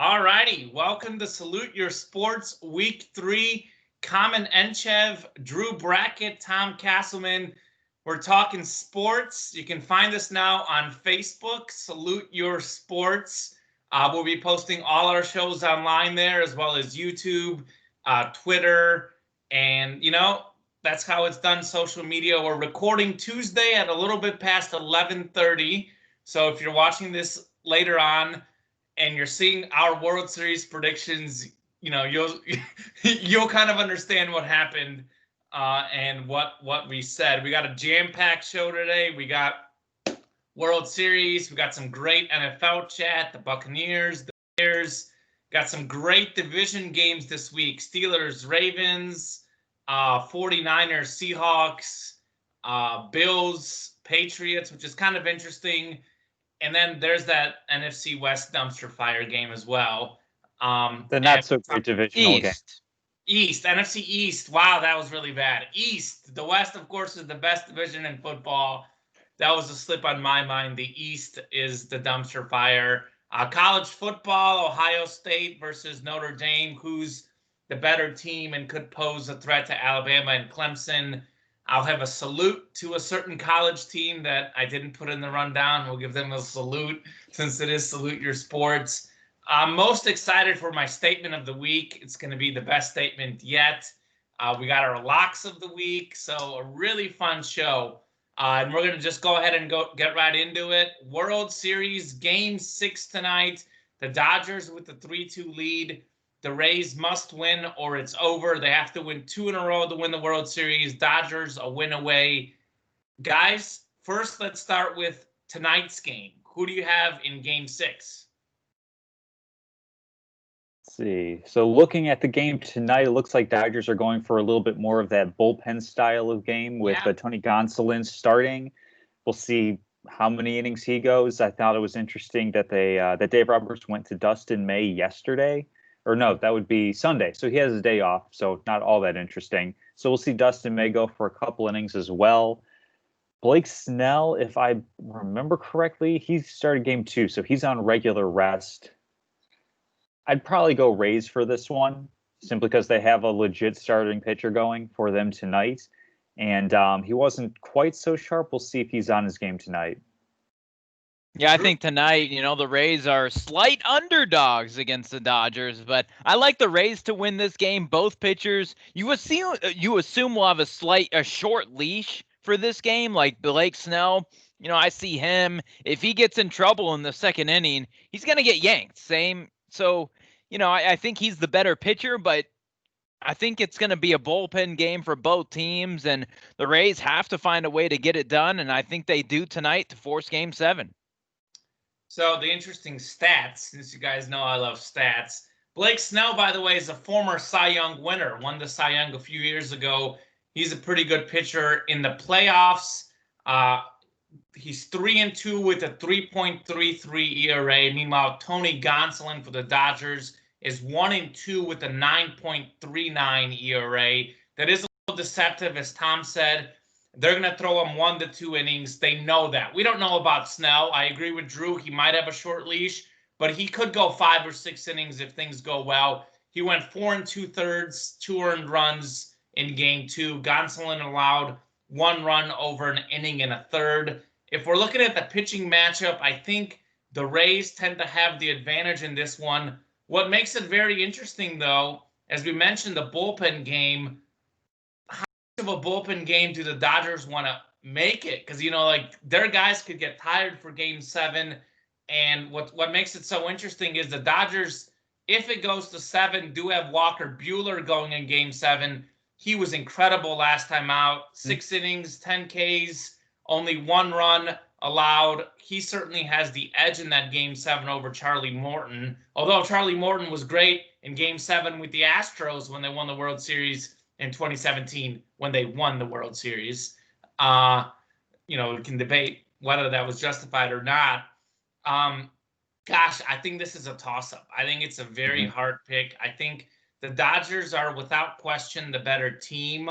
All righty, welcome to Salute Your Sports Week 3. Common Enchev, Drew Brackett, Tom Castleman. We're talking sports. You can find us now on Facebook, Salute Your Sports. We'll be posting all our shows online there, as well as YouTube, Twitter, and, that's how it's done, social media. We're recording Tuesday at a little bit past 11:30. So if you're watching this later on, and you're seeing our World Series predictions, you'll kind of understand what happened and what we said. We got a jam-packed show today. We got World Series. We got some great NFL chat. The Buccaneers, the Bears. Got some great division games this week. Steelers, Ravens, 49ers, Seahawks, Bills, Patriots, which is kind of interesting. And then there's that NFC West dumpster fire game as well. The not-so-great divisional game. East, NFC East. Wow, that was really bad. East. The West, of course, is the best division in football. That was a slip on my mind. The East is the dumpster fire. College football, Ohio State versus Notre Dame. Who's the better team and could pose a threat to Alabama and Clemson? I'll have a salute to a certain college team that I didn't put in the rundown. We'll give them a salute since it is Salute Your Sports. I'm most excited for my statement of the week. It's going to be the best statement yet. We got our locks of the week, so a really fun show. And we're going to just go ahead and get right into it. World Series Game 6 tonight. The Dodgers with the 3-2 lead. The Rays must win or it's over. They have to win 2 in a row to win the World Series. Dodgers a win away. Guys, first let's start with tonight's game. Who do you have in Game 6? Let's see. So looking at the game tonight, it looks like Dodgers are going for a little bit more of that bullpen style of game with Tony Gonsolin starting. We'll see how many innings he goes. I thought it was interesting that that Dave Roberts went to Dustin May yesterday. Or no, that would be Sunday. So he has a day off, so not all that interesting. So we'll see Dustin May go for a couple innings as well. Blake Snell, if I remember correctly, he started Game 2, so he's on regular rest. I'd probably go Rays for this one, simply because they have a legit starting pitcher going for them tonight. And he wasn't quite so sharp. We'll see if he's on his game tonight. Yeah, I think tonight, the Rays are slight underdogs against the Dodgers, but I like the Rays to win this game. Both pitchers, you assume will have a short leash for this game, like Blake Snell. I see him, if he gets in trouble in the second inning, he's going to get yanked. So, I think he's the better pitcher, but I think it's going to be a bullpen game for both teams, and the Rays have to find a way to get it done, and I think they do tonight to force Game 7. So the interesting stats, since you guys know I love stats, Blake Snell, by the way, is a former Cy Young winner, won the Cy Young a few years ago. He's a pretty good pitcher in the playoffs. He's 3-2 with a 3.33 ERA. Meanwhile, Tony Gonsolin for the Dodgers is 1-2 with a 9.39 ERA. That is a little deceptive, as Tom said. They're going to throw him 1 to 2 innings. They know that. We don't know about Snell. I agree with Drew. He might have a short leash, but he could go 5 or 6 innings if things go well. He went 4 2/3, 2 earned runs in Game 2. Gonsolin allowed 1 run over an inning and a third. If we're looking at the pitching matchup, I think the Rays tend to have the advantage in this one. What makes it very interesting, though, as we mentioned, the bullpen game, of a bullpen game do the Dodgers want to make it? Because their guys could get tired for Game 7, and what makes it so interesting is the Dodgers, if it goes to 7, do have Walker Buehler going in Game 7. He was incredible last time out. 6 innings, 10 Ks, only 1 run allowed. He certainly has the edge in that Game 7 over Charlie Morton, although Charlie Morton was great in Game 7 with the Astros when they won the World Series in 2017 when they won the World Series. We can debate whether that was justified or not. Gosh, I think this is a toss-up. I think it's a very hard pick. I think the Dodgers are without question the better team.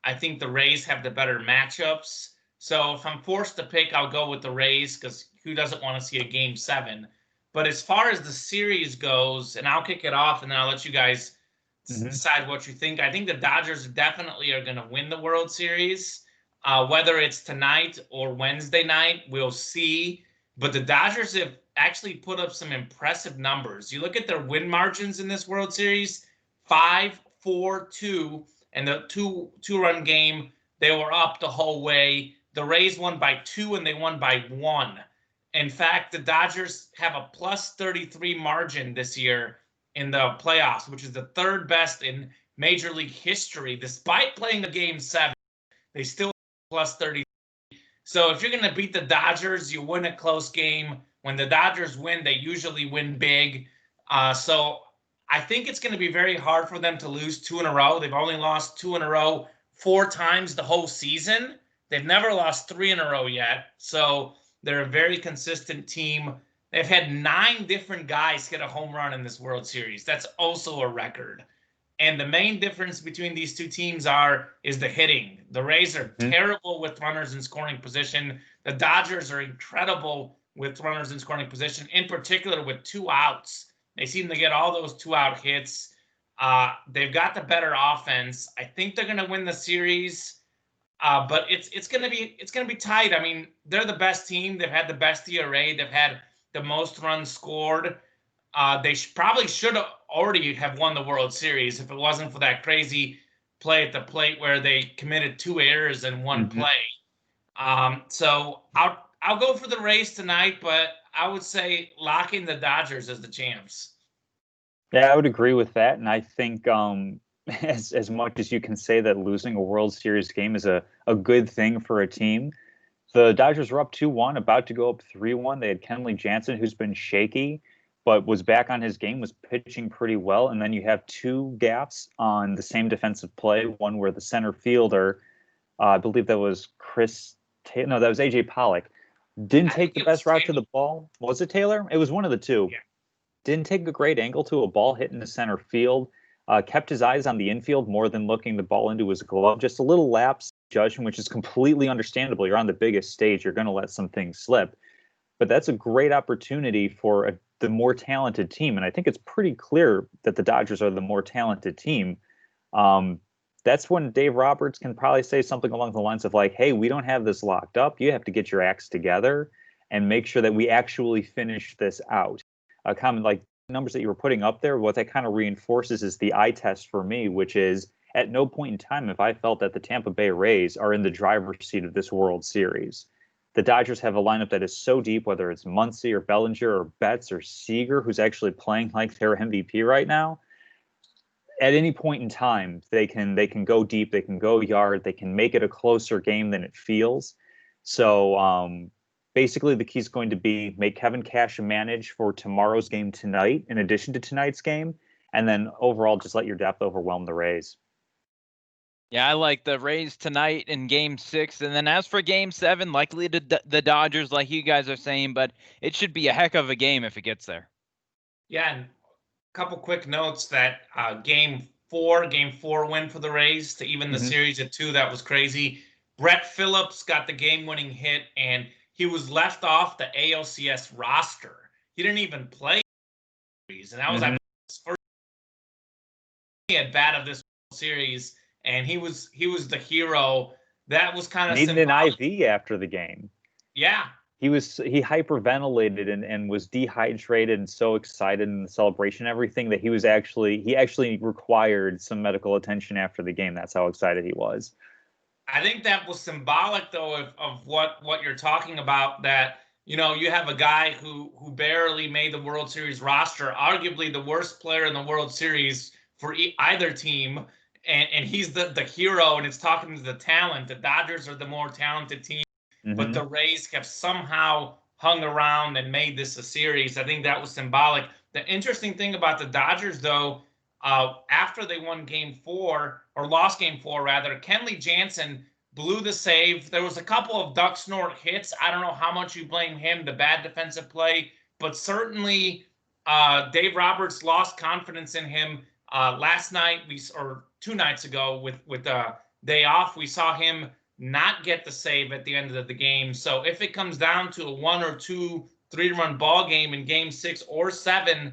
I think the Rays have the better matchups. So if I'm forced to pick, I'll go with the Rays because who doesn't want to see a Game 7? But as far as the series goes, and I'll kick it off and then I'll let you guys decide what you think. I think the Dodgers definitely are going to win the World Series. Whether it's tonight or Wednesday night, we'll see. But the Dodgers have actually put up some impressive numbers. You look at their win margins in this World Series, 5-4-2, and the two-run game, they were up the whole way. The Rays won by 2 and they won by 1. In fact, the Dodgers have a plus 33 margin this year in the playoffs, which is the third best in Major League history. Despite playing a Game 7, they still plus 30. So if you're going to beat the Dodgers, you win a close game. When the Dodgers win, they usually win big. So I think it's going to be very hard for them to lose 2 in a row. They've only lost 2 in a row 4 times the whole season. They've never lost 3 in a row yet. So they're a very consistent team. They've had 9 different guys hit a home run in this World Series. That's also a record. And the main difference between these two teams is the hitting. The Rays are terrible with runners in scoring position. The Dodgers are incredible with runners in scoring position, in particular with 2 outs. They seem to get all those 2-out hits. They've got the better offense. I think they're going to win the series, but it's going to be tight. I mean, they're the best team. They've had the best ERA. They've had the most runs scored. They probably should already have won the World Series if it wasn't for that crazy play at the plate where they committed 2 errors in one play. So I'll go for the Rays tonight, but I would say lock in the Dodgers as the champs. Yeah, I would agree with that, and I think as much as you can say that losing a World Series game is a good thing for a team, the Dodgers were up 2-1, about to go up 3-1. They had Kenley Jansen, who's been shaky, but was back on his game, was pitching pretty well. And then you have 2 gaps on the same defensive play, one where the center fielder, I believe that was that was A.J. Pollock, didn't take the best route to the ball. Was it Taylor? It was one of the 2. Yeah. Didn't take a great angle to a ball hitting the center field. Kept his eyes on the infield more than looking the ball into his glove. Just a little lapse judgment, which is completely understandable. You're on the biggest stage. You're going to let some things slip. But that's a great opportunity for the more talented team. And I think it's pretty clear that the Dodgers are the more talented team. That's when Dave Roberts can probably say something along the lines of like, hey, we don't have this locked up. You have to get your acts together and make sure that we actually finish this out. Comment like numbers that you were putting up there, what that kind of reinforces is the eye test for me, which is at no point in time have I felt that the Tampa Bay Rays are in the driver's seat of this World Series. The Dodgers have a lineup that is so deep, whether it's Muncy or Bellinger or Betts or Seager, who's actually playing like their MVP right now. At any point in time, they can go deep, they can go yard, they can make it a closer game than it feels. So basically the key is going to be make Kevin Cash manage for tomorrow's game tonight in addition to tonight's game, and then overall just let your depth overwhelm the Rays. Yeah, I like the Rays tonight in Game 6. And then as for Game 7, likely the Dodgers, like you guys are saying, but it should be a heck of a game if it gets there. Yeah, and a couple quick notes that Game 4 win for the Rays to even the series at 2. That was crazy. Brett Phillips got the game-winning hit, and he was left off the ALCS roster. He didn't even play, and that was his first at bat of this series. And he was the hero. That was kind of needed an IV after the game. Yeah. He hyperventilated and was dehydrated and so excited in the celebration, everything that he actually required some medical attention after the game. That's how excited he was. I think that was symbolic though of what you're talking about, that you have a guy who barely made the World Series roster, arguably the worst player in the World Series for either team. And he's the hero, and it's talking to the talent. The Dodgers are the more talented team, but the Rays have somehow hung around and made this a series. I think that was symbolic. The interesting thing about the Dodgers, though, after they won Game 4, or lost Game 4, rather, Kenley Jansen blew the save. There was a couple of duck snort hits. I don't know how much you blame him, the bad defensive play, but certainly Dave Roberts lost confidence in him. Last night, or 2 nights ago, with day off, we saw him not get the save at the end of the game. So if it comes down to a 1 or 2 3-run ball game in game 6 or 7.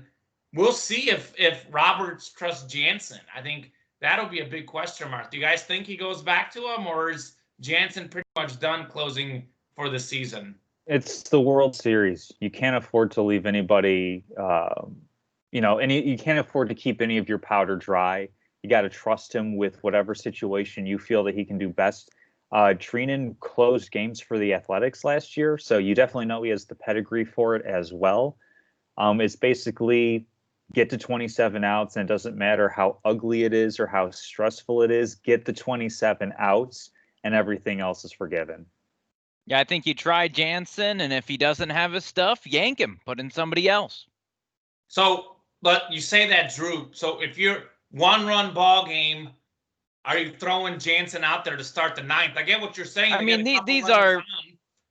We'll see if Roberts trusts Jansen. I think that'll be a big question mark. Do you guys think he goes back to him, or is Jansen pretty much done closing for the season? It's the World Series. You can't afford to leave anybody, you can't afford to keep any of your powder dry. You got to trust him with whatever situation you feel that he can do best. Trinan closed games for the Athletics last year, so you definitely know he has the pedigree for it as well. It's basically get to 27 outs, and it doesn't matter how ugly it is or how stressful it is. Get the 27 outs, and everything else is forgiven. Yeah, I think you try Jansen, and if he doesn't have his stuff, yank him, put in somebody else. So, but you say that, Drew. So if you're 1-run ball game, are you throwing Jansen out there to start the 9th? I get what you're saying. I mean, these are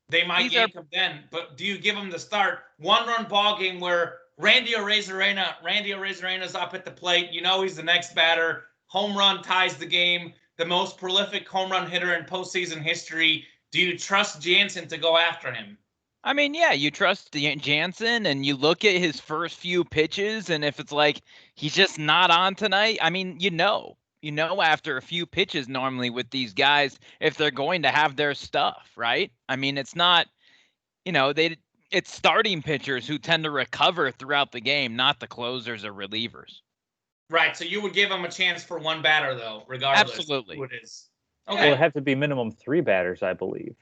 they might yank him then, but do you give him the start? 1-run ball game where Randy Arezarena's up at the plate. You know he's the next batter. Home run ties the game. The most prolific home run hitter in postseason history. Do you trust Jansen to go after him? I mean, yeah, you trust Jansen, and you look at his first few pitches, and if it's like he's just not on tonight, I mean, you know after a few pitches normally with these guys if they're going to have their stuff, right? I mean, it's not, it's starting pitchers who tend to recover throughout the game, not the closers or relievers. Right, so you would give him a chance for one batter, though, regardless. Absolutely. Who it is. Okay. Well, it have to be minimum 3 batters, I believe,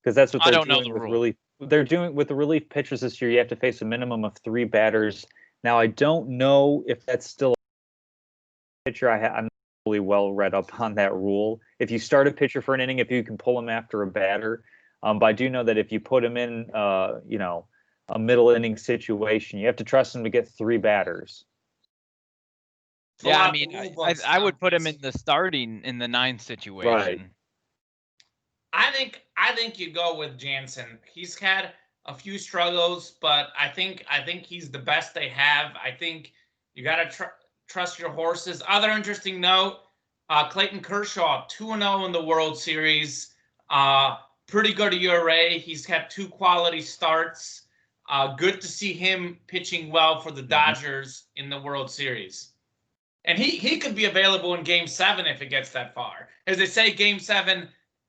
because that's what they're doing with relief. They're doing with the relief pitchers this year. You have to face a minimum of 3 batters. Now, I don't know if that's still a pitcher. I'm not really well read up on that rule. If you start a pitcher for an inning, if you can pull him after a batter, but I do know that if you put him in, a middle inning situation, you have to trust him to get 3 batters. Yeah, I mean, I would put him in the starting in the 9th situation. Right. I think you go with Jansen. He's had a few struggles, but I think he's the best they have. I think you got to trust your horses. Other interesting note, Clayton Kershaw, 2-0 in the World Series. Pretty good ERA. He's had 2 quality starts. Good to see him pitching well for the Dodgers in the World Series. And he could be available in Game 7 if it gets that far. As they say, Game 7,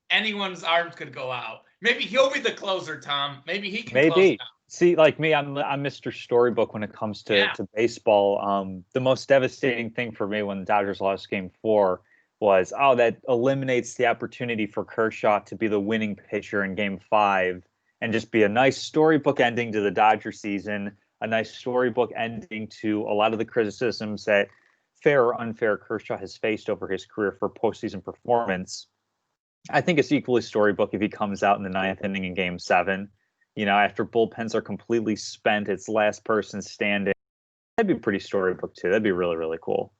anyone's arms could go out. Maybe he'll be the closer, Tom. Maybe he can close it out. See, like me, I'm Mr. Storybook when it comes to baseball. The most devastating thing for me when the Dodgers lost Game 4 was, that eliminates the opportunity for Kershaw to be the winning pitcher in Game 5 and just be a nice storybook ending to the Dodger season, a nice storybook ending to a lot of the criticisms that fair or unfair Kershaw has faced over his career for postseason performance. I think it's equally storybook if he comes out in the 9th inning in Game 7. After bullpens are completely spent, it's last person standing. That'd be pretty storybook too. That'd be really, really cool.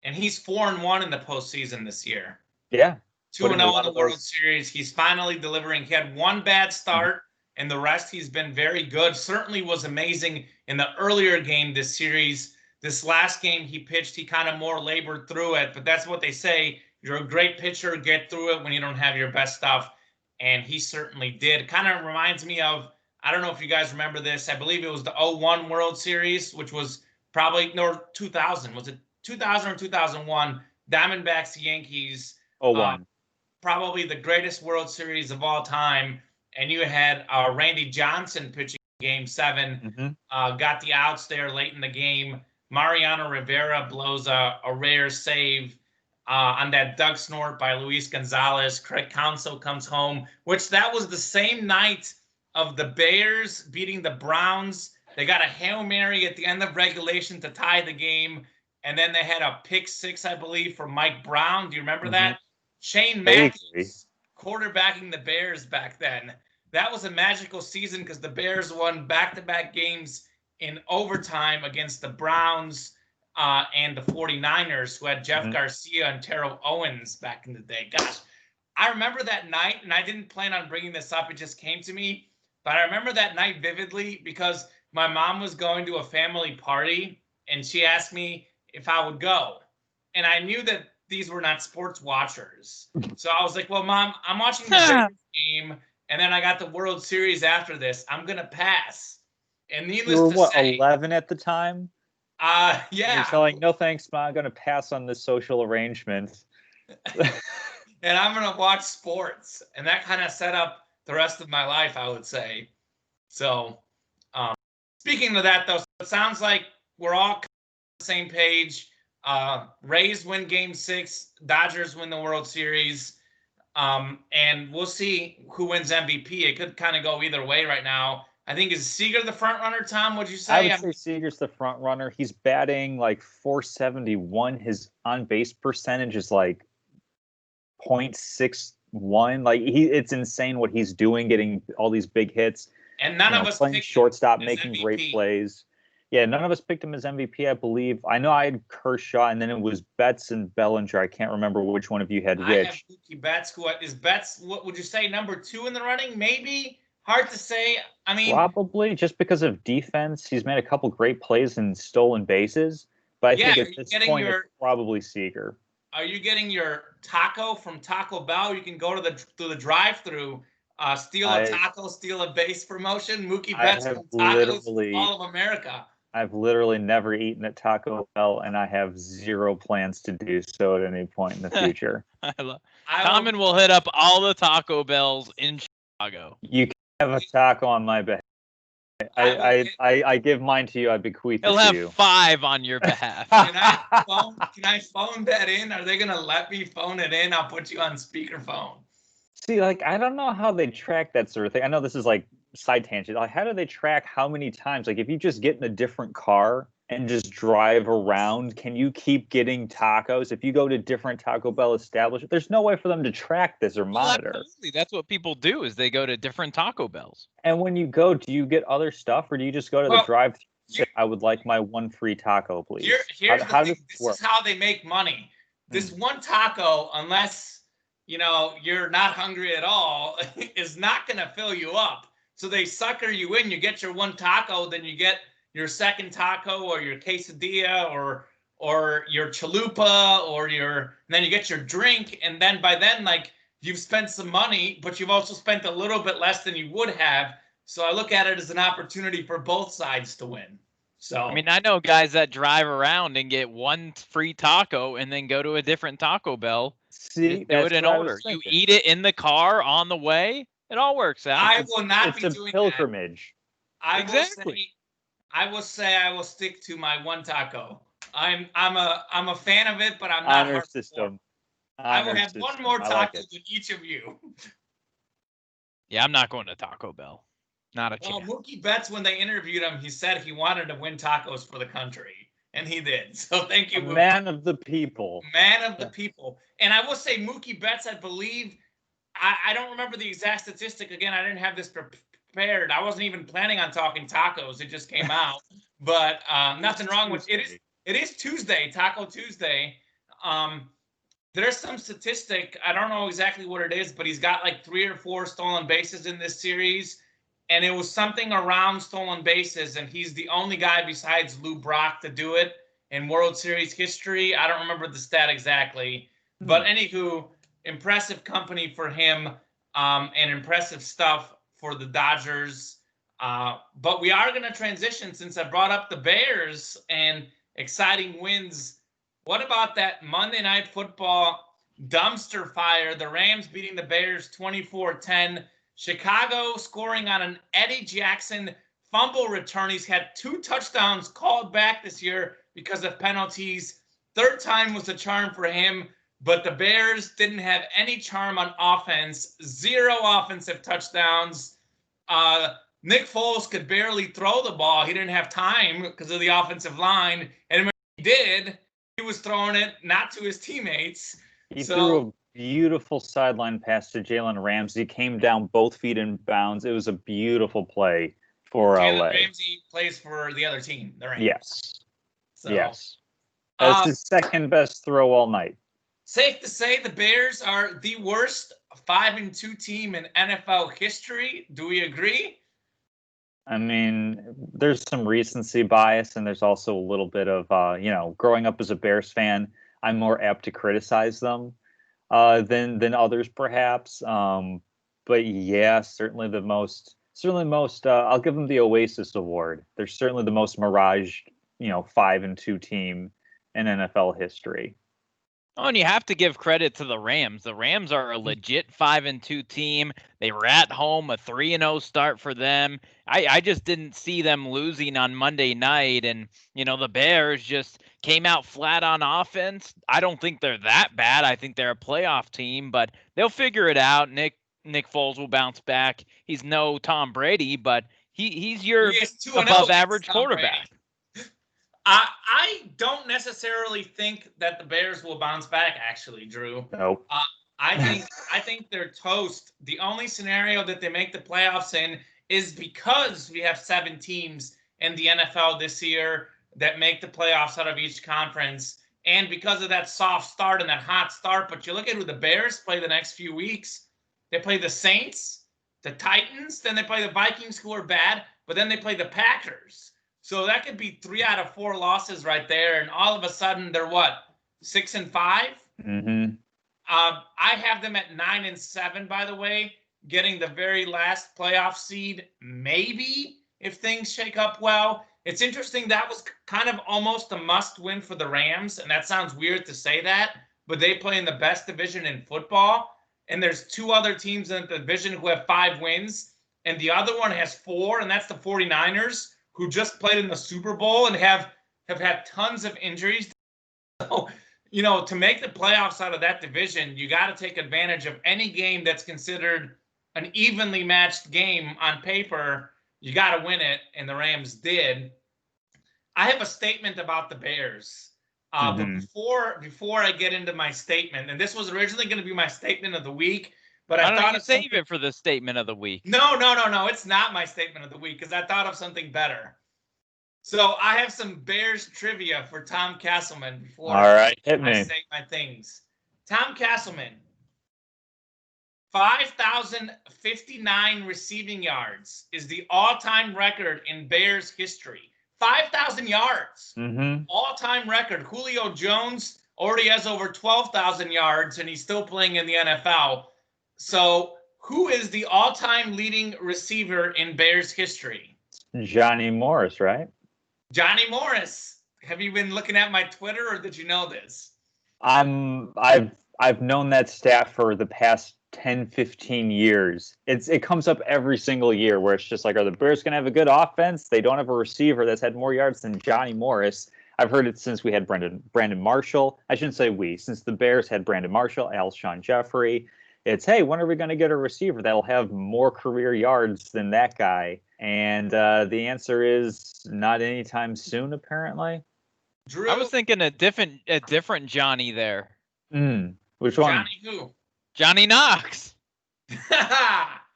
And he's 4-1 in the postseason this year. Yeah. 2-0 in the World Series. He's finally delivering. He had 1 bad start, and the rest he's been very good. Certainly was amazing in the earlier game this series. This last game he pitched, he kind of more labored through it, but that's what they say. You're a great pitcher, get through it when you don't have your best stuff, and he certainly did. Kind of reminds me of, I don't know if you guys remember this, I believe it was the 2001 World Series, which was probably, 2000. Was it 2000 or 2001? Diamondbacks, Yankees. 2001. Probably the greatest World Series of all time, and you had Randy Johnson pitching Game 7, got the outs there late in the game. Mariano Rivera blows a rare save on that Doug snort by Luis Gonzalez. Craig Counsell comes home, which that was the same night of the Bears beating the Browns. They got a Hail Mary at the end of regulation to tie the game, and then they had a pick 6, I believe, for Mike Brown. Do you remember that? Shane Matthews quarterbacking the Bears back then. That was a magical season because the Bears won back-to-back games in overtime against the Browns and the 49ers, who had Jeff Garcia and Terrell Owens back in the day. Gosh, I remember that night, and I didn't plan on bringing this up. It just came to me. But I remember that night vividly because my mom was going to a family party, and she asked me if I would go. And I knew that these were not sports watchers. So I was like, well, Mom, I'm watching the Bears game. and then I got the World Series after this. I'm gonna pass. And You needless were to what, say, 11 at the time? yeah. You're telling, no thanks, Ma, I'm going to pass on this social arrangement. And I'm gonna watch sports, and that kind of set up the rest of my life, I would say. So, speaking of that, though, so it sounds like we're all on the same page. Rays win Game 6, Dodgers win the World Series, and we'll see who wins MVP. It could kind of go either way right now. I think, is Seager the front runner, Tom? Would you say? I would say Seager's the front runner. He's batting like 471. His on base percentage is like 0.61. Like it's insane what he's doing, getting all these big hits. And none of us playing picked shortstop, him as making MVP. great plays. Yeah, none of us picked him as MVP, I believe. I know I had Kershaw, and then it was Betts and Bellinger. I can't remember which one of you had which. I have Mookie Betts. Who is Betts? What would you say? Number 2 in the running? Maybe. Hard to say. I mean, probably just because of defense. He's made a couple great plays and stolen bases, but I think at this point it's probably Seager. Are you getting your taco from Taco Bell? You can go to the drive-through, steal a taco, steal a base promotion. Mookie Betts from Tacos for all of America. I've literally never eaten at Taco Bell, and I have zero plans to do so at any point in the future. Tommen will hit up all the Taco Bells in Chicago. You can have a taco on my behalf. I give mine to you. I bequeath it to you. He'll have 5 on your behalf. Can I phone that in? Are they gonna let me phone it in? I'll put you on speakerphone. See, like, I don't know how they track that sort of thing. I know this is like side tangent. Like, how do they track how many times? Like, if you just get in a different car and just drive around, can you keep getting tacos? If you go to different Taco Bell establishments, there's no way for them to track this or monitor. Well, absolutely. That's what people do, is they go to different Taco Bells. And when you go, do you get other stuff, or do you just go to the drive-thru and say, I would like my one free taco, please? Here's the thing. This is how they make money. This one taco, unless you're not hungry at all, is not going to fill you up. So they sucker you in. You get your one taco, then you get your second taco or your quesadilla or your chalupa and then you get your drink, and then by then, like, you've spent some money, but you've also spent a little bit less than you would have. So I look at it as an opportunity for both sides to win. So I mean, I know guys that drive around and get one free taco and then go to a different Taco Bell. See, do it in order. You eat it in the car on the way. It all works out. I will not be doing that. It's a pilgrimage. I will say I will stick to my one taco. I'm a fan of it, but I'm not. Honor system. I will have one more taco than each of you. Yeah, I'm not going to Taco Bell. Not a chance. Well, Mookie Betts, when they interviewed him, he said he wanted to win tacos for the country, and he did. So thank you, Mookie. Man of the people. Man of the people. And I will say Mookie Betts, I believe, I don't remember the exact statistic. Again, I didn't have this prepared. I wasn't even planning on talking tacos. It just came out. But nothing wrong with it. It is Tuesday, Taco Tuesday. There's some statistic. I don't know exactly what it is, but he's got like 3 or 4 stolen bases in this series. And it was something around stolen bases, and he's the only guy besides Lou Brock to do it in World Series history. I don't remember the stat exactly. But anywho, impressive company for him, and impressive stuff for the Dodgers. But we are going to transition, since I brought up the Bears and exciting wins. What about that Monday Night Football dumpster fire? The Rams beating the Bears 24-10. Chicago scoring on an Eddie Jackson fumble return. He's had 2 touchdowns called back this year because of penalties. 3rd time was a charm for him, but the Bears didn't have any charm on offense. 0 offensive touchdowns. Nick Foles could barely throw the ball. He didn't have time because of the offensive line. And when he did, he was throwing it not to his teammates. He threw a beautiful sideline pass to Jalen Ramsey. Came down both feet in bounds. It was a beautiful play for LA. Jalen Ramsey plays for the other team. The Rams. Yes. So, yes. That's his second best throw all night. Safe to say the Bears are the worst 5-2 team in NFL history. Do we agree? I mean, there's some recency bias, and there's also a little bit of, growing up as a Bears fan, I'm more apt to criticize them than others, perhaps. but yeah, certainly the most. I'll give them the Oasis Award. They're certainly the most mirage, 5-2 team in NFL history. Oh, and you have to give credit to the Rams. The Rams are a legit 5-2 team. They were at home, a 3-0 start for them. I just didn't see them losing on Monday night. And, the Bears just came out flat on offense. I don't think they're that bad. I think they're a playoff team, but they'll figure it out. Nick Foles will bounce back. He's no Tom Brady, but he's your above average quarterback. I don't necessarily think that the Bears will bounce back, actually, Drew. Nope. I think they're toast. The only scenario that they make the playoffs in is because we have 7 teams in the NFL this year that make the playoffs out of each conference, and because of that soft start and that hot start. But you look at who the Bears play the next few weeks. They play the Saints, the Titans, then they play the Vikings, who are bad, but then they play the Packers. So that could be 3 out of 4 losses right there, and all of a sudden they're what, 6-5? Mm-hmm. I have them at 9-7, by the way, getting the very last playoff seed, maybe, if things shake up well. It's interesting, that was kind of almost a must-win for the Rams, and that sounds weird to say that, but they play in the best division in football, and there's 2 other teams in the division who have 5 wins, and the other one has 4, and that's the 49ers, who just played in the Super Bowl and have had tons of injuries. So, to make the playoffs out of that division, you got to take advantage of any game that's considered an evenly matched game on paper. You got to win it, and the Rams did. I have a statement about the Bears. But before I get into my statement, and this was originally going to be my statement of the week, but I thought of save it for the statement of the week. No. It's not my statement of the week because I thought of something better. So I have some Bears trivia for Tom Castleman before I say my things. Tom Castleman, 5,059 receiving yards is the all-time record in Bears history. 5,000 yards, all-time record. Julio Jones already has over 12,000 yards, and he's still playing in the NFL. So who is the all-time leading receiver in Bears history? Johnny Morris, right? Johnny Morris. Have you been looking at my Twitter, or did you know this? I've known that stat for the past 10, 15 years. It comes up every single year where it's just like, are the Bears going to have a good offense? They don't have a receiver that's had more yards than Johnny Morris. I've heard it since we had Brandon Marshall. I shouldn't say we, since the Bears had Brandon Marshall, Alshon Jeffrey. It's, hey, when are we going to get a receiver that'll have more career yards than that guy? And the answer is not anytime soon, apparently. Drew? I was thinking a different Johnny there. Which one? Johnny who? Johnny Knox.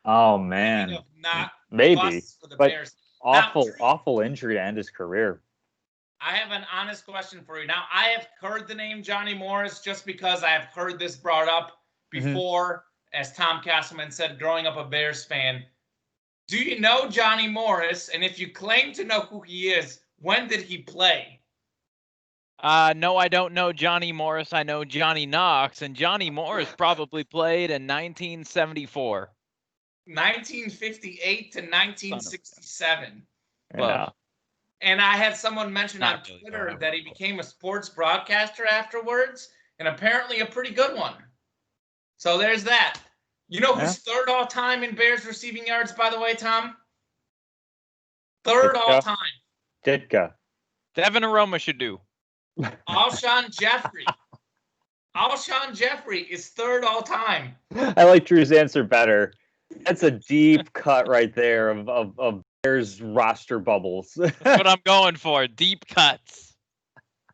Oh, man. Maybe. But awful injury to end his career. I have an honest question for you. Now, I have heard the name Johnny Morris just because I have heard this brought up before, as Tom Castleman said, growing up a Bears fan. Do you know Johnny Morris? And if you claim to know who he is, when did he play? No, I don't know Johnny Morris. I know Johnny Knox, and Johnny Morris probably played in 1974. 1958 to 1967. Yeah. And I had someone mention on Twitter that he became a sports broadcaster afterwards, and apparently a pretty good one. So there's that. You know who's third all time in Bears receiving yards, by the way, Tom? Third all time. Ditka. Devin Aroma should do. Alshon Jeffrey. Alshon Jeffrey is third all time. I like Drew's answer better. That's a deep cut right there of Bears roster bubbles. That's what I'm going for. Deep cuts.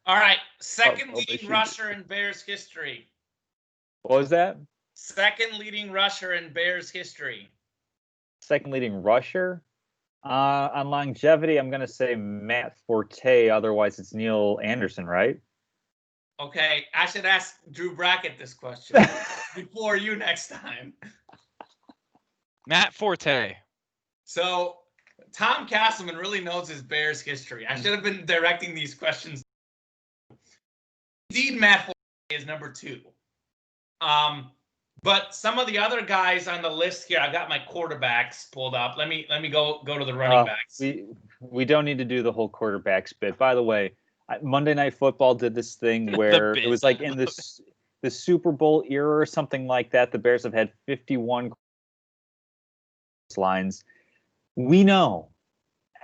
All right. Second leading rusher in Bears history. What was that? Second leading rusher in Bears history. Second leading rusher? On longevity, I'm going to say Matt Forte. Otherwise, it's Neil Anderson, right? Okay. I should ask Drew Brackett this question before you next time. Matt Forte. So, Tom Castleman really knows his Bears history. I should have been directing these questions. Indeed, Matt Forte is number 2. But some of the other guys on the list here, I got my quarterbacks pulled up. Let me go to the running backs. We don't need to do the whole quarterbacks bit. By the way, Monday Night Football did this thing where it was like in the Super Bowl era or something like that. The Bears have had 51 lines. We know,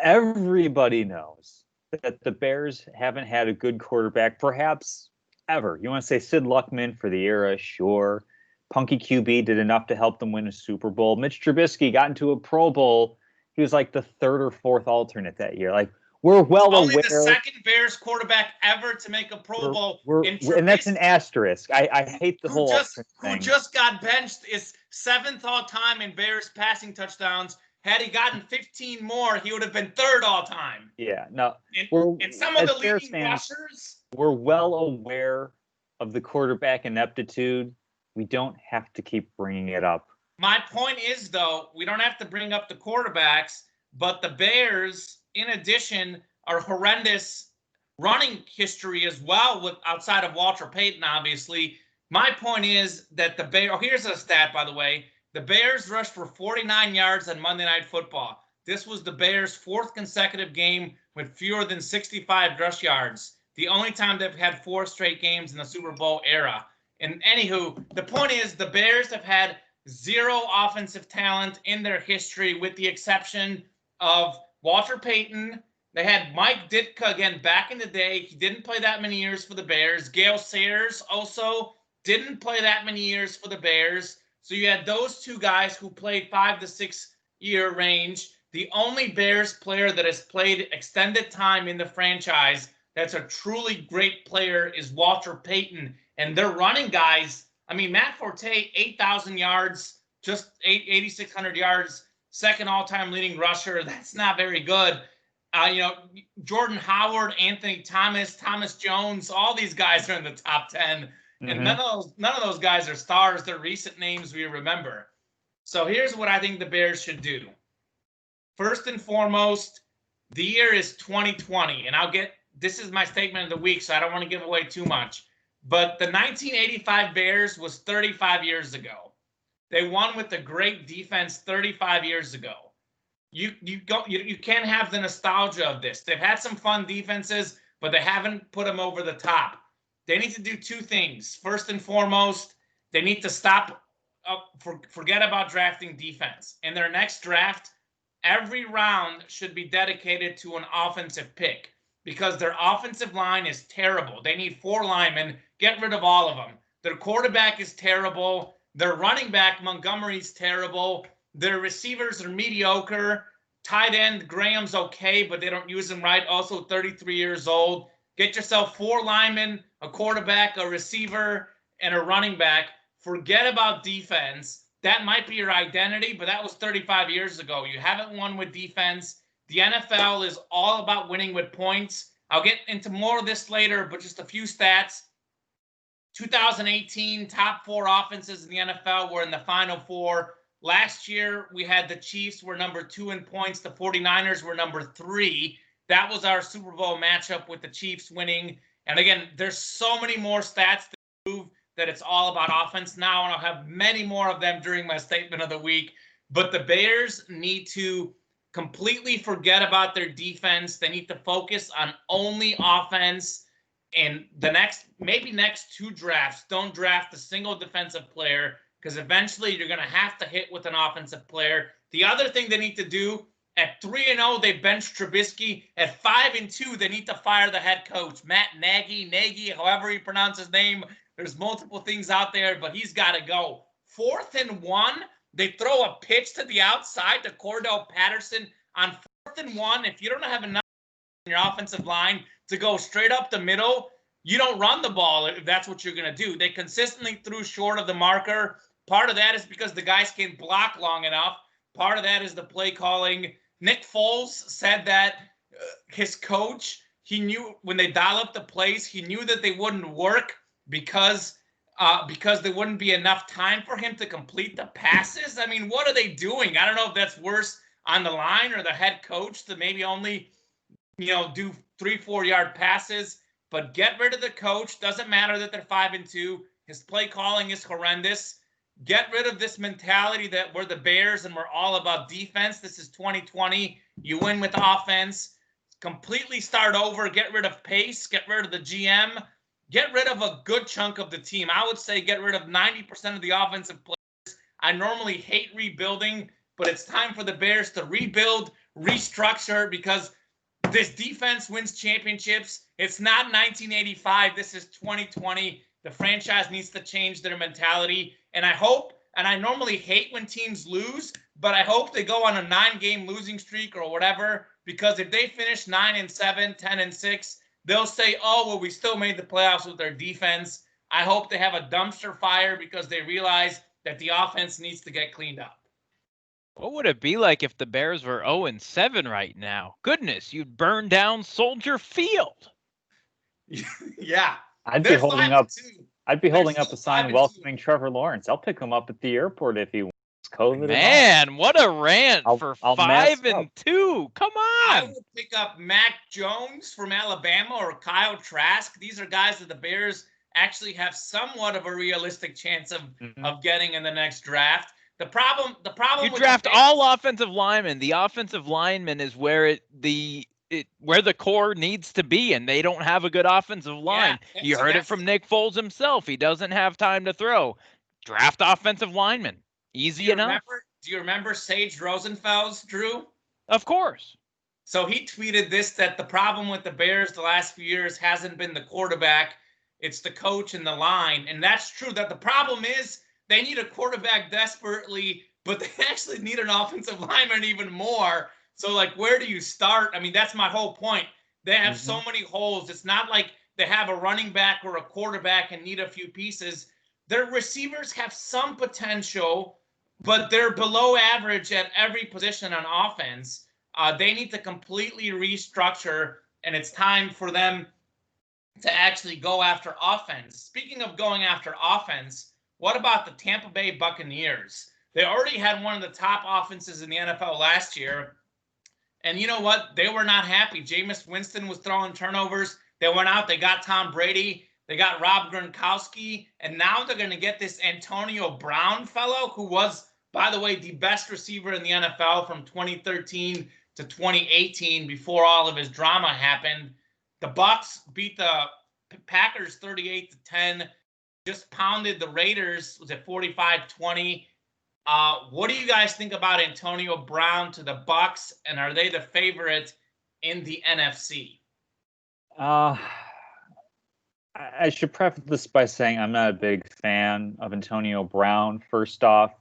everybody knows that the Bears haven't had a good quarterback, perhaps ever. You want to say Sid Luckman for the era? Sure. Punky QB did enough to help them win a Super Bowl. Mitch Trubisky got into a Pro Bowl. He was like the third or fourth alternate that year. Like, we're well only aware. The second Bears quarterback ever to make a Pro Bowl. And that's an asterisk. I hate the whole thing. Who just got benched is 7th all time in Bears passing touchdowns. Had he gotten 15 more, he would have been 3rd all time. Yeah, no. And some of the leading rushers. We're well aware of the quarterback ineptitude. We don't have to keep bringing it up. My point is, though, we don't have to bring up the quarterbacks, but the Bears, in addition, are horrendous running history as well, with outside of Walter Payton, obviously. My point is that the Bears, here's a stat, by the way. The Bears rushed for 49 yards on Monday Night Football. This was the Bears' 4th consecutive game with fewer than 65 rush yards. The only time they've had 4 straight games in the Super Bowl era. And anywho, the point is the Bears have had 0 offensive talent in their history, with the exception of Walter Payton. They had Mike Ditka again back in the day. He didn't play that many years for the Bears. Gale Sayers also didn't play that many years for the Bears. So you had those 2 guys who played 5 to 6 year range. The only Bears player that has played extended time in the franchise that's a truly great player is Walter Payton. And their running guys, I mean, Matt Forte, 8,000 yards, just 8,600 yards, 2nd all-time leading rusher. That's not very good. Jordan Howard, Anthony Thomas, Thomas Jones, all these guys are in the top 10. Mm-hmm. And none of those guys are stars. They're recent names we remember. So here's what I think the Bears should do. First and foremost, the year is 2020. And this is my statement of the week, so I don't want to give away too much. But the 1985 Bears was 35 years ago. They won with a great defense 35 years ago. You can't have the nostalgia of this. They've had some fun defenses, but they haven't put them over the top. They need to do 2 things. First and foremost, they need to forget about drafting defense. In their next draft, every round should be dedicated to an offensive pick, because their offensive line is terrible. They need 4 linemen. Get rid of all of them. Their quarterback is terrible. Their running back, Montgomery's terrible. Their receivers are mediocre. Tight end, Graham's okay, but they don't use him right. Also 33 years old. Get yourself 4 linemen, a quarterback, a receiver, and a running back. Forget about defense. That might be your identity, but that was 35 years ago. You haven't won with defense. The NFL is all about winning with points. I'll get into more of this later, but just a few stats. 2018, top 4 offenses in the NFL were in the Final 4. Last year, we had the Chiefs were number 2 in points. The 49ers were number 3. That was our Super Bowl matchup, with the Chiefs winning. And again, there's so many more stats to prove that it's all about offense now, and I'll have many more of them during my statement of the week. But the Bears need to completely forget about their defense. They need to focus on only offense. And the next 2 drafts, don't draft a single defensive player, because eventually you're going to have to hit with an offensive player. The other thing they need to do, at 3-0, they benched Trubisky. At 5-2, they need to fire the head coach, Matt Nagy, however you pronounce his name. There's multiple things out there, but he's got to go. 4th and 1, they throw a pitch to the outside to Cordell Patterson on 4th and 1. If you don't have enough in your offensive line to go straight up the middle, you don't run the ball if that's what you're going to do. They consistently threw short of the marker. Part of that is because the guys can't block long enough. Part of that is the play calling. Nick Foles said that his coach, he knew when they dial up the plays, he knew that they wouldn't work because there wouldn't be enough time for him to complete the passes. I mean, what are they doing? I don't know if that's worse on the line or the head coach to maybe only, do 3-4 yard passes. But get rid of the coach. Doesn't matter that they're 5-2. His play calling is horrendous. Get rid of this mentality that we're the Bears and we're all about defense. This is 2020. You win with offense. Completely start over. Get rid of pace. Get rid of the GM. Get rid of a good chunk of the team. I would say get rid of 90% of the offensive players. I normally hate rebuilding, but it's time for the Bears to rebuild, restructure, because this defense wins championships. It's not 1985. This is 2020. The franchise needs to change their mentality. And I hope, and I normally hate when teams lose, but I hope they go on a 9-game losing streak or whatever, because if they finish 9-7, 10-6, they'll say, oh, well, we still made the playoffs with their defense. I hope they have a dumpster fire because they realize that the offense needs to get cleaned up. What would it be like if the Bears were 0-7 right now? Goodness, you'd burn down Soldier Field. Yeah. I'd be holding up a sign welcoming 2. Trevor Lawrence. I'll pick him up at the airport if he wants COVID. Man, what a rant for 5-2. Come on. I would pick up Mac Jones from Alabama or Kyle Trask. These are guys that the Bears actually have somewhat of a realistic chance of getting in the next draft. The problem you draft all offensive linemen. The offensive lineman is where where the core needs to be, and they don't have a good offensive line. Yeah, you heard it from Nick Foles himself. He doesn't have time to throw. Draft offensive linemen. Easy enough. Do you remember Sage Rosenfels, Drew? Of course. So he tweeted this, that the problem with the Bears the last few years hasn't been the quarterback, it's the coach and the line. And that's true. That the problem is they need a quarterback desperately, but they actually need an offensive lineman even more. So, like, where do you start? I mean, that's my whole point. They have so many holes. It's not like they have a running back or a quarterback and need a few pieces. Their receivers have some potential, but they're below average at every position on offense. They need to completely restructure, and it's time for them to actually go after offense. Speaking of going after offense, what about the Tampa Bay Buccaneers? They already had one of the top offenses in the NFL last year. And you know what? They were not happy. Jameis Winston was throwing turnovers. They went out. They got Tom Brady. They got Rob Gronkowski. And now they're going to get this Antonio Brown fellow, who was, by the way, the best receiver in the NFL from 2013 to 2018 before all of his drama happened. The Bucs beat the Packers 38-10. Just pounded the Raiders. Was it 45-20? What do you guys think about Antonio Brown to the Bucs, and are they the favorite in the NFC? I should preface this by saying I'm not a big fan of Antonio Brown. First off,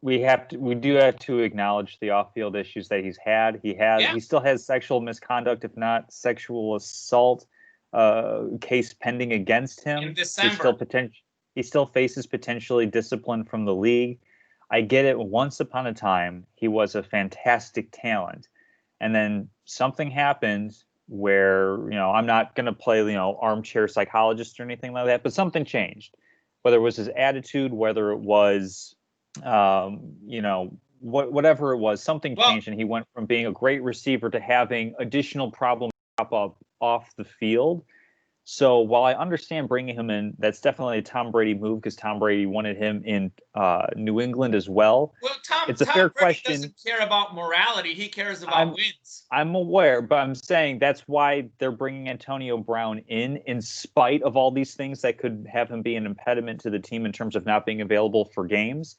we do have to acknowledge the off-field issues that he's had. He still has sexual misconduct, if not sexual assault, case pending against him. In December. He still faces potentially discipline from the league. I get it. Once upon a time, he was a fantastic talent. And then something happened where, I'm not going to play, armchair psychologist or anything like that, but something changed. Whether it was his attitude, whether it was, whatever it was, something changed. And he went from being a great receiver to having additional problems pop up off the field. So while I understand bringing him in, that's definitely a Tom Brady move because Tom Brady wanted him in New England as well. Well, Tom fair Brady question. Doesn't care about morality. He cares about wins. I'm aware, but I'm saying that's why they're bringing Antonio Brown in spite of all these things that could have him be an impediment to the team in terms of not being available for games.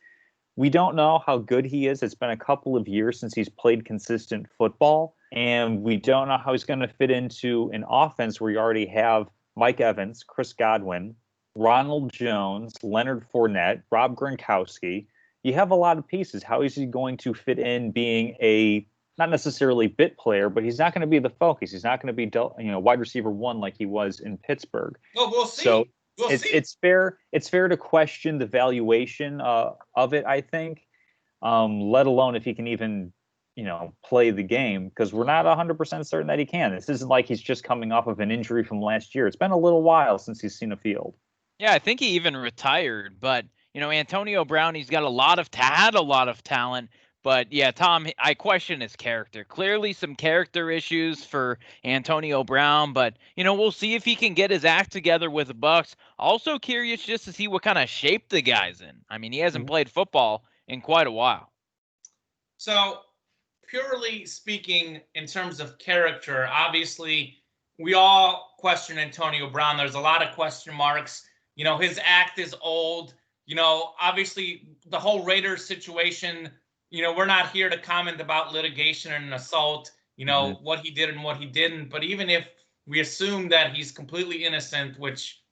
We don't know how good he is. It's been a couple of years since he's played consistent football, and we don't know how he's going to fit into an offense where you already have Mike Evans, Chris Godwin, Ronald Jones, Leonard Fournette, Rob Gronkowski. You have a lot of pieces. How is he going to fit in being a not necessarily bit player, but he's not going to be the focus. He's not going to be wide receiver one like he was in Pittsburgh. Well, we'll see. So it's fair to question the valuation of it, I think, let alone if he can even play the game, because we're not 100% certain that he can. This isn't like he's just coming off of an injury from last year. It's been a little while since he's seen a field. Yeah, I think he even retired, but Antonio Brown, he's got had a lot of talent, But yeah, Tom, I question his character. Clearly some character issues for Antonio Brown, but we'll see if he can get his act together with the Bucs. Also curious just to see what kind of shape the guy's in. I mean, he hasn't played football in quite a while. So, purely speaking, in terms of character, obviously we all question Antonio Brown. There's a lot of question marks. His act is old. Obviously the whole Raiders situation, we're not here to comment about litigation and assault, what he did and what he didn't. But even if we assume that he's completely innocent, which,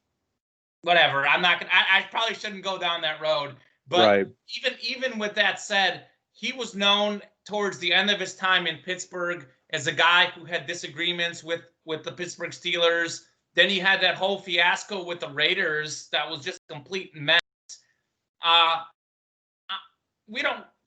whatever, I probably shouldn't go down that road. But even with that said, he was known towards the end of his time in Pittsburgh as a guy who had disagreements with the Pittsburgh Steelers. Then he had that whole fiasco with the Raiders that was just a complete mess.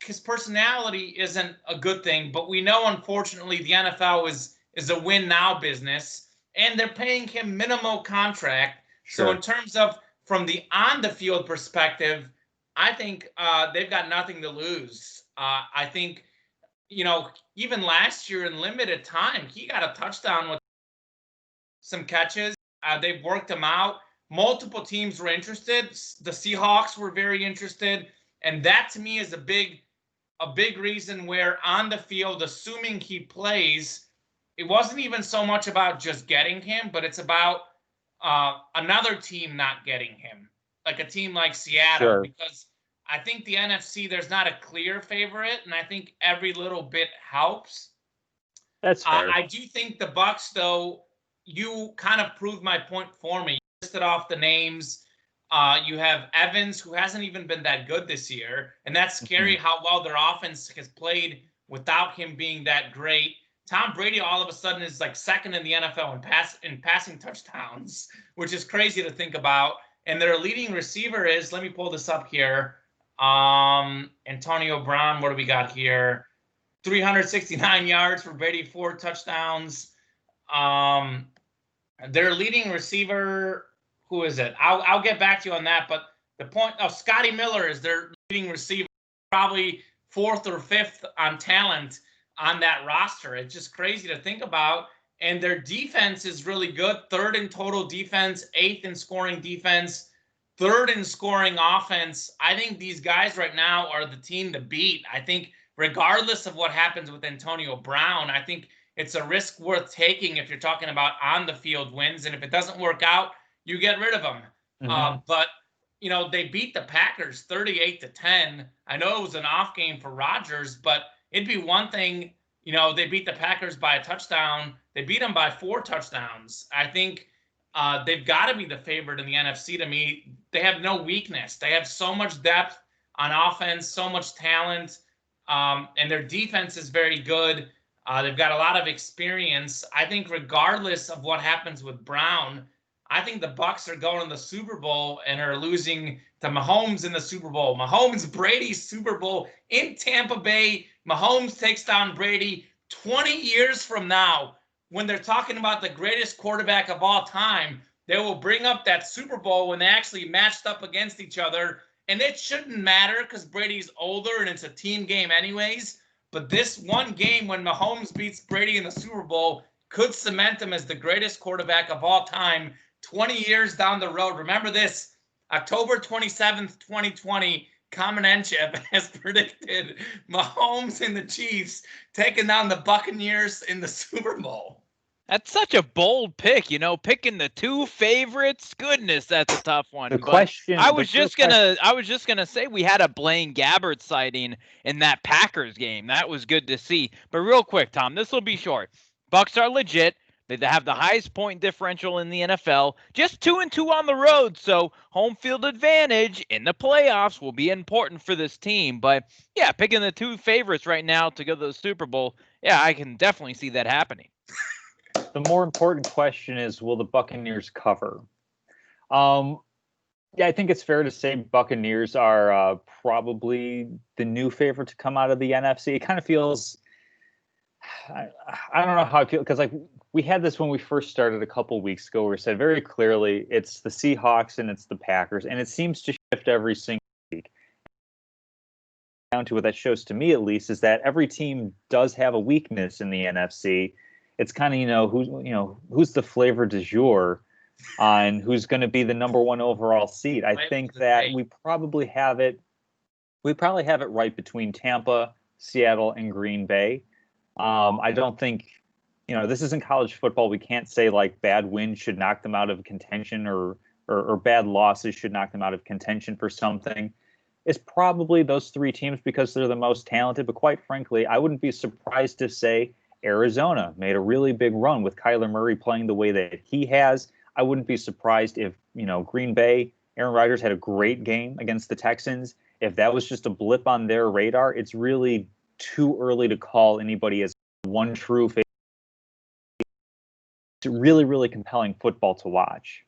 His personality isn't a good thing, but we know, unfortunately, the NFL is a win now business, and they're paying him minimal contract. Sure. So in terms of from the on the field perspective, I think they've got nothing to lose. I think, even last year in limited time, he got a touchdown with some catches. They've worked him out. Multiple teams were interested. The Seahawks were very interested. And that to me is a big reason where on the field, assuming he plays, it wasn't even so much about just getting him, but it's about another team not getting him, like a team like Seattle. Sure. Because I think the NFC, there's not a clear favorite, and I think every little bit helps. That's fair. I do think the Bucs, though, you kind of proved my point for me. You listed off the names. You have Evans, who hasn't even been that good this year, and that's scary how well their offense has played without him being that great. Tom Brady all of a sudden is like second in the NFL in passing touchdowns, which is crazy to think about. And their leading receiver is, let me pull this up here, Antonio Brown. What do we got here? 369 yards for Brady, 4 touchdowns. Their leading receiver, who is it? I'll get back to you on that. But the point of Scotty Miller is their leading receiver, probably 4th or 5th on talent on that roster. It's just crazy to think about. And their defense is really good. 3rd in total defense, 8th in scoring defense, 3rd in scoring offense. I think these guys right now are the team to beat. I think regardless of what happens with Antonio Brown, I think it's a risk worth taking if you're talking about on the field wins. And if it doesn't work out, you get rid of them. But, they beat the Packers 38-10. I know it was an off game for Rodgers, but it'd be one thing, they beat the Packers by a touchdown. They beat them by 4 touchdowns. I think they've got to be the favorite in the NFC to me. They have no weakness. They have so much depth on offense, so much talent, and their defense is very good. They've got a lot of experience. I think regardless of what happens with Brown, I think the Bucs are going to the Super Bowl and are losing to Mahomes in the Super Bowl. Mahomes-Brady Super Bowl in Tampa Bay. Mahomes takes down Brady 20 years from now. When they're talking about the greatest quarterback of all time, they will bring up that Super Bowl when they actually matched up against each other. And it shouldn't matter because Brady's older and it's a team game anyways. But this one game when Mahomes beats Brady in the Super Bowl could cement him as the greatest quarterback of all time 20 years down the road. Remember this, October 27th, 2020, Kamenechev has predicted Mahomes and the Chiefs taking down the Buccaneers in the Super Bowl. That's such a bold pick, picking the 2 favorites. Goodness, that's a tough one. The question I was just gonna say we had a Blaine Gabbert sighting in that Packers game. That was good to see. But real quick, Tom, this will be short. Bucs are legit. They have the highest point differential in the NFL. Just 2-2 on the road, so home field advantage in the playoffs will be important for this team. But yeah, picking the 2 favorites right now to go to the Super Bowl, yeah, I can definitely see that happening. The more important question is, will the Buccaneers cover? Yeah, I think it's fair to say Buccaneers are probably the new favorite to come out of the NFC. It kind of feels, I don't know how I feel, because we had this when we first started a couple weeks ago, where we said very clearly it's the Seahawks and it's the Packers, and it seems to shift every single week. down to what that shows to me, at least, is that every team does have a weakness in the NFC. It's kind of, who's the flavor du jour on who's going to be the number one overall seed. I think that we probably have it right between Tampa, Seattle, and Green Bay. I don't think, this isn't college football. We can't say like bad wins should knock them out of contention or bad losses should knock them out of contention for something. It's probably those three teams because they're the most talented. But quite frankly, I wouldn't be surprised to say Arizona made a really big run with Kyler Murray playing the way that he has. I wouldn't be surprised if, Green Bay, Aaron Rodgers had a great game against the Texans. If that was just a blip on their radar, it's really too early to call anybody as one true favorite. It's really, really compelling football to watch.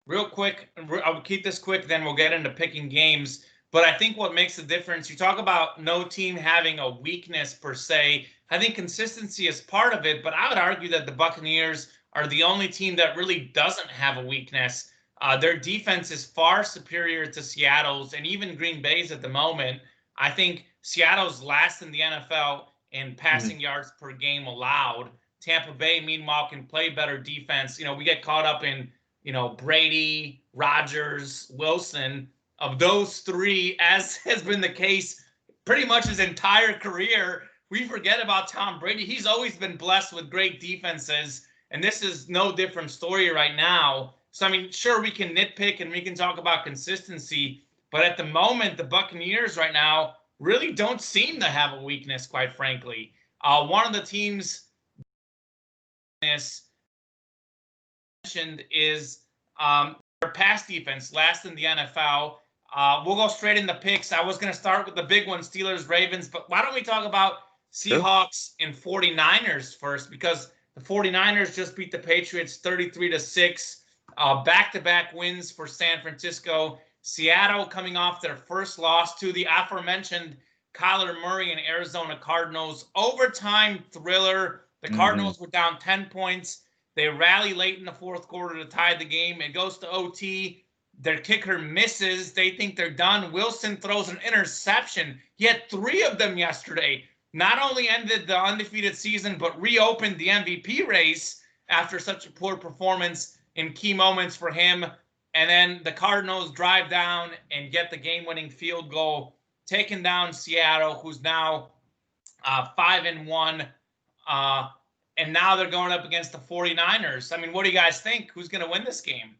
Real quick, I'll keep this quick, then we'll get into picking games. But I think what makes the difference, you talk about no team having a weakness per se. I think consistency is part of it, but I would argue that the Buccaneers are the only team that really doesn't have a weakness. Their defense is far superior to Seattle's and even Green Bay's at the moment. I think Seattle's last in the NFL in passing yards per game allowed. Tampa Bay, meanwhile, can play better defense. We get caught up in, Brady, Rodgers, Wilson. Of those three, as has been the case pretty much his entire career, we forget about Tom Brady. He's always been blessed with great defenses, and this is no different story right now. So, sure, we can nitpick and we can talk about consistency, but at the moment, the Buccaneers right now really don't seem to have a weakness, quite frankly. One of the teams mentioned is their pass defense, last in the NFL. We'll go straight into picks. I was going to start with the big one, Steelers, Ravens, but why don't we talk about Seahawks and 49ers first, because the 49ers just beat the Patriots 33-6, back-to-back wins for San Francisco. Seattle coming off their first loss to the aforementioned Kyler Murray and Arizona Cardinals. Overtime thriller. The Cardinals were down 10 points. They rally late in the fourth quarter to tie the game. It goes to OT. Their kicker misses. They think they're done. Wilson throws an interception. He had 3 of them yesterday. Not only ended the undefeated season, but reopened the MVP race after such a poor performance in key moments for him. And then the Cardinals drive down and get the game-winning field goal, taking down Seattle, who's now 5-1. And now they're going up against the 49ers. What do you guys think? Who's going to win this game?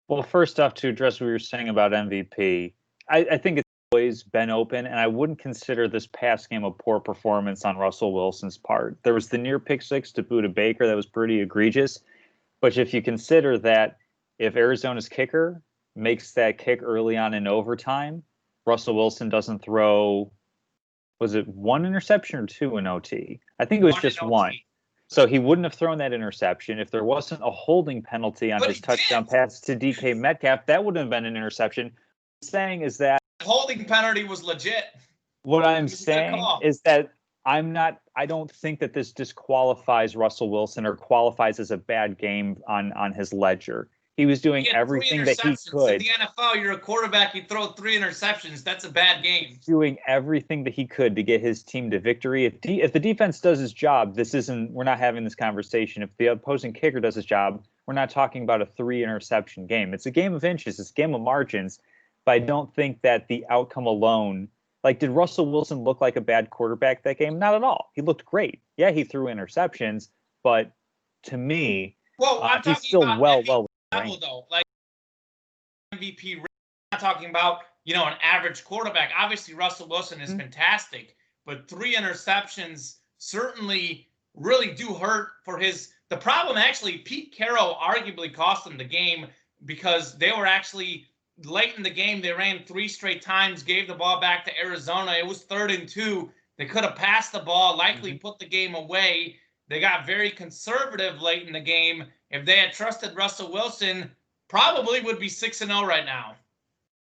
Well, first off, to address what you're saying about MVP, I think it's always been open, and I wouldn't consider this past game a poor performance on Russell Wilson's part. There was the near pick six to Budda Baker that was pretty egregious, but if you consider that if Arizona's kicker makes that kick early on in overtime, Russell Wilson doesn't throw, was it 1 interception or 2 in OT? I think it was just 1. So he wouldn't have thrown that interception. If there wasn't a holding penalty on his touchdown pass to DK Metcalf, that would have been an interception. What I'm saying is that the holding penalty was legit. What I'm saying is that I don't think that this disqualifies Russell Wilson or qualifies as a bad game on his ledger. He was doing everything that he could. In the NFL, you're a quarterback, you throw 3 interceptions. That's a bad game. Doing everything that he could to get his team to victory. If the defense does his job, we're not having this conversation. If the opposing kicker does his job, we're not talking about a 3 interception game. It's a game of inches. It's a game of margins. But I don't think that the outcome alone, did Russell Wilson look like a bad quarterback that game? Not at all. He looked great. Yeah, he threw interceptions, but to me, he's still well. Level, though, MVP, I'm not talking about an average quarterback. Obviously, Russell Wilson is fantastic, but 3 interceptions certainly really do hurt for his. The problem, actually, Pete Carroll arguably cost them the game because they were actually late in the game. They ran 3 straight times, gave the ball back to Arizona. It was 3rd and 2. They could have passed the ball, likely put the game away. They got very conservative late in the game. If they had trusted Russell Wilson, probably would be 6-0 right now.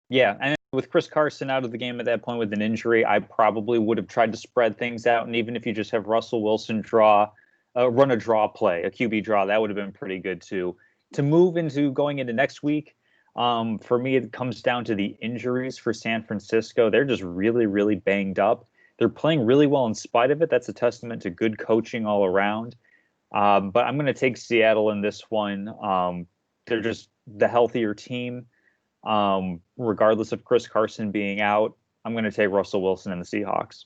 Yeah, and with Chris Carson out of the game at that point with an injury, I probably would have tried to spread things out. And even if you just have Russell Wilson run a draw play, a QB draw, that would have been pretty good too. To move into going into next week, For me, it comes down to the injuries for San Francisco. They're just really, really banged up. They're playing really well in spite of it. That's a testament to good coaching all around. But I'm going to take Seattle in this one. They're just the healthier team. Regardless of Chris Carson being out, I'm going to take Russell Wilson and the Seahawks.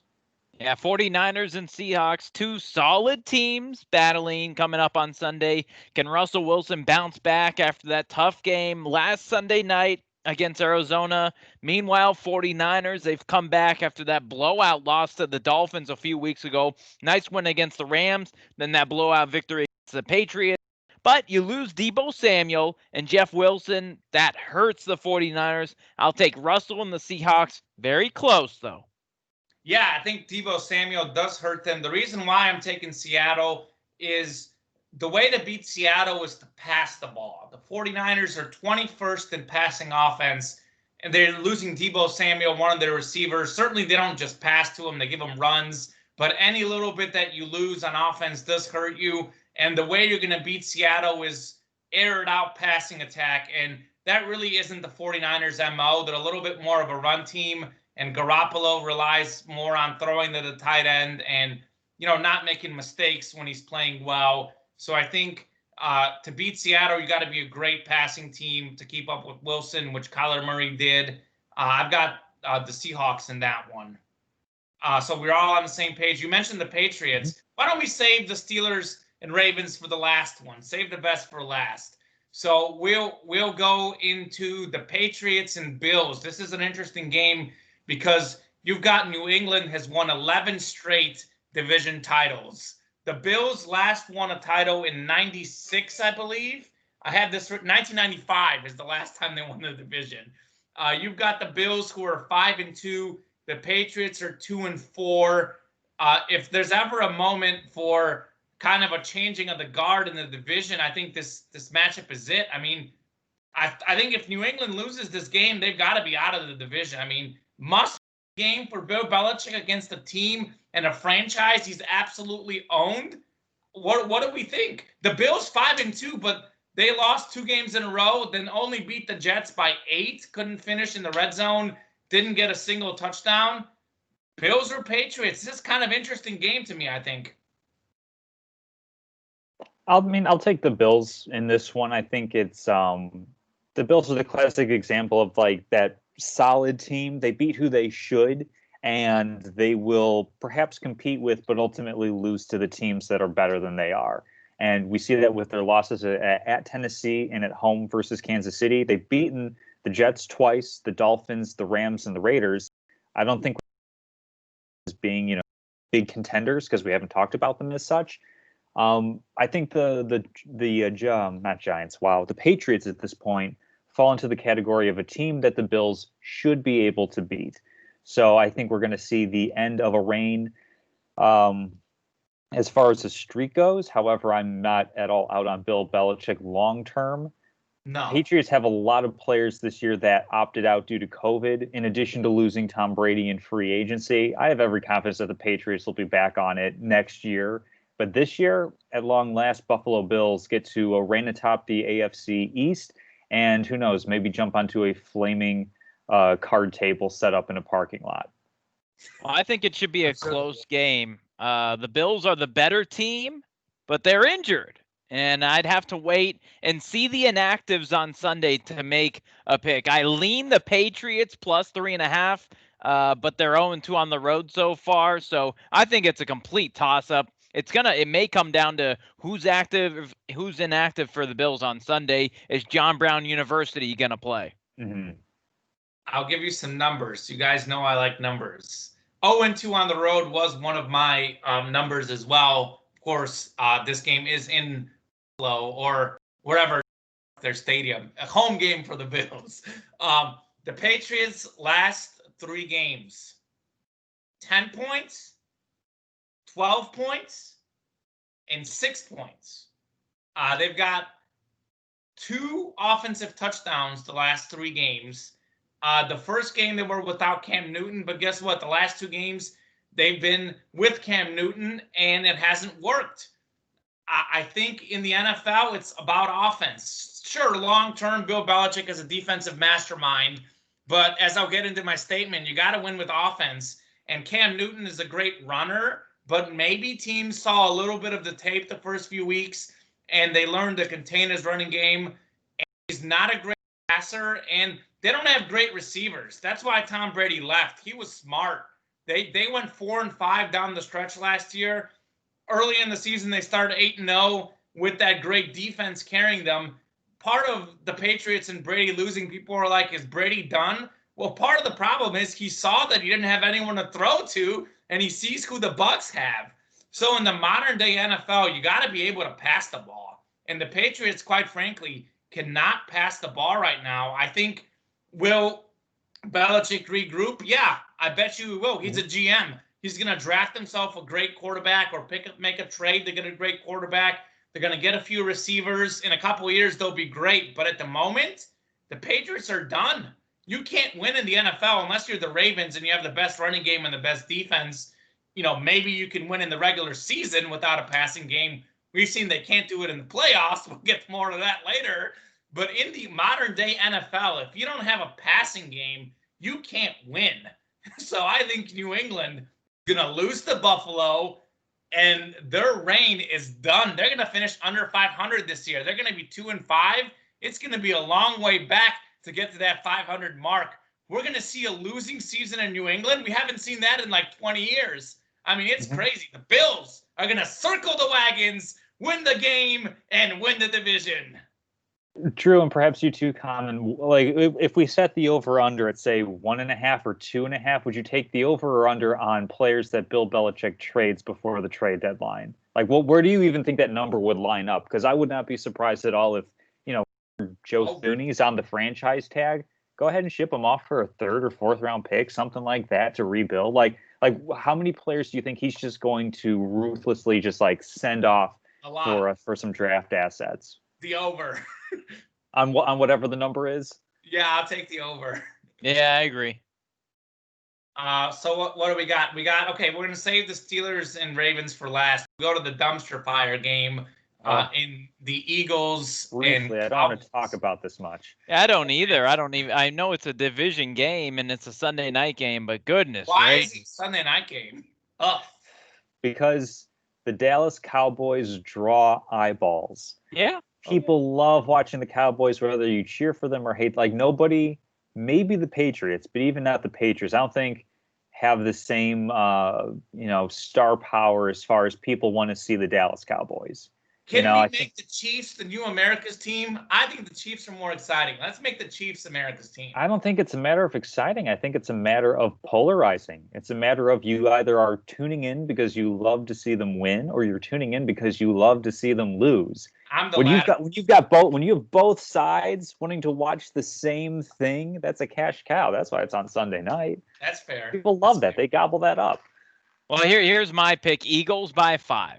Yeah, 49ers and Seahawks, two solid teams battling coming up on Sunday. Can Russell Wilson bounce back after that tough game last Sunday night against Arizona? Meanwhile, 49ers, they've come back after that blowout loss to the Dolphins a few weeks ago. Nice win against the Rams, then that blowout victory against the Patriots. But you lose Deebo Samuel and Jeff Wilson. That hurts the 49ers. I'll take Russell and the Seahawks. Very close, though. Yeah, I think Deebo Samuel does hurt them. The reason why I'm taking Seattle is the way to beat Seattle is to pass the ball. The 49ers are 21st in passing offense, and they're losing Deebo Samuel, one of their receivers. Certainly, they don't just pass to him. They give him runs. But any little bit that you lose on offense does hurt you. And the way you're going to beat Seattle is air it out passing attack. And that really isn't the 49ers' MO. They're a little bit more of a run team. And Garoppolo relies more on throwing to the tight end and, not making mistakes when he's playing well. So I think to beat Seattle, you got to be a great passing team to keep up with Wilson, which Kyler Murray did. I've got the Seahawks in that one. So we're all on the same page. You mentioned the Patriots. Why don't we save the Steelers and Ravens for the last one? Save the best for last. So we'll go into the Patriots and Bills. This is an interesting game, because you've got New England has won 11 straight division titles. The Bills last won a title in 96, I believe. I had this 1995 is the last time they won the division. You've got the Bills who are 5-2. The Patriots are 2-4. If there's ever a moment for kind of a changing of the guard in the division, I think this matchup is it. I mean, I think if New England loses this game, they've got to be out of the division. I mean, must game for Bill Belichick against a team and a franchise he's absolutely owned. What do we think? The Bills 5-2, but they lost 2 games in a row, then only beat the Jets by 8, couldn't finish in the red zone, didn't get a single touchdown. Bills or Patriots? This is kind of interesting game to me, I think. I'll take the Bills in this one. I think it's the Bills are the classic example of like that solid team. They beat who they should, and they will perhaps compete with, but ultimately lose to the teams that are better than they are. And we see that with their losses at Tennessee and at home versus Kansas City. They've beaten the Jets twice, the Dolphins, the Rams, and the Raiders. I don't think as being, big contenders, because we haven't talked about them as such. I think the not Giants. Wow, the Patriots at this point fall into the category of a team that the Bills should be able to beat. So I think we're going to see the end of a reign as far as the streak goes. However, I'm not at all out on Bill Belichick long term. No. Patriots have a lot of players this year that opted out due to COVID, in addition to losing Tom Brady in free agency. I have every confidence that the Patriots will be back on it next year. But this year, at long last, Buffalo Bills get to reign atop the AFC East, and who knows, maybe jump onto a flaming card table set up in a parking lot. Well, I think it should be a close game. The Bills are the better team, but they're injured. And I'd have to wait and see the inactives on Sunday to make a pick. I lean the Patriots plus 3.5, but they're 0-2 on the road so far. So I think it's a complete toss-up. It may come down to who's active, who's inactive for the Bills on Sunday. Is John Brown University going to play? Mm-hmm. I'll give you some numbers. You guys know I like numbers. 0-2 on the road was one of my numbers as well. Of course, this game is in Buffalo or wherever their stadium, a home game for the Bills. The Patriots' last 3 games, 10 points, 12 points, and 6 points. They've got 2 offensive touchdowns the last 3 games. The first game they were without Cam Newton, but guess what? The last 2 games they've been with Cam Newton, and it hasn't worked. I think in the NFL, it's about offense. Sure, long-term, Bill Belichick is a defensive mastermind, but as I'll get into my statement, you got to win with offense. And Cam Newton is a great runner, but maybe teams saw a little bit of the tape the first few weeks, and they learned to contain his running game. And he's not a great passer, and they don't have great receivers. That's why Tom Brady left. He was smart. They went 4-5 down the stretch last year. Early in the season, they started 8-0 with that great defense carrying them. Part of the Patriots and Brady losing, people are like, is Brady done? Well, part of the problem is he saw that he didn't have anyone to throw to, and he sees who the Bucs have. So in the modern day NFL, you got to be able to pass the ball. And the Patriots, quite frankly, cannot pass the ball right now. I think, will Belichick regroup? Yeah, I bet you he will. He's a GM. He's going to draft himself a great quarterback or make a trade to get a great quarterback. They're going to get a few receivers. In a couple of years, they'll be great. But at the moment, the Patriots are done. You can't win in the NFL unless you're the Ravens and you have the best running game and the best defense. You know, maybe you can win in the regular season without a passing game. We've seen they can't do it in the playoffs. We'll get more to that later. But in the modern day NFL, if you don't have a passing game, you can't win. So I think New England is going to lose to Buffalo, and their reign is done. They're going to finish under 500 this year. They're going to be 2-5. It's going to be a long way back to get to that 500 mark. We're going to see a losing season in New England. We haven't seen that in like 20 years. I mean, it's crazy. The Bills are going to circle the wagons, win the game, and win the division. True, and perhaps you too, Common. Like, if we set the over/under at say 1.5 or 2.5, would you take the over or under on players that Bill Belichick trades before the trade deadline? Like, where do you even think that number would line up? Because I would not be surprised at all if Joe Thuney's on the franchise tag. Go ahead and ship him off for a 3rd or 4th round pick, something like that, to rebuild. Like how many players do you think he's just going to ruthlessly just like send off for some draft assets? The over. on whatever the number is? Yeah, I'll take the over. Yeah, I agree. So what do we got? Okay, we're going to save the Steelers and Ravens for last. We'll go to the dumpster fire game in the Eagles. Briefly, I don't want to talk about this much. I don't either. I know it's a division game and it's a Sunday night game, but goodness. Why is it a Sunday night game? Because the Dallas Cowboys draw eyeballs. Yeah. People love watching the Cowboys, whether you cheer for them or hate. Like, nobody, maybe the Patriots, but even not the Patriots, I don't think have the same, star power as far as people want to see the Dallas Cowboys. Can we make the Chiefs the new America's team? I think the Chiefs are more exciting. Let's make the Chiefs America's team. I don't think it's a matter of exciting. I think it's a matter of polarizing. It's a matter of you either are tuning in because you love to see them win, or you're tuning in because you love to see them lose. When you have both sides wanting to watch the same thing, that's a cash cow. That's why it's on Sunday night. That's fair. People love that. They gobble that up. Well, here's my pick: Eagles by 5.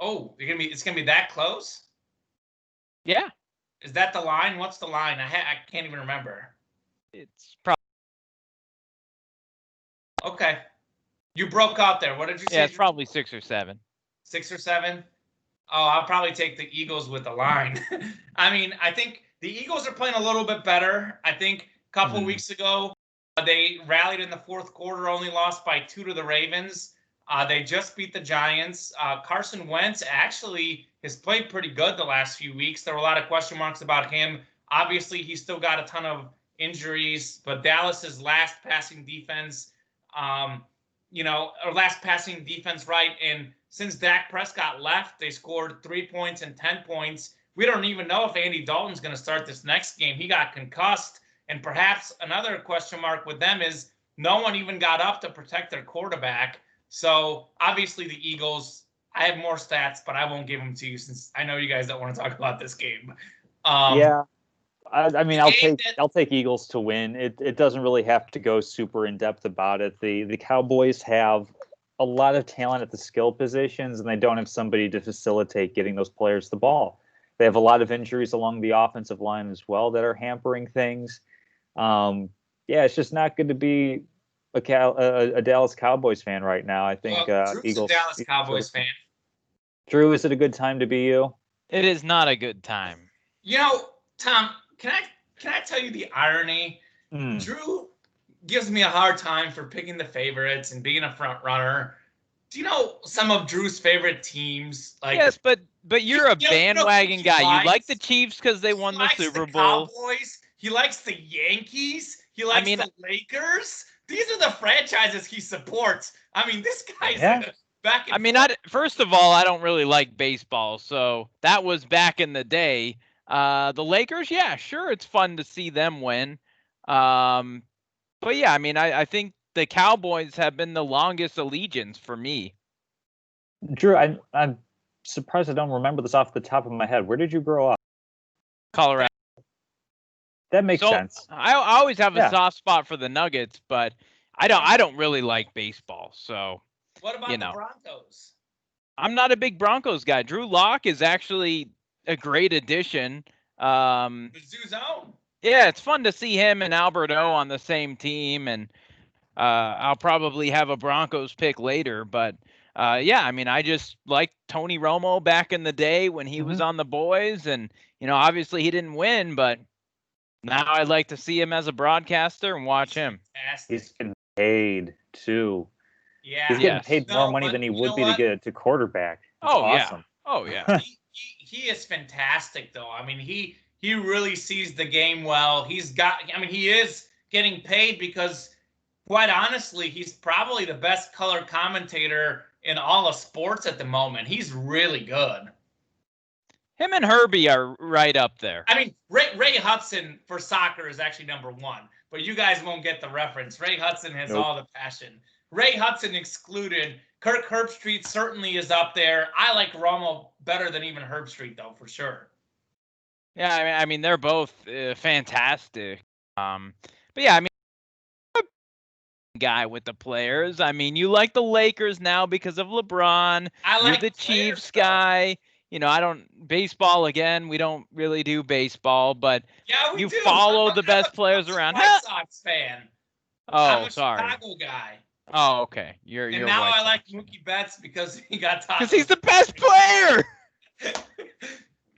Oh, it's gonna be that close? Yeah. Is that the line? What's the line? I can't even remember. It's probably okay. You broke out there. What did you say? Yeah, it's probably 6 or 7. 6 or 7. Oh, I'll probably take the Eagles with the line. I mean, I think the Eagles are playing a little bit better. I think a couple weeks ago they rallied in the 4th quarter, only lost by 2 to the Ravens. They just beat the Giants. Carson Wentz actually has played pretty good the last few weeks. There were a lot of question marks about him. Obviously, he's still got a ton of injuries, but Dallas's last passing defense, last passing defense, right? And since Dak Prescott left, they scored 3 points and 10 points. We don't even know if Andy Dalton's going to start this next game. He got concussed. And perhaps another question mark with them is no one even got up to protect their quarterback. So obviously the Eagles, I have more stats, but I won't give them to you since I know you guys don't want to talk about this game. Yeah, I mean, I'll take Eagles to win. It doesn't really have to go super in depth about it. The Cowboys have a lot of talent at the skill positions, and they don't have somebody to facilitate getting those players the ball. They have a lot of injuries along the offensive line as well that are hampering things. It's just not good to be a Dallas Cowboys fan right now. I think Drew's Eagles. a Dallas Cowboys fan. Drew, is it a good time to be you? It is not a good time. You know, Tom, can I tell you the irony? Mm. Drew gives me a hard time for picking the favorites and being a front runner. Do you know some of Drew's favorite teams? Like, yes, but you're a bandwagon guy. Likes? You like the Chiefs because they won the Super Bowl. Cowboys. He likes the Yankees. He likes the Lakers. These are the franchises he supports. I mean, this guy's back and forth. First of all, I don't really like baseball, so that was back in the day. The Lakers, yeah, sure, it's fun to see them win. But yeah, I mean, I think the Cowboys have been the longest allegiance for me. Drew, I'm surprised I don't remember this off the top of my head. Where did you grow up? Colorado. That makes sense. I always have a soft spot for the Nuggets, but I don't really like baseball. So what about the Broncos? I'm not a big Broncos guy. Drew Lock is actually a great addition. The Zoo Zone. Yeah, it's fun to see him and Alberto on the same team, and I'll probably have a Broncos pick later. But yeah, I mean, I just liked Tony Romo back in the day when he was on the boys, and obviously he didn't win, but now I'd like to see him as a broadcaster and watch him. Fantastic. He's getting paid too. Yeah, he's getting paid more money than he would be to get to quarterback. That's awesome. Yeah. Oh yeah. He is fantastic though. I mean, he really sees the game well. He is getting paid because, quite honestly, he's probably the best color commentator in all of sports at the moment. He's really good. Him and Herbie are right up there. I mean, Ray Hudson for soccer is actually number one, but you guys won't get the reference. Ray Hudson has all the passion. Ray Hudson excluded. Kirk Herbstreit certainly is up there. I like Romo better than even Herbstreit, though, for sure. Yeah, I mean they're both fantastic. But yeah, I mean, I'm a guy with the players. I mean, you like the Lakers now because of LeBron. You're the Chiefs guy. I don't baseball again. We don't really do baseball, but you follow the best players around. White Sox fan. Oh, I'm a sorry. Chicago guy. Oh, okay. And now I like Mookie Betts because he got top. Because he's the best player.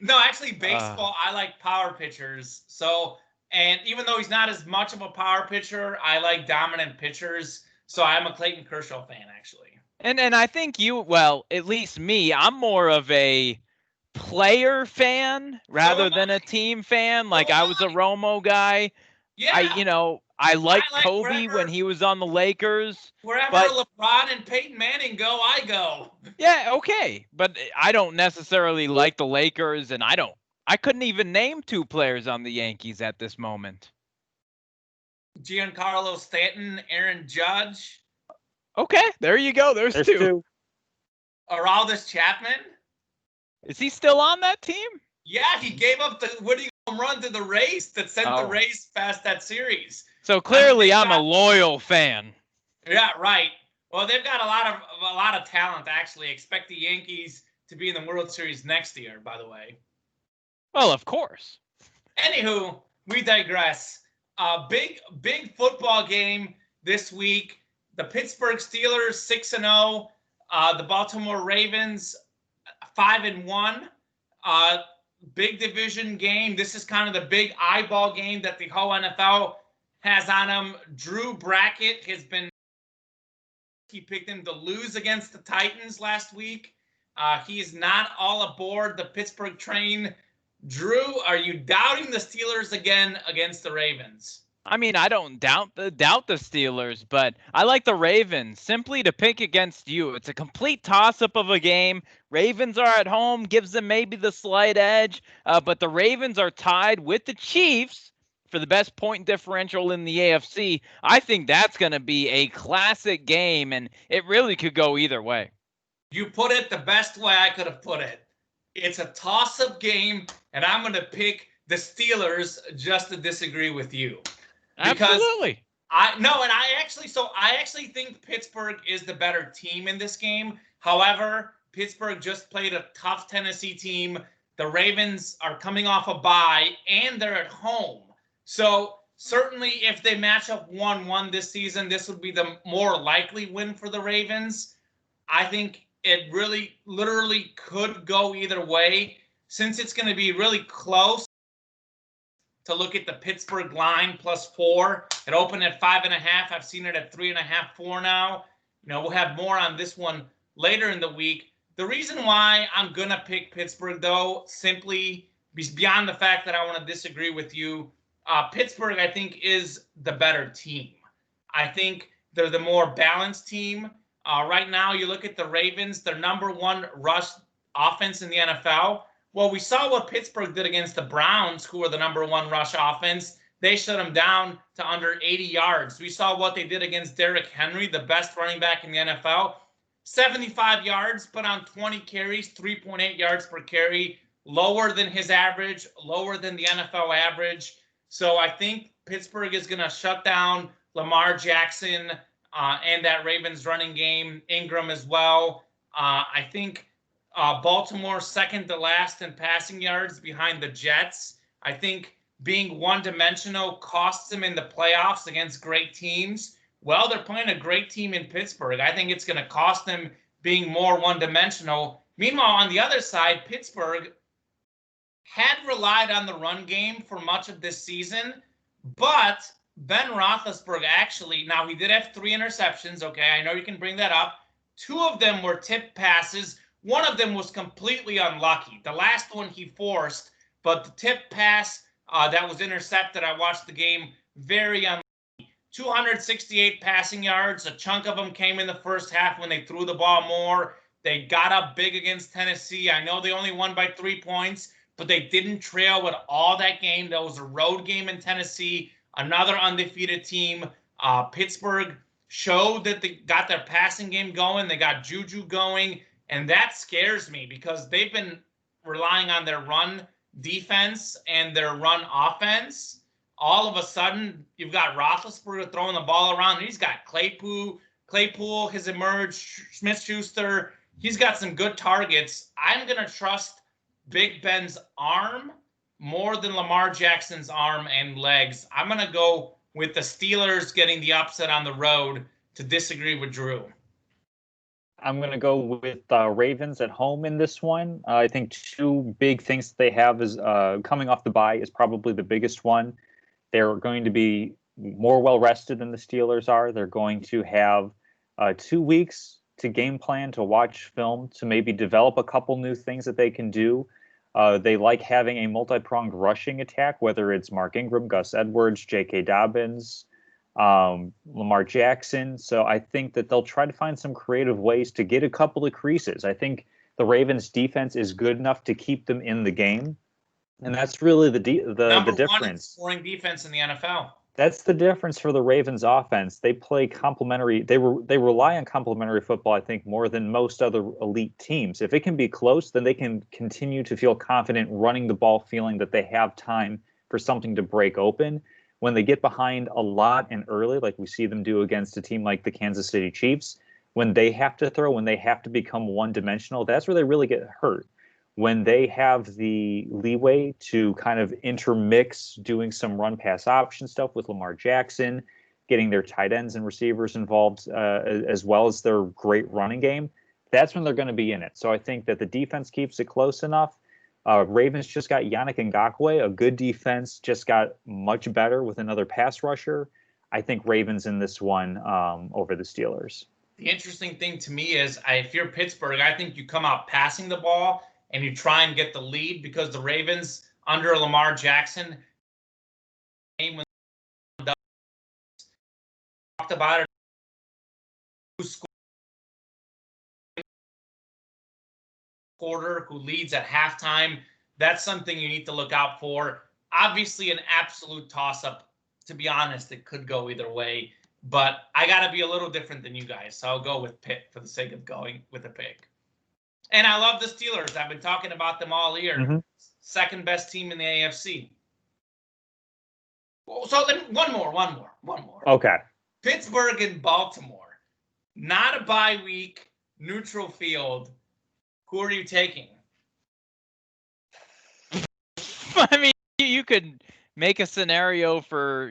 No, actually, baseball, I like power pitchers. So, and even though he's not as much of a power pitcher, I like dominant pitchers. So I'm a Clayton Kershaw fan, actually. And I think at least me, I'm more of a player fan rather than a team fan. Like I was a Romo guy. Yeah. I liked Kobe when he was on the Lakers. Wherever LeBron and Peyton Manning go, I go. Yeah, okay. But I don't necessarily like the Lakers, and I couldn't even name two players on the Yankees at this moment. Giancarlo Stanton, Aaron Judge. Okay, there you go. There's two. Aroldis Chapman. Is he still on that team? Yeah, he gave up the winning home run to the Rays that sent the Rays past that series. So clearly, I'm a loyal fan. Yeah, right. Well, they've got a lot of talent. Actually, expect the Yankees to be in the World Series next year. By the way. Well, of course. Anywho, we digress. Big football game this week. The Pittsburgh Steelers 6-0. The Baltimore Ravens 5-1. Big division game. This is kind of the big eyeball game that the whole NFL has on him. Drew Brackett he picked him to lose against the Titans last week. He is not all aboard the Pittsburgh train. Drew, are you doubting the Steelers again against the Ravens? I mean, I don't doubt the Steelers, but I like the Ravens simply to pick against you. It's a complete toss-up of a game. Ravens are at home, gives them maybe the slight edge, but the Ravens are tied with the Chiefs for the best point differential in the AFC. I think that's going to be a classic game, and it really could go either way. You put it the best way I could have put it. It's a toss-up game, and I'm going to pick the Steelers just to disagree with you. Absolutely. I actually think Pittsburgh is the better team in this game. However, Pittsburgh just played a tough Tennessee team. The Ravens are coming off a bye, and they're at home. So certainly if they match up 1-1 this season, this would be the more likely win for the Ravens. I think it really literally could go either way. Since it's going to be really close, to look at the Pittsburgh line +4. It opened at 5.5. I've seen it at 3.5, 4 now. We'll have more on this one later in the week. The reason why I'm going to pick Pittsburgh, though, simply beyond the fact that I want to disagree with you, Pittsburgh, I think, is the better team. I think they're the more balanced team. Right now, you look at the Ravens, their #1 rush offense in the NFL. Well, we saw what Pittsburgh did against the Browns, who were the #1 rush offense. They shut them down to under 80 yards. We saw what they did against Derrick Henry, the best running back in the NFL. 75 yards, but on 20 carries, 3.8 yards per carry, lower than his average, lower than the NFL average. So I think Pittsburgh is going to shut down Lamar Jackson and that Ravens running game, Ingram as well. I think Baltimore second to last in passing yards behind the Jets. I think being one-dimensional costs them in the playoffs against great teams. Well, they're playing a great team in Pittsburgh. I think it's going to cost them being more one-dimensional. Meanwhile, on the other side, Pittsburgh had relied on the run game for much of this season, but Ben Roethlisberger actually, now he did have 3 interceptions, okay? I know you can bring that up. 2 of them were tipped passes. One of them was completely unlucky. The last one he forced, but the tip pass that was intercepted, I watched the game, very unlucky. 268 passing yards. A chunk of them came in the first half when they threw the ball more. They got up big against Tennessee. I know they only won by 3 points, but they didn't trail with all that game. That was a road game in Tennessee, another undefeated team. Pittsburgh showed that they got their passing game going. They got Juju going. And that scares me because they've been relying on their run defense and their run offense. All of a sudden, you've got Roethlisberger throwing the ball around. He's got Claypool has emerged, Smith-Schuster. He's got some good targets. I'm going to trust Big Ben's arm more than Lamar Jackson's arm and legs. I'm going to go with the Steelers getting the upset on the road to disagree with Drew. I'm going to go with Ravens at home in this one. I think 2 big things that they have is coming off the bye is probably the biggest one. They're going to be more well-rested than the Steelers are. They're going to have 2 weeks to game plan, to watch film, to maybe develop a couple new things that they can do. They like having a multi-pronged rushing attack, whether it's Mark Ingram, Gus Edwards, J.K. Dobbins, Lamar Jackson. So I think that they'll try to find some creative ways to get a couple of creases. I think the Ravens defense is good enough to keep them in the game. And that's really the difference. One in scoring defense in the NFL. That's the difference for the Ravens offense. They play complementary. They rely on complementary football, I think, more than most other elite teams. If it can be close, then they can continue to feel confident running the ball, feeling that they have time for something to break open. When they get behind a lot and early, like we see them do against a team like the Kansas City Chiefs, when they have to throw, when they have to become one-dimensional, that's where they really get hurt. When they have the leeway to kind of intermix doing some run-pass option stuff with Lamar Jackson, getting their tight ends and receivers involved, as well as their great running game, that's when they're going to be in it. So I think that the defense keeps it close enough. Ravens just got Yannick Ngakoue, a good defense, just got much better with another pass rusher. I think Ravens in this one over the Steelers. The interesting thing to me is if you're Pittsburgh, I think you come out passing the ball and you try and get the lead because the Ravens under Lamar Jackson when talked about it, quarter who leads at halftime. That's something you need to look out for. Obviously, an absolute toss-up. To be honest, it could go either way. But I got to be a little different than you guys, so I'll go with Pitt for the sake of going with a pick. And I love the Steelers. I've been talking about them all year. Mm-hmm. Second best team in the AFC. So one more. Okay. Pittsburgh and Baltimore. Not a bye week, neutral field. Who are you taking? I mean, you could make a scenario for,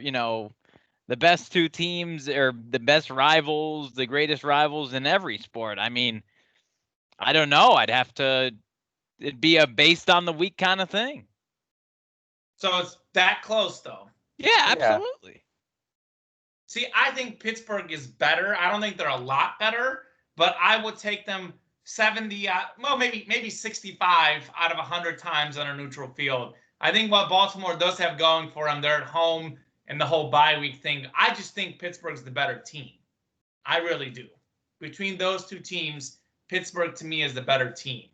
the best 2 teams or the best rivals, the greatest rivals in every sport. I mean, I don't know. It'd be a based on the week kind of thing. So it's that close, though. Yeah, absolutely. See, I think Pittsburgh is better. I don't think they're a lot better, but I would take them 70, well, maybe 65 out of 100 times on a neutral field. I think what Baltimore does have going for them, they're at home and the whole bye week thing. I just think Pittsburgh's the better team. I really do. Between those two teams, Pittsburgh to me is the better team.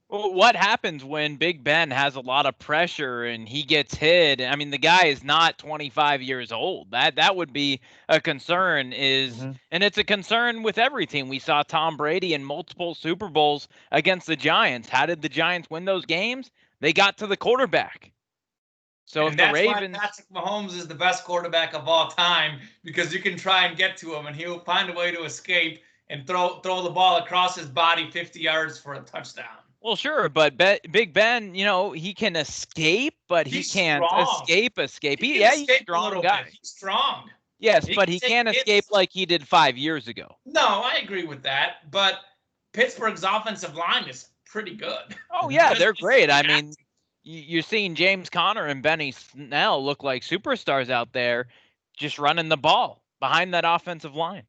Well, what happens when Big Ben has a lot of pressure and he gets hit? I mean, the guy is not 25 years old. That would be a concern. And it's a concern with every team. We saw Tom Brady in multiple Super Bowls against the Giants. How did the Giants win those games? They got to the quarterback. So and if that's the Ravens, why Patrick Mahomes is the best quarterback of all time, because you can try and get to him and he'll find a way to escape and throw the ball across his body 50 yards for a touchdown. Well, sure, but Big Ben, he can escape, but he can't escape. He's a strong guy. He's strong. Yes, but he can't escape like he did 5 years ago. No, I agree with that. But Pittsburgh's offensive line is pretty good. Oh, yeah, they're great. I mean, you're seeing James Conner and Benny Snell look like superstars out there just running the ball behind that offensive line.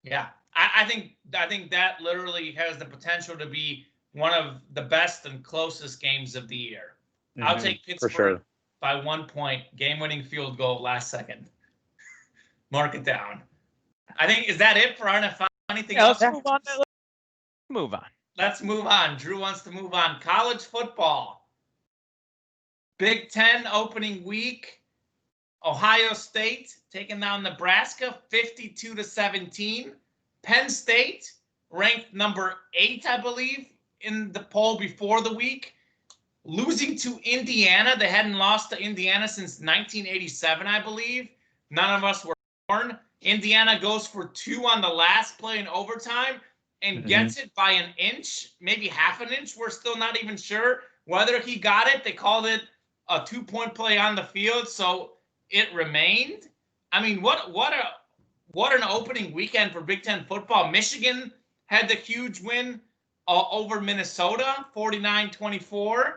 Yeah, I think that literally has the potential to be one of the best and closest games of the year. I'll take Pittsburgh by 1 point, game-winning field goal last second. Mark it down. I think, is that it for our NFL? Anything else? Let's move on. Let's move on. Drew wants to move on. College football. Big Ten opening week. Ohio State taking down Nebraska 52-17. Penn State ranked number 8, I believe, in the poll before the week, losing to Indiana. They hadn't lost to Indiana since 1987, I believe. None of us were born. Indiana goes for 2 on the last play in overtime and gets it by an inch, maybe half an inch. We're still not even sure whether he got it. They called it a 2-point play on the field, so it remained. I mean, what an opening weekend for Big Ten football. Michigan had the huge win over Minnesota, 49-24.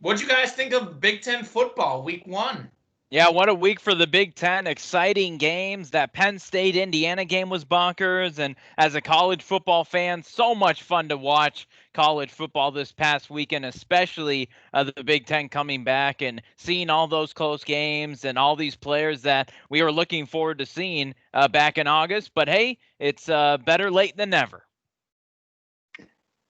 What'd you guys think of Big Ten football week 1? Yeah, what a week for the Big Ten. Exciting games. That Penn State-Indiana game was bonkers. And as a college football fan, so much fun to watch college football this past weekend, especially the Big Ten coming back and seeing all those close games and all these players that we were looking forward to seeing back in August. But, hey, it's better late than never.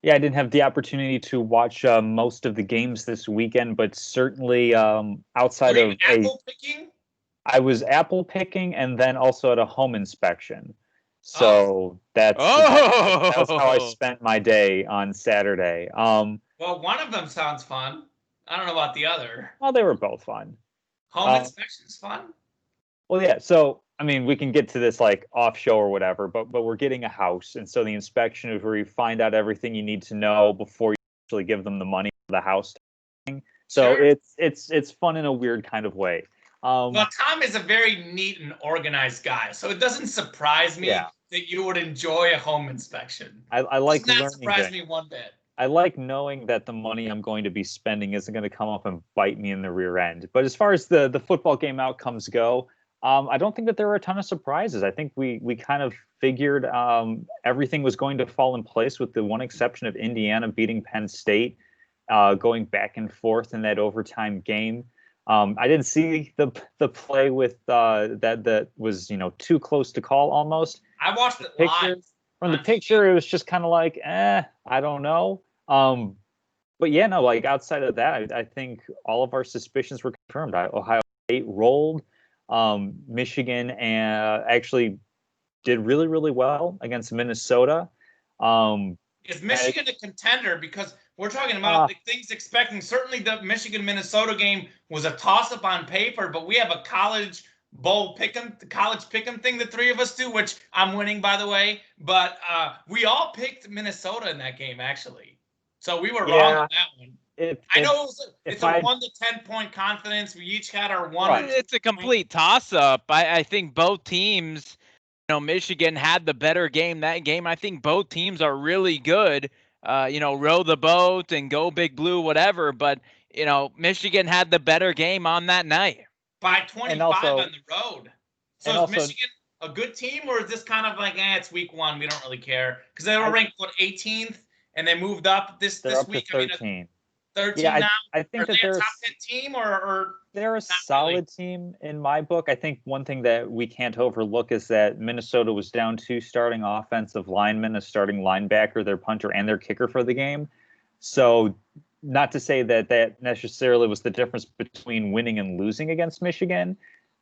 Yeah, I didn't have the opportunity to watch most of the games this weekend, but certainly outside of picking? I was apple picking and then also at a home inspection. So that's how I spent my day on Saturday. Well, one of them sounds fun. I don't know about the other. Well, they were both fun. Home inspection's fun? Well, yeah. So, I mean, we can get to this like off show or whatever, but we're getting a house. And so the inspection is where you find out everything you need to know before you actually give them the money for the house. So sure. It's fun in a weird kind of way. Well, Tom is a very neat and organized guy, so it doesn't surprise me that you would enjoy a home inspection. I like learning. It doesn't surprise me one bit. I like knowing that the money I'm going to be spending isn't going to come up and bite me in the rear end. But as far as the football game outcomes go, I don't think that there were a ton of surprises. I think we kind of figured everything was going to fall in place with the one exception of Indiana beating Penn State, going back and forth in that overtime game. I didn't see the play with that was too close to call almost. I watched it live. From the picture, it was just kind of like, I don't know. But yeah, no, like outside of that, I think all of our suspicions were confirmed. Ohio State rolled. Michigan actually did really, really well against Minnesota. Is Michigan a contender? Because we're talking about the things expecting. Certainly the Michigan-Minnesota game was a toss-up on paper, but we have a college bowl college pick'em thing, the three of us do, which I'm winning, by the way. But we all picked Minnesota in that game, actually. So we were wrong on that one. I know it's a 1 to 10 point confidence. We each had our one. It's a complete toss up. I think both teams, Michigan had the better game that game. I think both teams are really good. Row the boat and go Big Blue, whatever. But, Michigan had the better game on that night. By 25 on the road. So is Michigan a good team, or is this kind of like, it's week one, we don't really care? Because they were ranked, 18th, and they moved up this week. To 13. 13 yeah, now? I think that they're a top 10 team, or they're a solid team in my book. I think one thing that we can't overlook is that Minnesota was down 2 starting offensive linemen, a starting linebacker, their punter, and their kicker for the game. So not to say that necessarily was the difference between winning and losing against Michigan,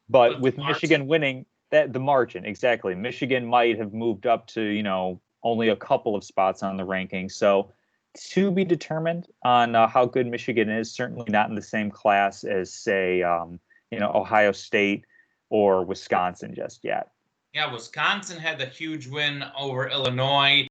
but with Michigan winning, the margin, exactly. Michigan might have moved up to, only a couple of spots on the ranking. So to be determined on how good Michigan is, certainly not in the same class as, say, Ohio State or Wisconsin just yet. Yeah, Wisconsin had the huge win over Illinois.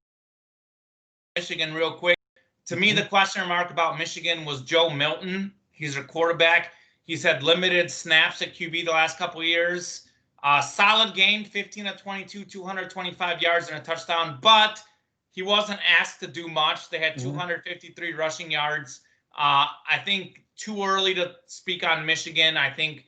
Michigan, real quick. To me, the question mark about Michigan was Joe Milton. He's their quarterback. He's had limited snaps at QB the last couple of years. Solid game, 15 of 22, 225 yards and a touchdown, but he wasn't asked to do much. They had 253 rushing yards. I think too early to speak on Michigan. I think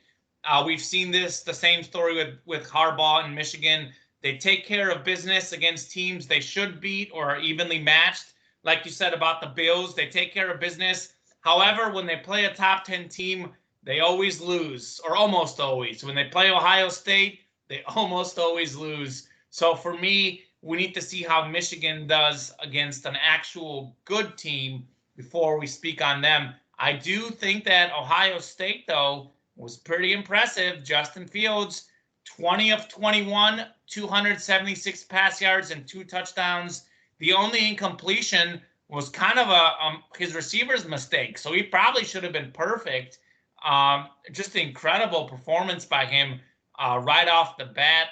we've seen the same story with Harbaugh in Michigan. They take care of business against teams they should beat or are evenly matched. Like you said about the Bills, they take care of business. However, when they play a top 10 team, they always lose, or almost always. When they play Ohio State, they almost always lose. So for me, we need to see how Michigan does against an actual good team before we speak on them. I do think that Ohio State, though, was pretty impressive. Justin Fields, 20 of 21, 276 pass yards and 2 touchdowns. The only incompletion was kind of his receiver's mistake. So he probably should have been perfect. Just an incredible performance by him right off the bat.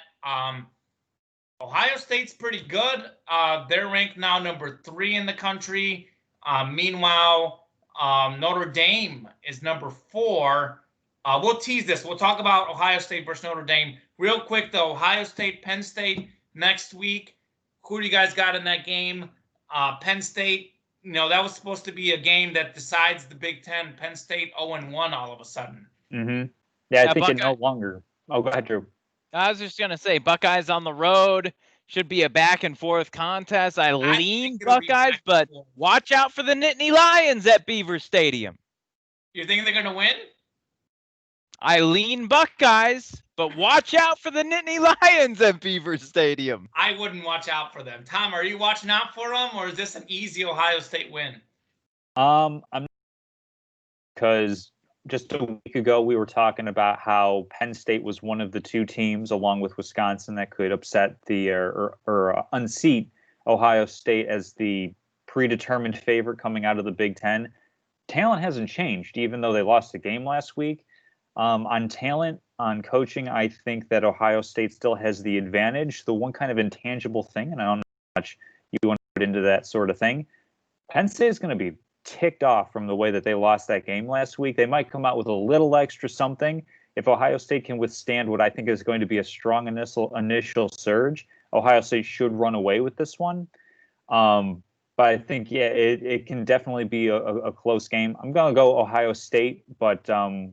Ohio State's pretty good. They're ranked now number 3 in the country. Meanwhile, Notre Dame is number 4. We'll tease this. We'll talk about Ohio State versus Notre Dame. Real quick, though, Ohio State, Penn State next week. Who do you guys got in that game? Penn State, that was supposed to be a game that decides the Big Ten. Penn State 0-1 all of a sudden. Mm-hmm. Yeah, I think it no longer. Oh, go ahead, Drew. I was just going to say, Buckeyes on the road should be a back-and-forth contest. I lean Buckeyes, but watch out for the Nittany Lions at Beaver Stadium. You think they're going to win? I lean Buckeyes, but watch out for the Nittany Lions at Beaver Stadium. I wouldn't watch out for them. Tom, are you watching out for them, or is this an easy Ohio State win? I'm because just a week ago we were talking about how Penn State was one of the 2 teams, along with Wisconsin, that could upset or unseat Ohio State as the predetermined favorite coming out of the Big Ten. Talent hasn't changed, even though they lost the game last week. On talent, on coaching, I think that Ohio State still has the advantage. The one kind of intangible thing, and I don't know how much you want to put into that sort of thing, Penn State is going to be ticked off from the way that they lost that game last week. They might come out with a little extra something. If Ohio State can withstand what I think is going to be a strong initial surge, Ohio State should run away with this one. But I think, it can definitely be a close game. I'm going to go Ohio State, but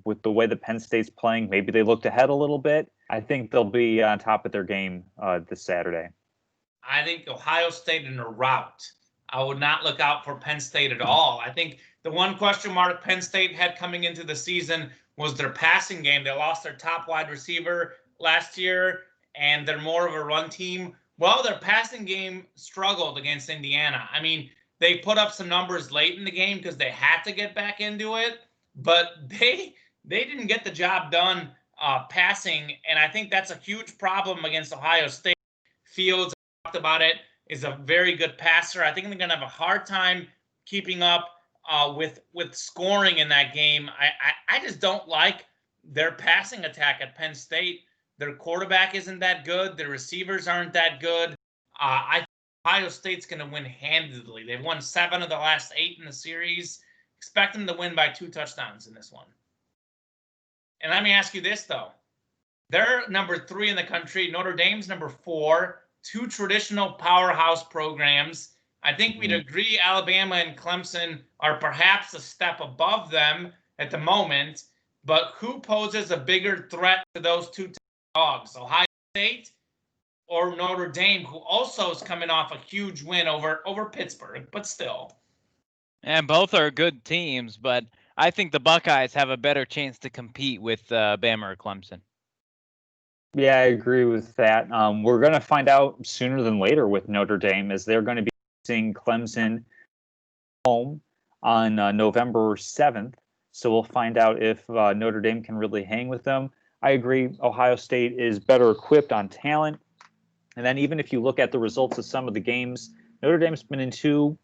with the way that Penn State's playing, maybe they looked ahead a little bit. I think they'll be on top of their game this Saturday. I think Ohio State in a rout. I would not look out for Penn State at all. I think the one question mark Penn State had coming into the season was their passing game. They lost their top wide receiver last year, and they're more of a run team. Well, their passing game struggled against Indiana. I mean, they put up some numbers late in the game because they had to get back into it, but they didn't get the job done passing, and I think that's a huge problem against Ohio State. Fields, I talked about it, is a very good passer. I think they're going to have a hard time keeping up with scoring in that game. I just don't like their passing attack at Penn State. Their quarterback isn't that good. Their receivers aren't that good. I think Ohio State's going to win handedly. They've won 7 of the last 8 in the series. Expect them to win by 2 touchdowns in this one. And let me ask you this, though. They're number 3 in the country. Notre Dame's number 4. 2 traditional powerhouse programs. I think we'd agree Alabama and Clemson are perhaps a step above them at the moment. But who poses a bigger threat to those two dogs? Ohio State or Notre Dame, who also is coming off a huge win over Pittsburgh, but still. And both are good teams, but I think the Buckeyes have a better chance to compete with Bama or Clemson. Yeah, I agree with that. We're going to find out sooner than later with Notre Dame, as they're going to be seeing Clemson home on November 7th. So we'll find out if Notre Dame can really hang with them. I agree. Ohio State is better equipped on talent. And then even if you look at the results of some of the games, Notre Dame's been in 2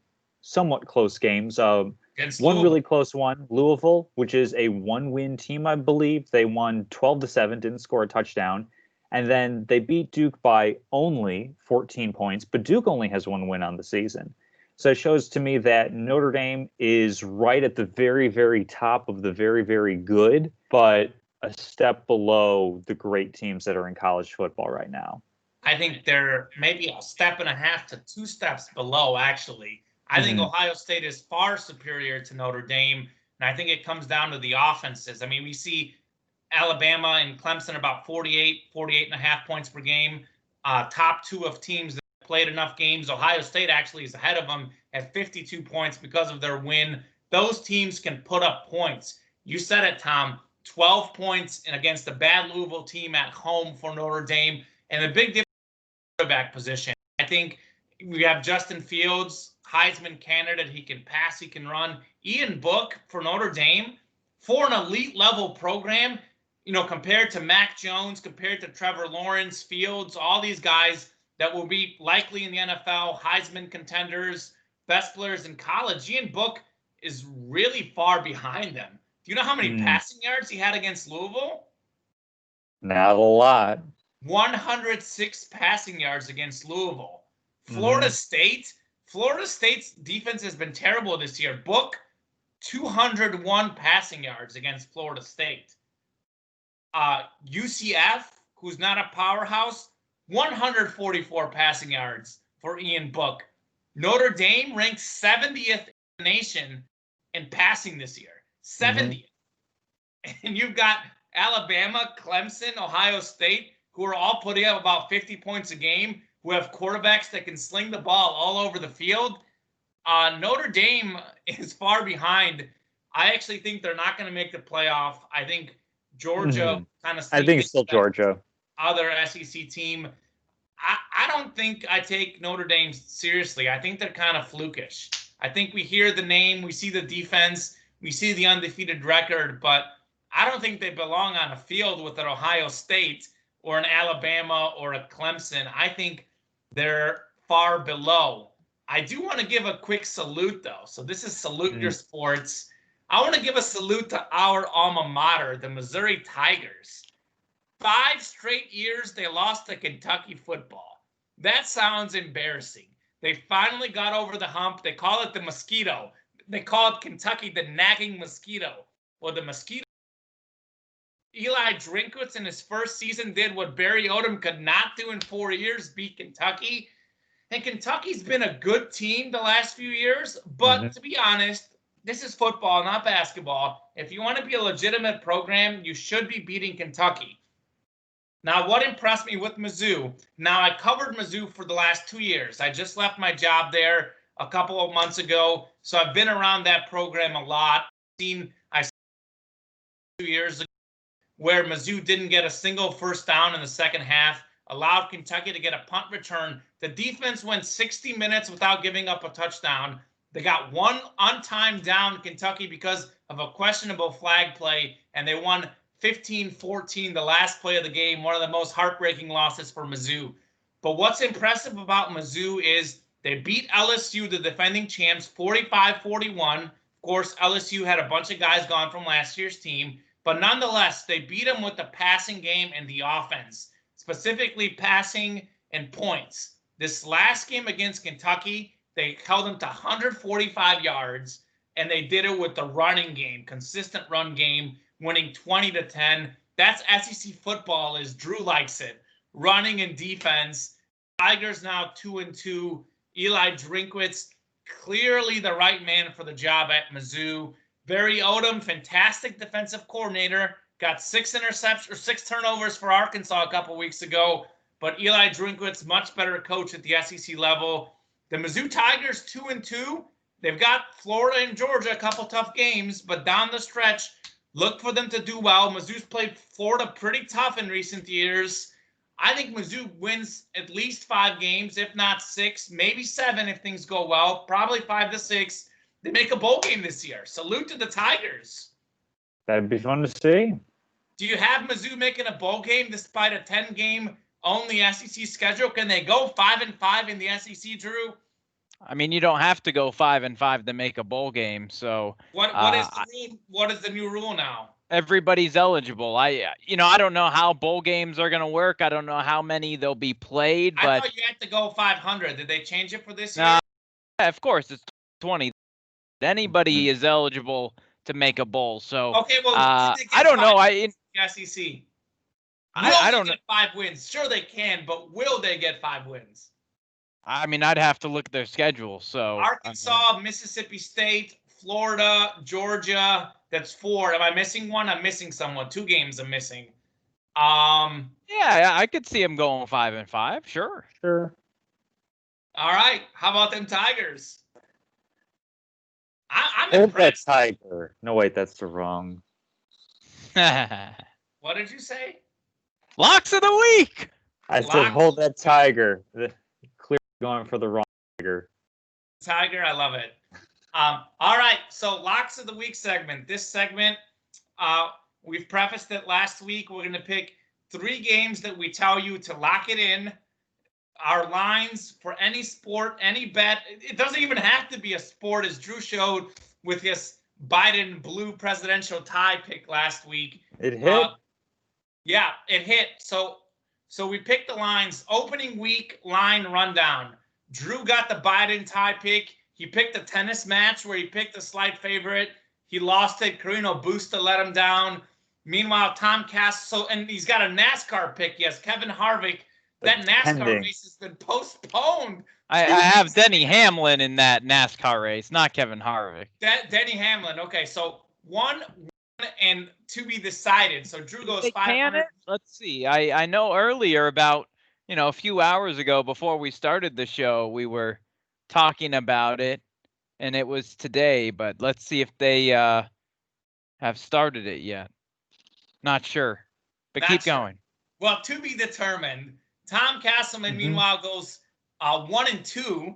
somewhat close games. One really close one, Louisville, which is a 1-win team, I believe. They won 12-7, didn't score a touchdown. And then they beat Duke by only 14 points, but Duke only has 1 win on the season. So it shows to me that Notre Dame is right at the very, very top of the very, very good, but a step below the great teams that are in college football right now. I think they're maybe a step and a half to 2 steps below, actually. I think Ohio State is far superior to Notre Dame, and I think it comes down to the offenses. I mean, we see Alabama and Clemson about 48.5 points per game, top 2 of teams that played enough games. Ohio State actually is ahead of them at 52 points because of their win. Those teams can put up points. You said it, Tom, 12 points and against a bad Louisville team at home for Notre Dame. And the big difference in the quarterback position, I think we have Justin Fields, Heisman candidate. He can pass, he can run. Ian Book for Notre Dame, for an elite level program, compared to Mac Jones, compared to Trevor Lawrence, Fields, all these guys that will be likely in the NFL, Heisman contenders, best players in college. Ian Book is really far behind them. Do you know how many passing yards he had against Louisville? Not a lot. 106 passing yards against Louisville. Florida State's defense has been terrible this year. Book, 201 passing yards against Florida State. UCF, who's not a powerhouse, 144 passing yards for Ian Book. Notre Dame ranks 70th in the nation in passing this year. 70th. And you've got Alabama, Clemson, Ohio State, who are all putting up about 50 points a game, who have quarterbacks that can sling the ball all over the field. Notre Dame is far behind. I actually think they're not going to make the playoff. I think Georgia kind of. I think it's still Georgia. Other SEC team. I don't think I take Notre Dame seriously. I think they're kind of flukish. I think we hear the name, we see the defense, we see the undefeated record, but I don't think they belong on a field with an Ohio State or an Alabama or a Clemson. I think they're far below. I do want to give a quick salute, though. So this is Salute Your Sports. I want to give a salute to our alma mater, the Missouri Tigers. 5 straight years they lost to Kentucky football. That sounds embarrassing. They finally got over the hump. They call it the mosquito. They call it Kentucky the nagging mosquito. Well, the mosquito. Eli Drinkwitz in his first season did what Barry Odom could not do in 4 years, beat Kentucky. And Kentucky's been a good team the last few years. But to be honest, this is football, not basketball. If you want to be a legitimate program, you should be beating Kentucky. Now, what impressed me with Mizzou? Now, I covered Mizzou for the last 2 years. I just left my job there a couple of months ago, so I've been around that program a lot. I saw 2 years ago where Mizzou didn't get a single first down in the second half, allowed Kentucky to get a punt return. The defense went 60 minutes without giving up a touchdown. They got one untimed down, Kentucky, because of a questionable flag play, and they won 15-14, the last play of the game, one of the most heartbreaking losses for Mizzou. But what's impressive about Mizzou is they beat LSU, the defending champs, 45-41. Of course, LSU had a bunch of guys gone from last year's team, but nonetheless, they beat them with the passing game and the offense, specifically passing and points. This last game against Kentucky, they held them to 145 yards, and they did it with the running game, consistent run game, winning 20-10. That's SEC football. Is Drew likes it, running and defense. Tigers now 2-2. Eli Drinkwitz, clearly the right man for the job at Mizzou. Barry Odom, fantastic defensive coordinator, got 6 interceptions or 6 turnovers for Arkansas a couple weeks ago. But Eli Drinkwitz, much better coach at the SEC level. The Mizzou Tigers 2-2. They've got Florida and Georgia, a couple tough games, but down the stretch, look for them to do well. Mizzou's played Florida pretty tough in recent years. I think Mizzou wins at least 5 games, if not 6, maybe 7 if things go well. Probably 5 to 6. They make a bowl game this year. Salute to the Tigers. That'd be fun to see. Do you have Mizzou making a bowl game despite a 10-game only SEC schedule? Can they go 5-5 in the SEC, Drew? I mean, you don't have to go 5-5 to make a bowl game. So what is the rule? What is the new rule now? Everybody's eligible. I don't know how bowl games are going to work. I don't know how many they'll be played. But I thought you had to go 500. Did they change it for this year? Yeah, of course, it's 20. Anybody is eligible to make a bowl. So okay, well, I don't know. SEC. I don't know. Get 5 wins. Sure, they can, but will they get 5 wins? I mean, I'd have to look at their schedule. So Arkansas, Mississippi State, Florida, Georgia. That's 4. Am I missing one? I'm missing someone. 2 games I'm missing. Yeah, I could see them going 5-5. Sure. All right. How about them Tigers? I'm Hold impressed. that Tiger. No, wait, that's the wrong. What did you say? Locks of the week. I said, hold that Tiger. Clearly going for the wrong Tiger. Tiger, I love it. All right, so locks of the week segment. This segment, we've prefaced it last week. We're going to pick 3 games that we tell you to lock it in. Our lines for any sport, any bet. It doesn't even have to be a sport, as Drew showed with his Biden blue presidential tie pick last week. It hit. Yeah, it hit. So we picked the lines. Opening week line rundown. Drew got the Biden tie pick. He picked a tennis match where he picked a slight favorite. He lost it. Carino Busta let him down. Meanwhile, Tom Cass, and he's got a NASCAR pick. Yes, Kevin Harvick. That NASCAR race has been postponed. I have Denny Hamlin in that NASCAR race, not Kevin Harvick. Denny Hamlin. Okay, so 1 and to be decided. So Drew goes 500. Let's see. I know earlier about, a few hours ago before we started the show, we were talking about it, and it was today, but let's see if they have started it yet. Not sure, but keep going. Well, to be determined. Tom Castleman, meanwhile, goes 1-2,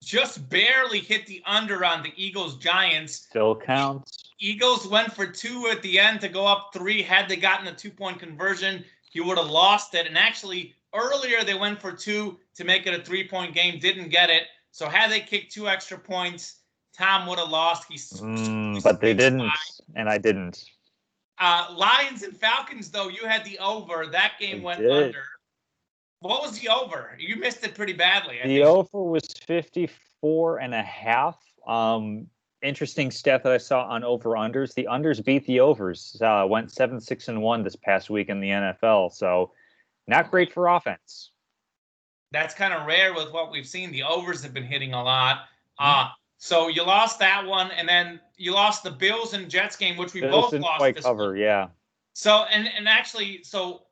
just barely hit the under on the Eagles-Giants. Still counts. Eagles went for 2 at the end to go up 3. Had they gotten a 2-point conversion, he would have lost it. And actually, earlier they went for 2 to make it a 3-point game, didn't get it. So had they kicked 2 extra points, Tom would have lost. But they didn't, and I didn't. Lions and Falcons, though, you had the over. That game went under. What was the over? You missed it pretty badly. The over was 54.5. Interesting stat that I saw on over-unders. The unders beat the overs. Went 7-6-1 this past week in the NFL. So not great for offense. That's kind of rare with what we've seen. The overs have been hitting a lot. So you lost that one, and then you lost the Bills and Jets game, which we both lost. Quite cover, yeah. So and actually, so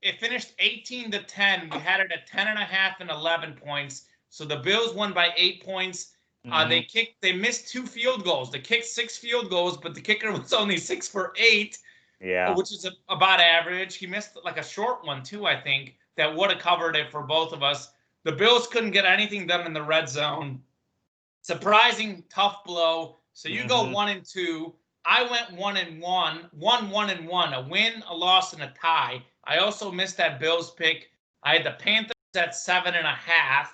it finished 18-10. We had it at 10.5 and 11 points. So the Bills won by 8 points. They missed 2 field goals. They kicked 6 field goals, but the kicker was only 6 for 8. Yeah, which is about average. He missed like a short one too, I think, that would have covered it for both of us. The Bills couldn't get anything done in the red zone. Surprising tough blow. So you go 1-2. I went 1-1, 1-1, a win, a loss, and a tie. I also missed that Bills pick. I had the Panthers at 7.5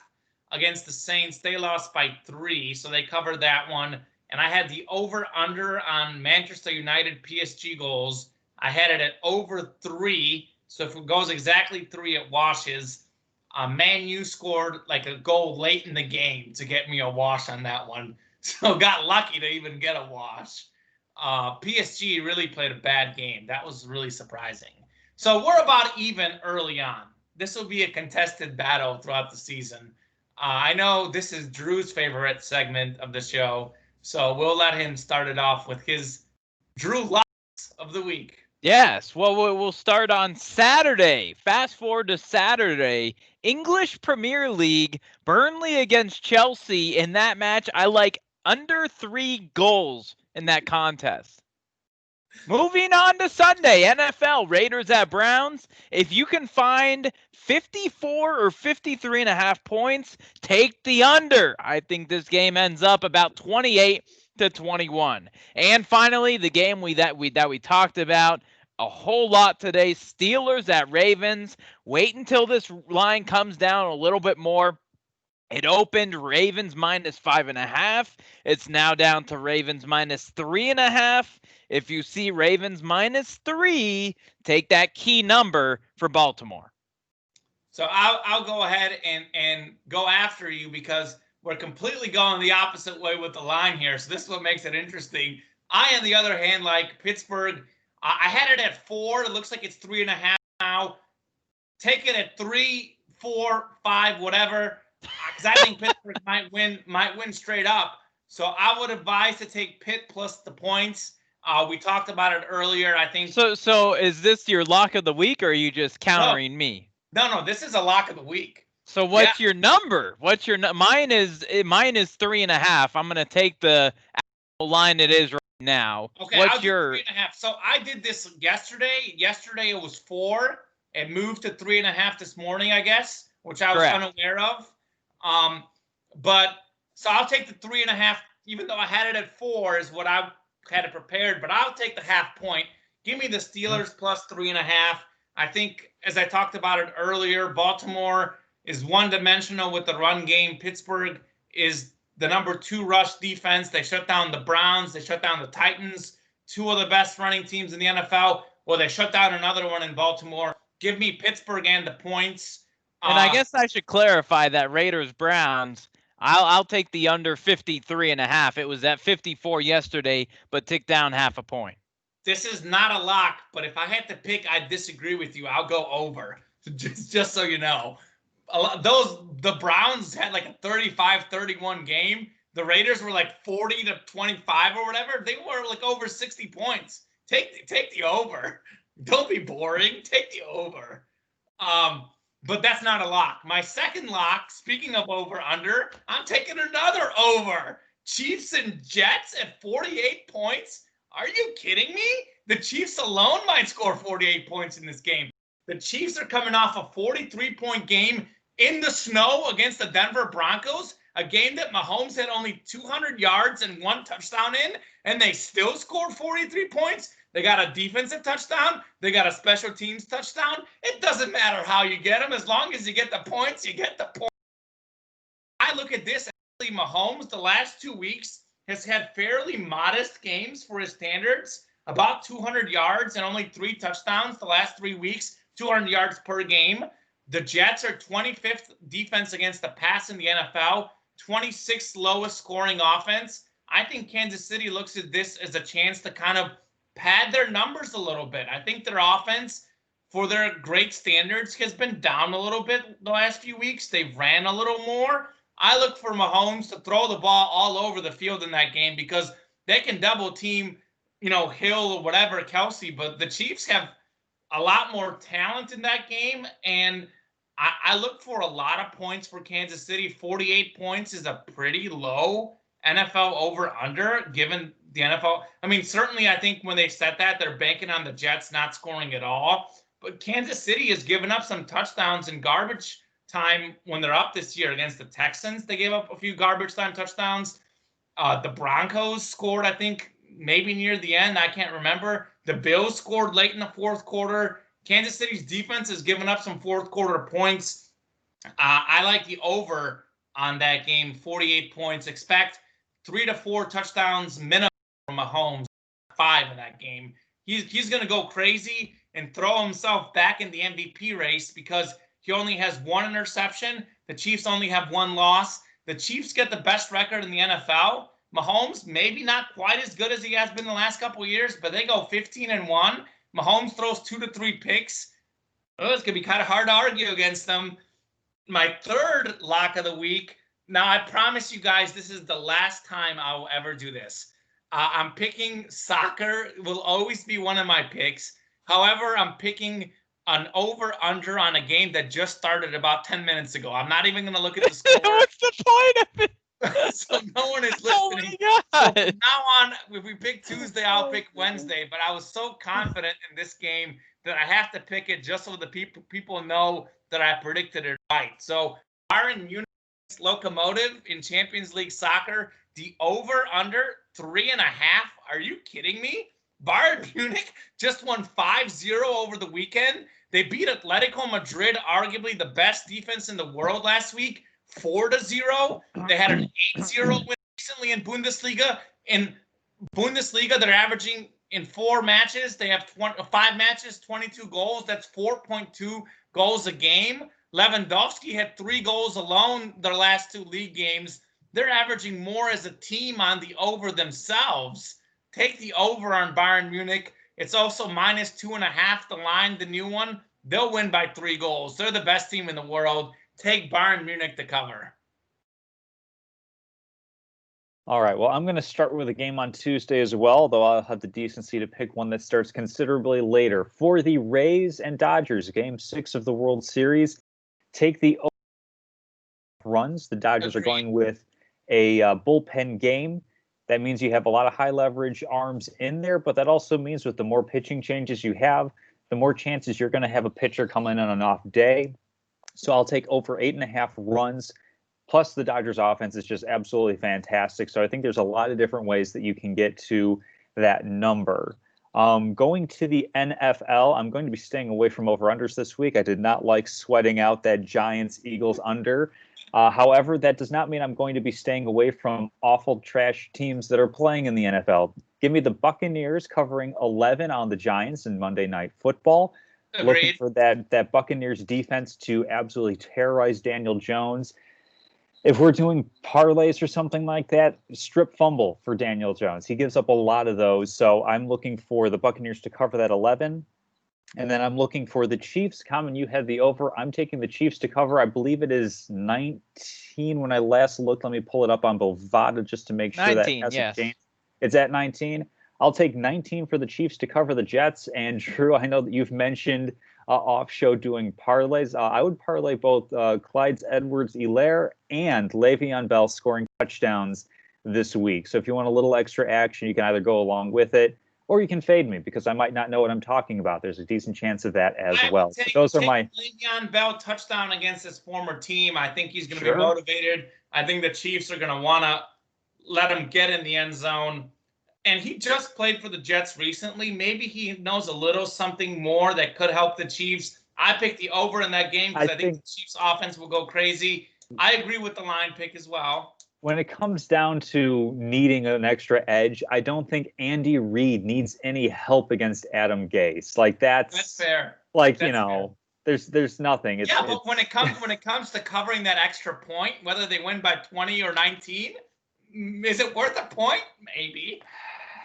against the Saints. They lost by 3, so they covered that one. And I had the over-under on Manchester United PSG goals. I had it at over 3. So if it goes exactly 3, it washes. Man U scored like a goal late in the game to get me a wash on that one. So got lucky to even get a wash. PSG really played a bad game. That was really surprising. So we're about even early on. This will be a contested battle throughout the season. I know this is Drew's favorite segment of the show, so we'll let him start it off with his Drew locks of the week. Yes. Well, we'll start on Saturday. Fast forward to Saturday. English Premier League, Burnley against Chelsea. In that match, I like under 3 goals in that contest. Moving on to Sunday, NFL, Raiders at Browns. If you can find 54 or 53.5 points, take the under. I think this game ends up about 28-21. And finally, the game that we talked about a whole lot today, Steelers at Ravens. Wait until this line comes down a little bit more. It opened Ravens -5.5. It's now down to Ravens -3.5. If you see Ravens -3, take that key number for Baltimore. So I'll go ahead and go after you because we're completely going the opposite way with the line here. So this is what makes it interesting. I, on the other hand, like Pittsburgh. I had it at 4. It looks like it's 3.5 now. Take it at 3, 4, 5, whatever. Because I think Pittsburgh might win straight up. So I would advise to take Pitt plus the points. We talked about it earlier. I think. So is this your lock of the week, or are you just countering me? No. This is a lock of the week. So what's your number? What's your mine is 3.5. I'm gonna take the actual line it is right now. Okay. What's I'll do 3.5. So I did this yesterday. Yesterday it was 4. It moved to 3.5 this morning, I guess, which I was unaware of. But so I'll take the 3.5, even though I had it at 4 is what I had it prepared, but I'll take the half point. Give me the Steelers plus 3.5. I think, as I talked about it earlier, Baltimore is one-dimensional with the run game. Pittsburgh is the number 2 rush defense. They shut down the Browns. They shut down the Titans, 2 of the best running teams in the NFL. Well, they shut down another one in Baltimore. Give me Pittsburgh and the points. And I guess I should clarify that Raiders-Browns, I'll take the under 53.5. It was at 54 yesterday, but ticked down half a point. This is not a lock, but if I had to pick, I disagree with you. I'll go over, just so you know. The Browns had like a 35-31 game. The Raiders were like 40-25 or whatever. They were like over 60 points. Take the over. Don't be boring. Take the over. But that's not a lock. My second lock, speaking of over-under, I'm taking another over. Chiefs and Jets at 48 points? Are you kidding me? The Chiefs alone might score 48 points in this game. The Chiefs are coming off a 43-point game in the snow against the Denver Broncos, a game that Mahomes had only 200 yards and 1 touchdown in, and they still scored 43 points. They got a defensive touchdown. They got a special teams touchdown. It doesn't matter how you get them. As long as you get the points, you get the points. I look at this. Actually, Mahomes, the last 2 weeks, has had fairly modest games for his standards. About 200 yards and only 3 touchdowns the last 3 weeks, 200 yards per game. The Jets are 25th defense against the pass in the NFL, 26th lowest scoring offense. I think Kansas City looks at this as a chance to kind of pad their numbers a little bit. I think their offense, for their great standards, has been down a little bit the last few weeks. They've ran a little more. I look for Mahomes to throw the ball all over the field in that game because they can double team, Hill or whatever, Kelsey, but the Chiefs have a lot more talent in that game, and I look for a lot of points for Kansas City. 48 points is a pretty low NFL over-under, given the NFL. I mean, certainly I think when they set that, they're banking on the Jets not scoring at all. But Kansas City has given up some touchdowns in garbage time when they're up this year against the Texans. They gave up a few garbage time touchdowns. The Broncos scored, I think, maybe near the end. I can't remember. The Bills scored late in the fourth quarter. Kansas City's defense has given up some fourth quarter points. I like the over on that game, 48 points. Expect 3 to 4 touchdowns minimum from Mahomes, 5 in that game. He's going to go crazy and throw himself back in the MVP race because he only has 1 interception. The Chiefs only have 1 loss. The Chiefs get the best record in the NFL. Mahomes, maybe not quite as good as he has been the last couple of years, but they go 15-1. Mahomes throws 2 to 3 picks. Oh, it's going to be kind of hard to argue against them. My third lock of the week. Now, I promise you guys, this is the last time I will ever do this. I'm picking soccer. It will always be one of my picks. However, I'm picking an over-under on a game that just started about 10 minutes ago. I'm not even going to look at the score. What's the point of it? So no one is Oh listening. my God. So from now on, if we pick Tuesday, I'll pick Wednesday. But I was so confident in this game that I have to pick it just so the people know that I predicted it right. So Bayern Munich Locomotive in Champions League soccer, the over-under 3.5. Are you kidding me? Bayern Munich just won 5-0 over the weekend. They beat Atletico Madrid, arguably the best defense in the world last week, 4-0. They had an 8-0 win recently in Bundesliga. In Bundesliga, they're averaging in 4 matches. They have 5 matches, 22 goals. That's 4.2 goals a game. Lewandowski had 3 goals alone their last 2 league games. They're averaging more as a team on the over themselves. Take the over on Bayern Munich. It's also minus 2.5, the line, the new one. They'll win by 3 goals. They're the best team in the world. Take Bayern Munich to cover. All right. Well, I'm going to start with a game on Tuesday as well, though I'll have the decency to pick one that starts considerably later. For the Rays and Dodgers, Game 6 of the World Series, take the runs. The Dodgers are going with a bullpen game. That means you have a lot of high leverage arms in there, but that also means with the more pitching changes you have, the more chances you're going to have a pitcher come in on an off day. So I'll take over 8.5 runs. Plus, the Dodgers offense is just absolutely fantastic. So I think there's a lot of different ways that you can get to that number. Going to the NFL, I'm going to be staying away from over-unders this week. I did not like sweating out that Giants-Eagles under. However, that does not mean I'm going to be staying away from awful trash teams that are playing in the NFL. Give me the Buccaneers covering 11 on the Giants in Monday Night Football. Agreed. Looking for that Buccaneers defense to absolutely terrorize Daniel Jones. If we're doing parlays or something like that, strip fumble for Daniel Jones. He gives up a lot of those. So I'm looking for the Buccaneers to cover that 11. And then I'm looking for the Chiefs. Common, you had the over. I'm taking the Chiefs to cover. I believe it is 19 when I last looked. Let me pull it up on Bovada just to make sure 19, that hasn't yes. changed. It's at 19. I'll take 19 for the Chiefs to cover the Jets. And Drew, I know that you've mentioned off show doing parlays. I would parlay both Clyde Edwards-Helaire and Le'Veon Bell scoring touchdowns this week. So if you want a little extra action, you can either go along with it or you can fade me because I might not know what I'm talking about. There's a decent chance of that as well. So those are my Le'Veon Bell touchdown against his former team. I think he's going to Sure. be motivated. I think the Chiefs are going to want to let him get in the end zone. And he just played for the Jets recently. Maybe he knows a little something more that could help the Chiefs. I picked the over in that game because I think the Chiefs offense will go crazy. I agree with the line pick as well. When it comes down to needing an extra edge, I don't think Andy Reid needs any help against Adam Gase. Like that's fair. Like, that's fair. There's nothing. But when it comes to covering that extra point, whether they win by 20 or 19, is it worth a point? Maybe.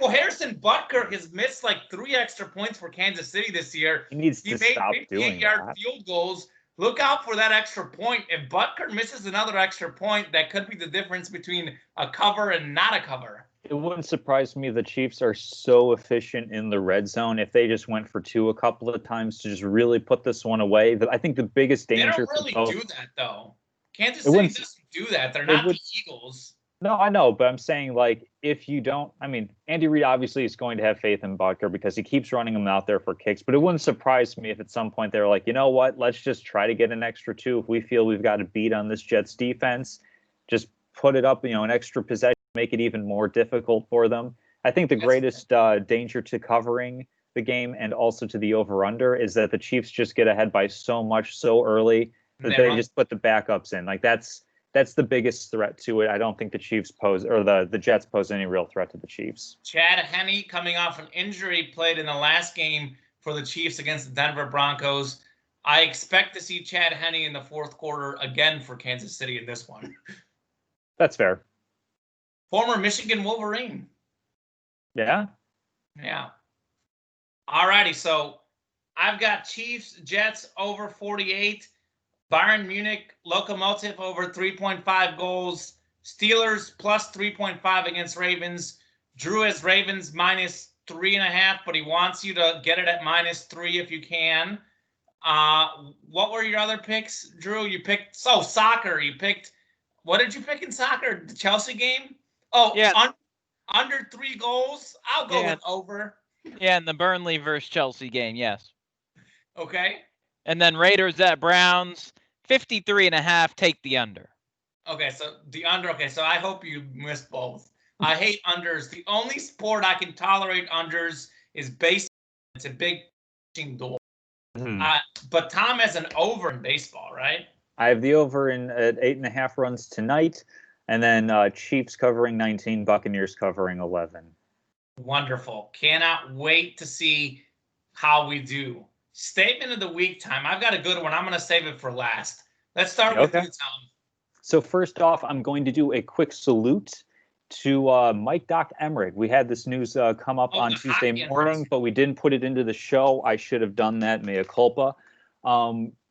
Well, Harrison Butker has missed like 3 extra points for Kansas City this year. He needs to stop doing 58-yard field goals. Look out for that extra point. If Butker misses another extra point, that could be the difference between a cover and not a cover. It wouldn't surprise me the Chiefs are so efficient in the red zone if they just went for 2 a couple of times to just really put this one away. I think the biggest danger. They don't really do that, though. Kansas City doesn't do that. They're not the Eagles. No, I know, but I'm saying, like, if you don't, I mean, Andy Reid obviously is going to have faith in Butker because he keeps running him out there for kicks, but it wouldn't surprise me if at some point they were like, you know what, let's just try to get an extra 2. If we feel we've got a beat on this Jets defense, just put it up, an extra possession, make it even more difficult for them. I think the greatest danger to covering the game and also to the over-under is that the Chiefs just get ahead by so much so early that they just put the backups in. Like, that's the biggest threat to it. I don't think the Chiefs pose, or the Jets pose any real threat to the Chiefs. Chad Henne, coming off an injury, played in the last game for the Chiefs against the Denver Broncos. I expect to see Chad Henne in the fourth quarter again for Kansas City in this one. That's fair. Former Michigan Wolverine. Yeah? Yeah. Alrighty, so I've got Chiefs, Jets over 48, Bayern Munich, Lokomotiv over 3.5 goals, Steelers plus 3.5 against Ravens. Drew has Ravens minus 3.5, but he wants you to get it at -3 if you can. What were your other picks, Drew? You picked soccer. You picked, what did you pick in soccer? The Chelsea game? Oh, Yeah. Under 3 goals. I'll go with over. Yeah, in the Burnley versus Chelsea game, yes. Okay. And then Raiders at Browns, 53.5. Take the under. Okay, so the under. Okay, so I hope you missed both. I hate unders. The only sport I can tolerate unders is baseball. It's a big door. But Tom has an over in baseball, right? I have the over in at 8.5 runs tonight, and then Chiefs covering 19, Buccaneers covering 11. Wonderful. Cannot wait to see how we do. Statement of the week time. I've got a good one. I'm going to save it for last. Let's start with you, Tom. So first off, I'm going to do a quick salute to Mike Doc Emmerich. We had this news come up on Tuesday morning, but we didn't put it into the show. I should have done that. Mea culpa.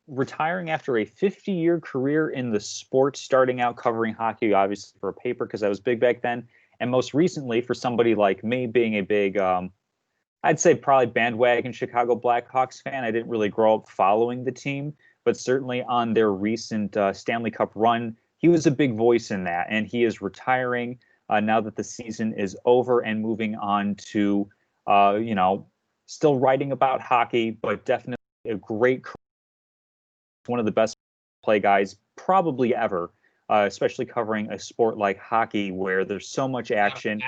Retiring after a 50-year career in the sport, starting out covering hockey, obviously for a paper because I was big back then. And most recently, for somebody like me, being a big, I'd say probably bandwagon Chicago Blackhawks fan. I didn't really grow up following the team, but certainly on their recent Stanley Cup run, he was a big voice in that. And he is retiring now that the season is over and moving on to, still writing about hockey, but definitely a great career. One of the best play guys probably ever. Especially covering a sport like hockey where there's so much action.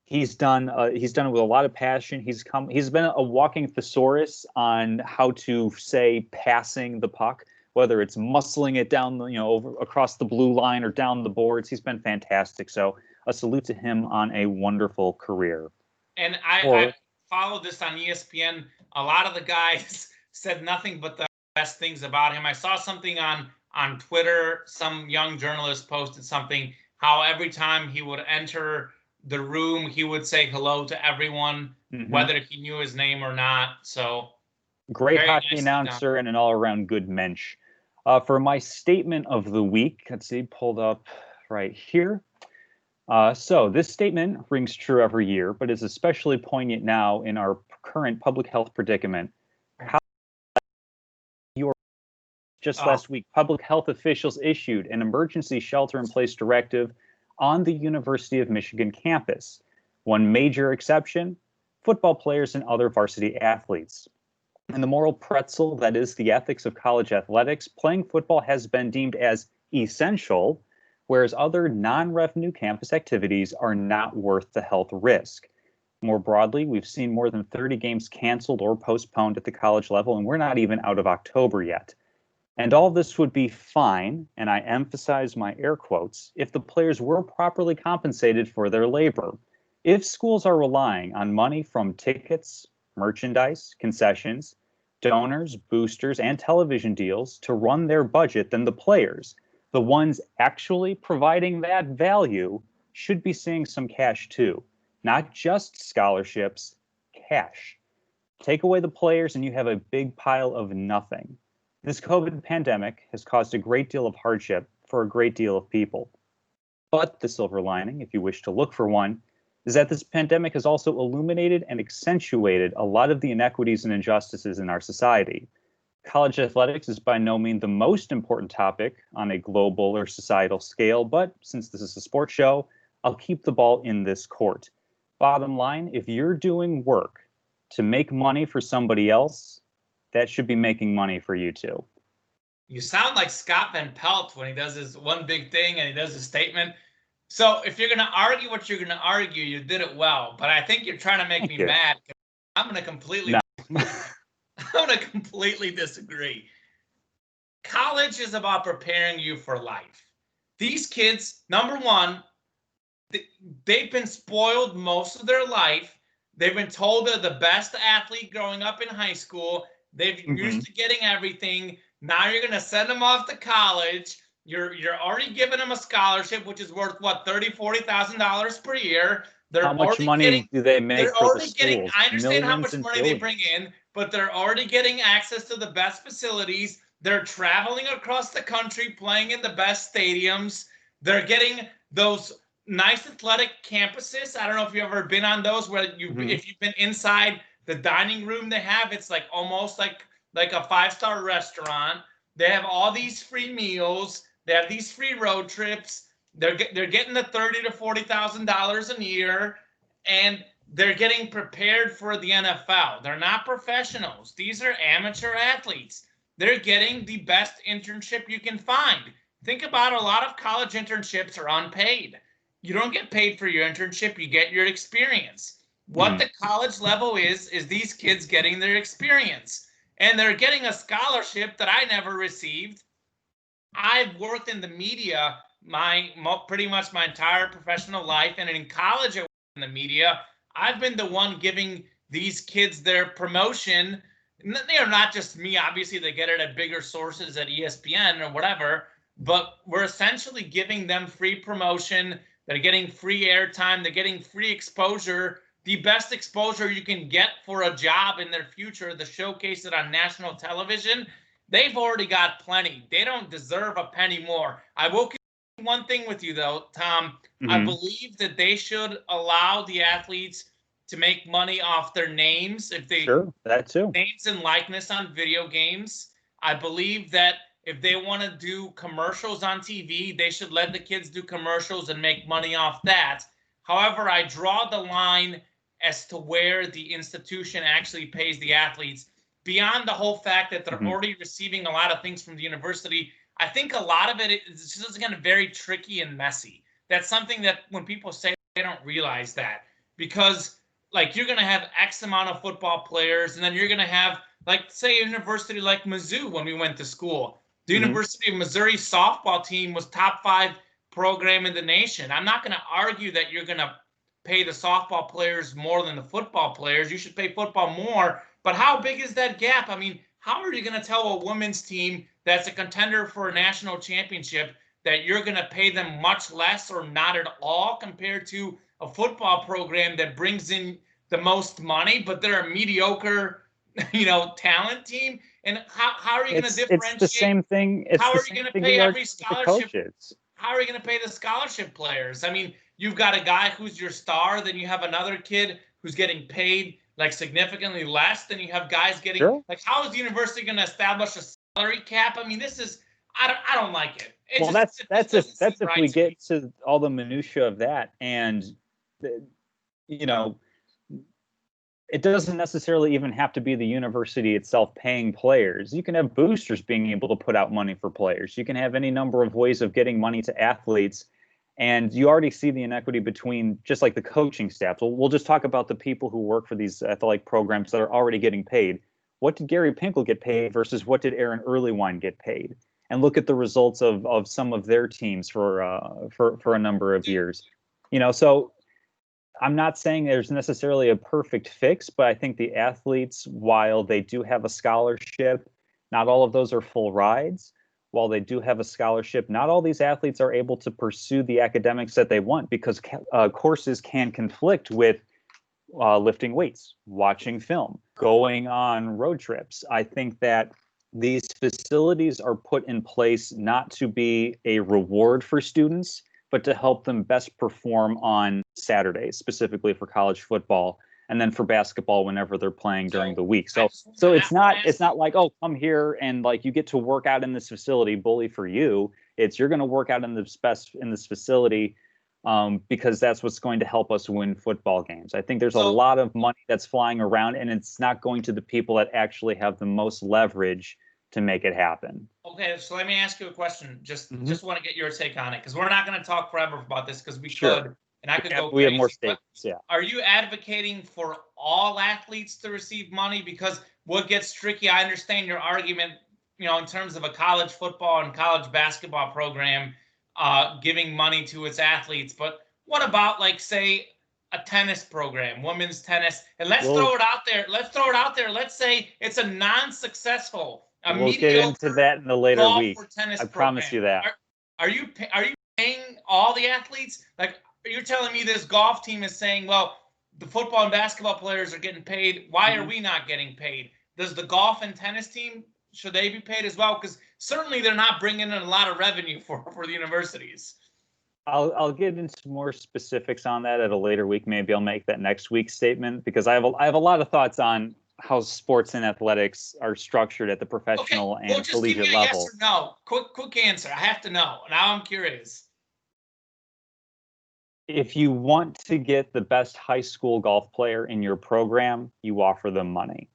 He's done it with a lot of passion. He's been a walking thesaurus on how to say passing the puck, whether it's muscling it down, over across the blue line or down the boards. He's been fantastic. So a salute to him on a wonderful career. And I followed this on ESPN. A lot of the guys said nothing but the best things about him. I saw something on Twitter, some young journalist posted something, how every time he would enter the room, he would say hello to everyone, whether he knew his name or not. So great hockey announcer and an all-around good mensch. For my statement of the week, let's see, pulled up right here. So this statement rings true every year, but is especially poignant now in our current public health predicament. Last week, public health officials issued an emergency shelter-in-place directive on the University of Michigan campus. One major exception, football players and other varsity athletes. In the moral pretzel that is the ethics of college athletics, playing football has been deemed as essential, whereas other non-revenue campus activities are not worth the health risk. More broadly, we've seen more than 30 games canceled or postponed at the college level, and we're not even out of October yet. And all this would be fine, and I emphasize my air quotes, if the players were properly compensated for their labor. If schools are relying on money from tickets, merchandise, concessions, donors, boosters, and television deals to run their budget, then the players, the ones actually providing that value, should be seeing some cash too. Not just scholarships, cash. Take away the players and you have a big pile of nothing. This COVID pandemic has caused a great deal of hardship for a great deal of people. But the silver lining, if you wish to look for one, is that this pandemic has also illuminated and accentuated a lot of the inequities and injustices in our society. College athletics is by no means the most important topic on a global or societal scale, but since this is a sports show, I'll keep the ball in this court. Bottom line, if you're doing work to make money for somebody else, that should be making money for you too. You sound like Scott Van Pelt when he does his one big thing and he does his statement. So if you're going to argue what you're going to argue, you did it well. But I think you're trying to make me mad. I'm going to completely, I'm going to completely disagree. College is about preparing you for life. These kids, number one, they've been spoiled most of their life. They've been told they're the best athlete growing up in high school. They've used to getting everything. Now you're going to send them off to college. You're already giving them a scholarship, which is worth, what, $30,000, $40,000 per year. They're How much already money getting, do they make they're for the already getting, schools? I understand how Millions much and money they bring billions. in, but they're already getting access to the best facilities. They're traveling across the country, playing in the best stadiums. They're getting those nice athletic campuses. I don't know if you've ever been on those where if you've been inside the dining room they have, it's like almost like a five-star restaurant. They have all these free meals. They have these free road trips. They're getting the $30,000 to $40,000 a year, and they're getting prepared for the NFL. They're not professionals. These are amateur athletes. They're getting the best internship you can find. Think about, a lot of college internships are unpaid. You don't get paid for your internship, you get your experience. What the college level is these kids getting their experience. And they're getting a scholarship that I never received. I've worked in the media pretty much my entire professional life, and in college I worked in the media. I've been the one giving these kids their promotion. They are not just me, obviously they get it at bigger sources at ESPN or whatever, but we're essentially giving them free promotion. They're getting free airtime. They're getting free exposure, the best exposure you can get for a job in their future, to showcase it on national television. They've already got plenty. They don't deserve a penny more. I will continue one thing with you, though, Tom. I believe that they should allow the athletes to make money off their names. If they that too. Names and likeness on video games. I believe that if they want to do commercials on TV, they should let the kids do commercials and make money off that. However, I draw the line as to where the institution actually pays the athletes. Beyond the whole fact that they're already receiving a lot of things from the university, I think a lot of it is just kind of very tricky and messy. That's something that when people say, they don't realize that. Because like, you're going to have X amount of football players, and then you're going to have, like, say, a university like Mizzou when we went to school. The University of Missouri softball team was top 5 program in the nation. I'm not going to argue that you're going to pay the softball players more than the football players. You should pay football more. But how big is that gap? I mean, how are you going to tell a women's team that's a contender for a national championship that you're going to pay them much less or not at all compared to a football program that brings in the most money, but they're a mediocre, talent team? And how are you going to differentiate? It's the same thing. How are you going to pay every scholarship? Coaches. How are you going to pay the scholarship players? I mean, you've got a guy who's your star, then you have another kid who's getting paid like significantly less, then you have guys getting like, how is the university going to establish a salary cap? I mean, this is, I don't like it. That's if we get to all the minutia of that, and it doesn't necessarily even have to be the university itself paying players. You can have boosters being able to put out money for players. You can have any number of ways of getting money to athletes. And you already see the inequity between just like the coaching staff. So we'll just talk about the people who work for these athletic programs that are already getting paid. What did Gary Pinkel get paid versus what did Aaron Earlywine get paid? And look at the results of some of their teams for a number of years. So I'm not saying there's necessarily a perfect fix, but I think the athletes, while they do have a scholarship, not all of those are full rides. While they do have a scholarship, not all these athletes are able to pursue the academics that they want, because courses can conflict with lifting weights, watching film, going on road trips. I think that these facilities are put in place not to be a reward for students, but to help them best perform on Saturdays, specifically for college football, and then for basketball whenever they're playing during the week. So it's not like, oh, come here and like you get to work out in this facility, bully for you. It's you're going to work out in this facility because that's what's going to help us win football games. I think there's a lot of money that's flying around, and it's not going to the people that actually have the most leverage to make it happen. Okay, so let me ask you a question. Just want to get your take on it, because we're not going to talk forever about this, because we could, and I could go crazy. We have more statements, yeah. Are you advocating for all athletes to receive money? Because what gets tricky, I understand your argument, in terms of a college football and college basketball program giving money to its athletes, but what about, like, say, a tennis program, women's tennis, and let's throw it out there. Let's say it's a non-successful. We'll get into that in the later week. I promise you that. Are you paying all the athletes? Like, you're telling me this golf team is saying, well, the football and basketball players are getting paid. Why are we not getting paid? Does the golf and tennis team, should they be paid as well? Because certainly they're not bringing in a lot of revenue for the universities. I'll get into more specifics on that at a later week. Maybe I'll make that next week's statement, because I have a lot of thoughts on how sports and athletics are structured at the professional and just collegiate give me a level. Yes or no. Quick answer. I have to know. Now I'm curious. If you want to get the best high school golf player in your program, you offer them money.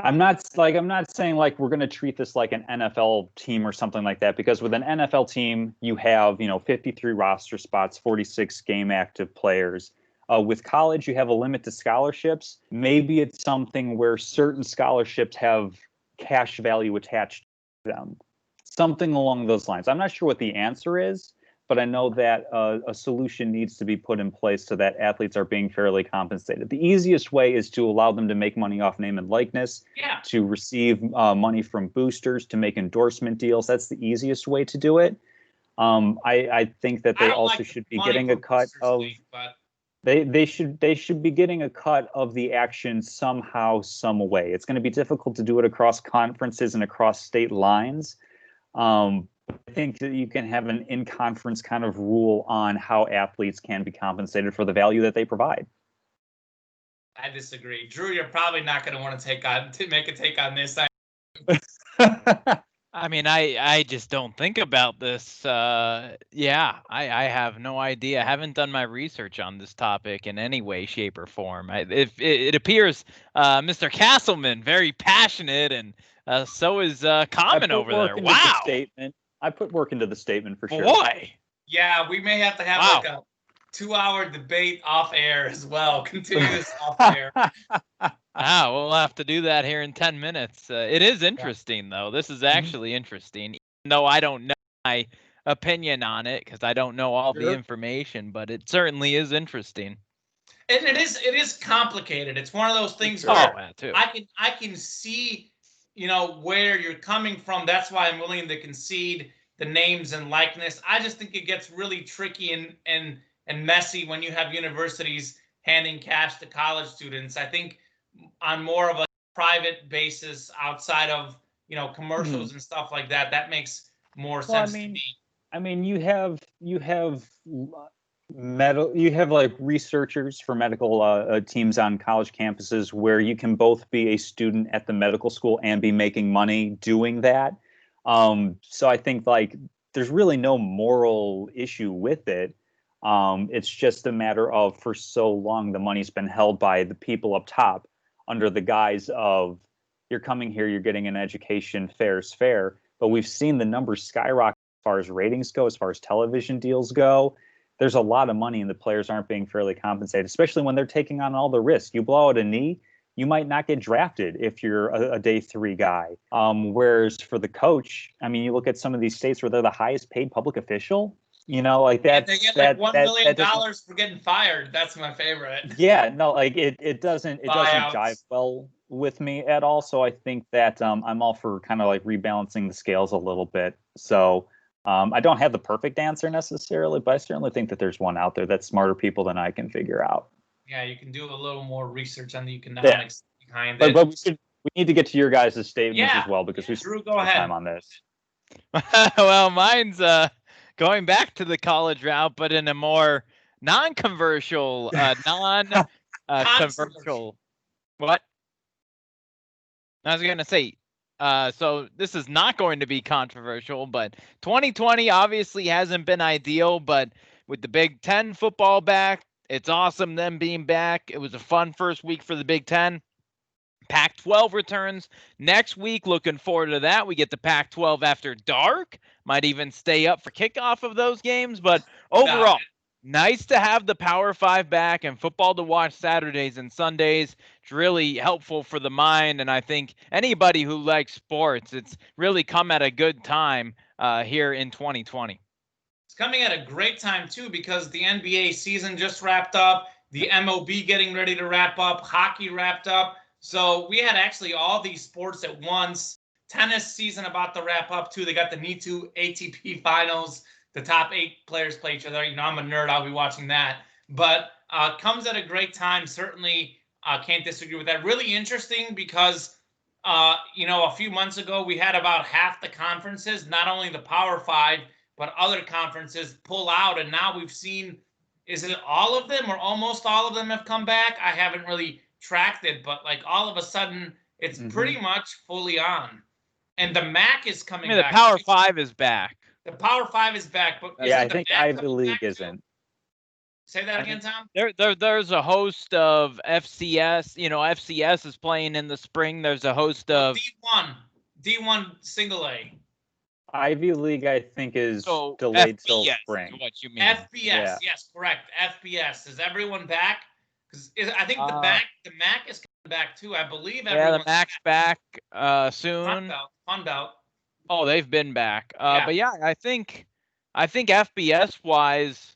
I'm not saying like we're going to treat this like an NFL team or something like that, because with an NFL team, you have, 53 roster spots, 46 game active players. With college, you have a limit to scholarships. Maybe it's something where certain scholarships have cash value attached to them. Something along those lines. I'm not sure what the answer is, but I know that a solution needs to be put in place so that athletes are being fairly compensated. The easiest way is to allow them to make money off name and likeness, to receive money from boosters, to make endorsement deals. That's the easiest way to do it. I think that they also should be getting a cut of. They should be getting a cut of the action somehow, some way. It's going to be difficult to do it across conferences and across state lines. I think that you can have an in-conference kind of rule on how athletes can be compensated for the value that they provide. I disagree. Drew, you're probably not going to want to make a take on this. I mean, I just don't think about this. I have no idea. I haven't done my research on this topic in any way, shape, or form. It appears Mr. Castleman very passionate, and so is Common over there. Wow. I put work into the statement for sure. Boy. Yeah, we may have to have like a 2-hour debate off air as well. Continue this off air. We'll have to do that here in 10 minutes. It is interesting, though. This is actually interesting, even though I don't know my opinion on it because I don't know all the information, but it certainly is interesting. And it is complicated. It's one of those things where too. I can see, where you're coming from. That's why I'm willing to concede the names and likeness. I just think it gets really tricky and messy when you have universities handing cash to college students. I think on more of a private basis outside of, commercials and stuff like that, that makes more sense to me. I mean, you have like researchers for medical teams on college campuses where you can both be a student at the medical school and be making money doing that. So I think like there's really no moral issue with it. It's just a matter of, for so long, the money's been held by the people up top under the guise of, you're coming here, you're getting an education, fair is fair. But we've seen the numbers skyrocket as far as ratings go, as far as television deals go. There's a lot of money and the players aren't being fairly compensated, especially when they're taking on all the risk. You blow out a knee, you might not get drafted if you're a day 3 guy. Whereas for the coach, I mean, you look at some of these states where they're the highest paid public official, like that. They get like $1 million for getting fired. That's my favorite. Yeah, no, like it doesn't jive well with me at all. So I think that I'm all for kind of like rebalancing the scales a little bit. So I don't have the perfect answer necessarily, but I certainly think that there's one out there that's smarter people than I can figure out. Yeah, you can do a little more research on the economics behind it. But we need to get to your guys' statements as well, because we spent time on this. Well, mine's going back to the college route, but in a more non-controversial, controversial. What? I was going to say, so this is not going to be controversial, but 2020 obviously hasn't been ideal, but with the Big Ten football back, it's awesome them being back. It was a fun first week for the Big Ten. Pac-12 returns next week. Looking forward to that. We get the Pac-12 after dark. Might even stay up for kickoff of those games. But overall, nice to have the Power 5 back and football to watch Saturdays and Sundays. It's really helpful for the mind. And I think anybody who likes sports, it's really come at a good time here in 2020. It's coming at a great time, too, because the NBA season just wrapped up. The MLB getting ready to wrap up. Hockey wrapped up. So we had actually all these sports at once. Tennis season about to wrap up, too. They got the Me Too ATP finals. the top 8 players play each other. You know, I'm a nerd. I'll be watching that. But comes at a great time. Certainly can't disagree with that. Really interesting because, you know, a few months ago, we had about half the conferences, not only the Power 5, but other conferences pull out. And now we've seen, is it all of them or almost all of them have come back? I haven't really tracked it, but like all of a sudden, it's pretty much fully on. And the MAC is coming back. The Power 5 is back. The Power 5 is back, but yeah, I think Ivy League isn't. Say that again, Tom. There's a host of FCS. You know, FCS is playing in the spring. There's a host of D1 single A. Ivy League, I think, is delayed till spring. Is what you mean? FBS, yes, correct. FBS. Is everyone back? Because I think the MAC is coming back too. I believe everyone's the MAC's back soon. Fun belt. Oh, they've been back. But yeah, I think FBS wise,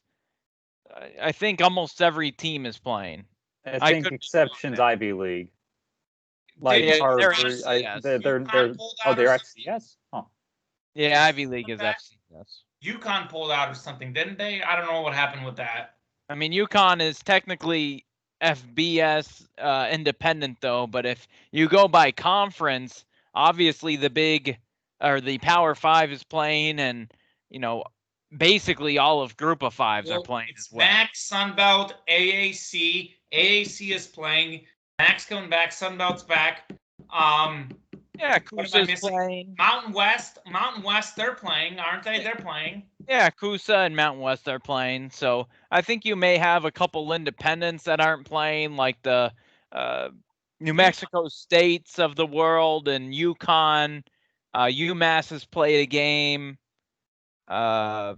I think almost every team is playing. I think exceptions Ivy League. Like Harvard, they're FCS. Oh. Yeah, Ivy League is FCS. UConn pulled out or something, didn't they? I don't know what happened with that. I mean, UConn is technically FBS independent though, but if you go by conference, obviously the Power 5 is playing, and you know, basically all of Group of Fives are playing as well. MAC, Sunbelt, AAC. AAC is playing. MAC's coming back. Sunbelt's back. Yeah, Coosa's playing. Mountain West, they're playing, aren't they? They're playing. Yeah, Coosa and Mountain West are playing. So I think you may have a couple independents that aren't playing, like the New Mexico States of the world and UConn. UMass has played a game. I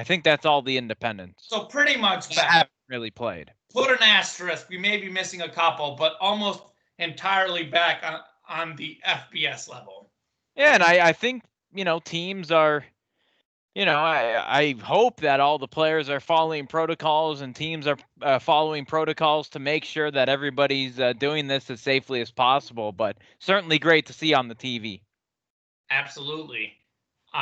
think that's all the independents. So pretty much back. Haven't really played. Put an asterisk. We may be missing a couple, but almost entirely back on the FBS level. Yeah, and I think, you know, teams are, you know, I hope that all the players are following protocols and teams are following protocols to make sure that everybody's doing this as safely as possible. But certainly great to see on the TV. Absolutely.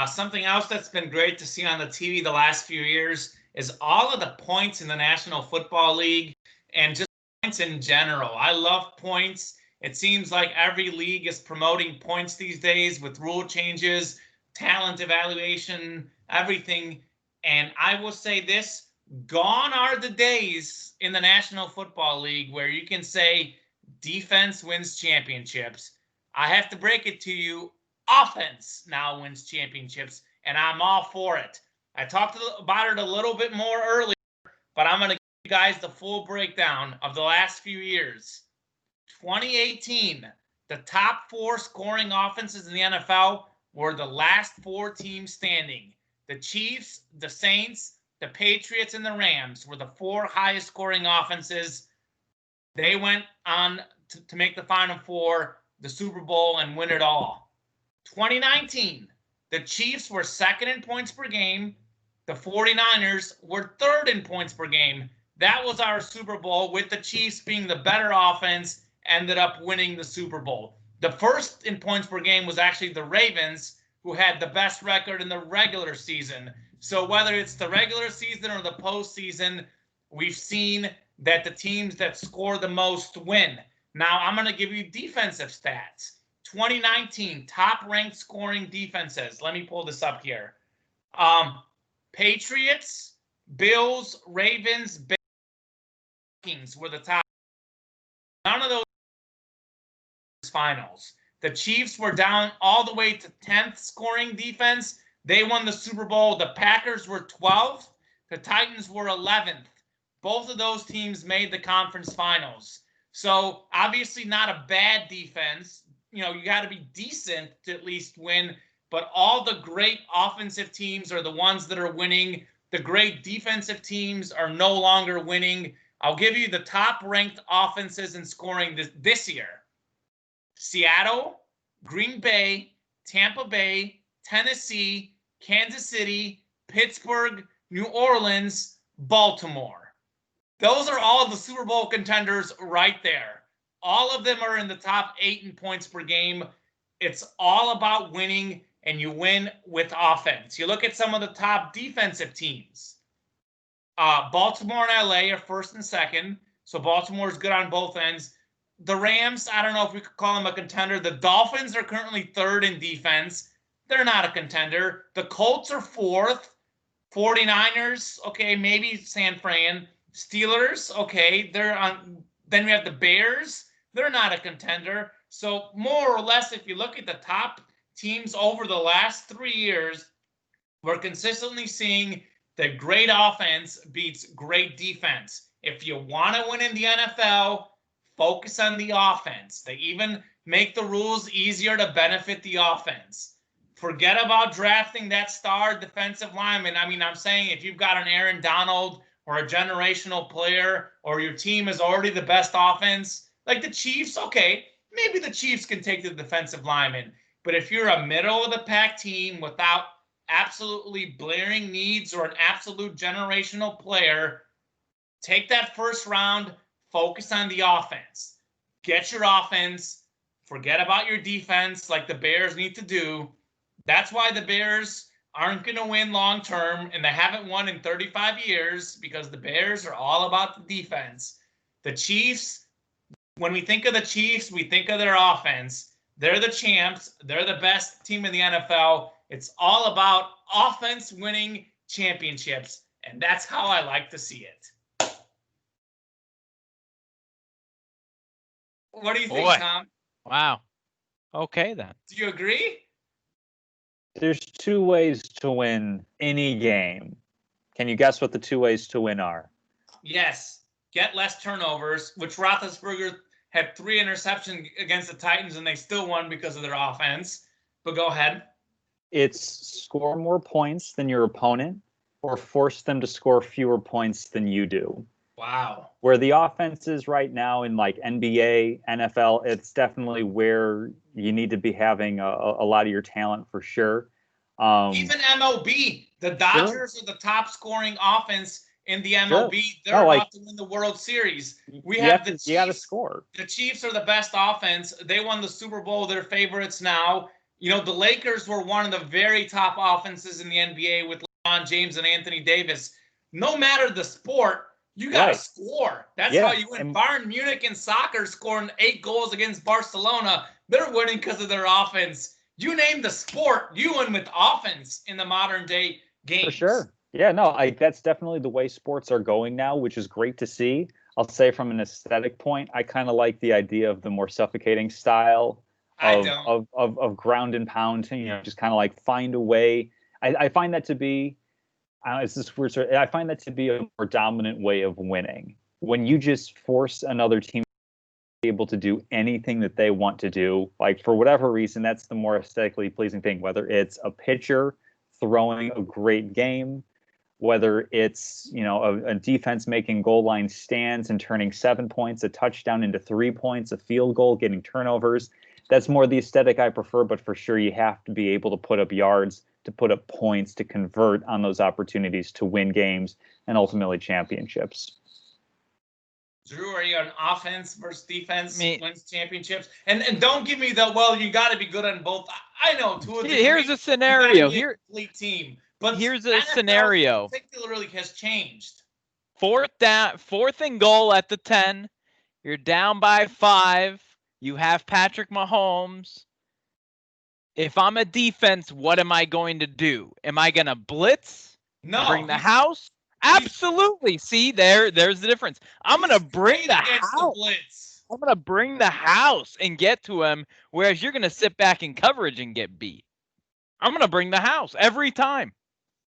Something else that's been great to see on the TV the last few years is all of the points in the National Football League and just points in general. I love points. It seems like every league is promoting points these days with rule changes, talent evaluation, everything. And I will say this, gone are the days in the National Football League where you can say defense wins championships. I have to break it to you. Offense now wins championships, and I'm all for it. I talked about it a little bit more earlier, but I'm going to give you guys the full breakdown of the last few years. 2018, the top 4 scoring offenses in the NFL were the last 4 teams standing. The Chiefs, the Saints, the Patriots, and the Rams were the 4 highest scoring offenses. They went on to make the Final Four, the Super Bowl, and win it all. 2019, the Chiefs were 2nd in points per game. The 49ers were 3rd in points per game. That was our Super Bowl, with the Chiefs being the better offense, ended up winning the Super Bowl. The 1st in points per game was actually the Ravens, who had the best record in the regular season. So whether it's the regular season or the postseason, we've seen that the teams that score the most win. Now, I'm going to give you defensive stats. 2019, top-ranked scoring defenses. Let me pull this up here. Patriots, Bills, Ravens, Vikings were the top. None of those finals. The Chiefs were down all the way to 10th scoring defense. They won the Super Bowl. The Packers were 12th. The Titans were 11th. Both of those teams made the conference finals. So obviously not a bad defense. You know, you got to be decent to at least win, but all the great offensive teams are the ones that are winning. The great defensive teams are no longer winning. I'll give you the top-ranked offenses in scoring this year. Seattle, Green Bay, Tampa Bay, Tennessee, Kansas City, Pittsburgh, New Orleans, Baltimore. Those are all the Super Bowl contenders right there. All of them are in the top 8 in points per game. It's all about winning. and you win with offense. You look at some of the top defensive teams. Baltimore and LA are first and second, so Baltimore is good on both ends. The Rams, I don't know if we could call them a contender. The Dolphins are currently third in defense. They're not a contender. The Colts are fourth. 49ers, okay, maybe San Fran. Steelers, okay, they're on. Then we have the Bears. They're not a contender. So more or less, if you look at the top teams over the last 3 years, we're consistently seeing that great offense beats great defense. If you want to win in the NFL, focus on the offense. They even make the rules easier to benefit the offense. Forget about drafting that star defensive lineman. I mean, I'm saying if you've got an Aaron Donald or a generational player, or your team is already the best offense, like the Chiefs, okay, maybe the Chiefs can take the defensive lineman. But if you're a middle of the pack team without absolutely blaring needs or an absolute generational player, take that first round, focus on the offense. Get your offense, forget about your defense like the Bears need to do. That's why the Bears aren't going to win long term, and they haven't won in 35 years because the Bears are all about the defense. The Chiefs, when we think of the Chiefs, we think of their offense. They're the champs. They're the best team in the NFL. It's all about offense winning championships, and that's how I like to see it. What do you think, Tom? Wow. Okay, then. Do you agree? There's 2 ways to win any game. Can you guess what the 2 ways to win are? Yes. Get less turnovers, which Roethlisberger had 3 interceptions against the Titans, and they still won because of their offense. But go ahead. It's score more points than your opponent or force them to score fewer points than you do. Wow. Where the offense is right now in like NBA, NFL, it's definitely where you need to be having a lot of your talent for sure. Even MLB, the Dodgers are the top scoring offense in the MLB. They're about to win the World Series. We have the Chiefs. You got to score. The Chiefs are the best offense. They won the Super Bowl. They're favorites now. You know, the Lakers were one of the very top offenses in the NBA with LeBron James and Anthony Davis. No matter the sport, you got to score. That's how you win. Bayern Munich in soccer scoring 8 goals against Barcelona. They're winning because of their offense. You name the sport, you win with offense in the modern day games. For sure. Yeah, no, that's definitely the way sports are going now, which is great to see. I'll say from an aesthetic point, I kind of like the idea of the more suffocating style of ground and pound, you know, just kind of like find a way. I find that to be it's this weird sort. I find that to be a more dominant way of winning. When you just force another team to be able to do anything that they want to do, like for whatever reason, that's the more aesthetically pleasing thing. Whether it's a pitcher throwing a great game, whether it's, you know, a defense making goal line stands and turning 7 points, a touchdown into 3 points, a field goal, getting turnovers. That's more the aesthetic I prefer, but for sure you have to be able to put up yards, to put up points, to convert on those opportunities to win games and ultimately championships. Drew, are you an offense versus defense wins championships? And don't give me the, well, you got to be good on both. I know. Here's a scenario. Complete team. But here's a scenario. Particularly has changed. 4th and goal at the 10. You're down by 5. You have Patrick Mahomes. If I'm a defense, what am I going to do? Am I going to blitz? No. Bring the house? Absolutely. See, there's the difference. I'm going to bring the house. I'm going to bring the house and get to him, whereas you're going to sit back in coverage and get beat. I'm going to bring the house every time.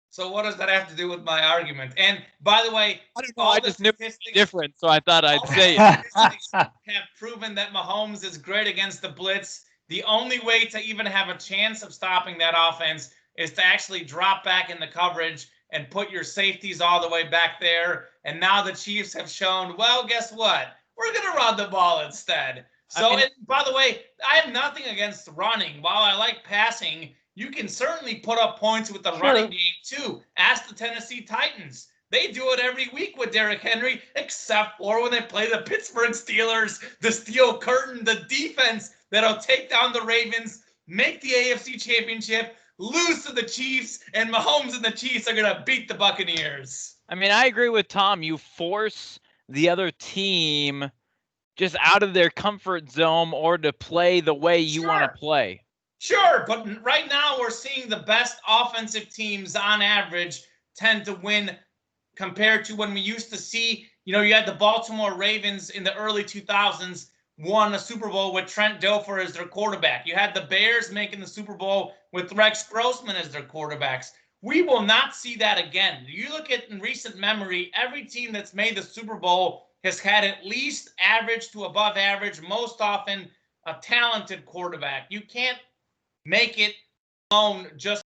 So what does that have to do with my argument? And by the way, I don't know. I just knew it was different, so I thought I'd say it. Have proven that Mahomes is great against the blitz. The only way to even have a chance of stopping that offense is to actually drop back in the coverage and put your safeties all the way back there. And now the Chiefs have shown, well, guess what? We're going to run the ball instead. So, and by the way, I have nothing against running. While I like passing, you can certainly put up points with the running game too. Ask the Tennessee Titans. They do it every week with Derrick Henry, except for when they play the Pittsburgh Steelers, the steel curtain, the defense that'll take down the Ravens make the AFC Championship, lose to the Chiefs, and Mahomes and the Chiefs are going to beat the Buccaneers. I mean, I agree with Tom. You force the other team just out of their comfort zone or to play the way you want to play. Sure, but right now we're seeing the best offensive teams on average tend to win compared to when we used to see, you had the Baltimore Ravens in the early 2000s won a Super Bowl with Trent Dilfer as their quarterback. You had the Bears making the Super Bowl with Rex Grossman as their quarterbacks. We will not see that again. You look at in recent memory, every team that's made the Super Bowl has had at least average to above average, most often a talented quarterback. You can't make it alone. Just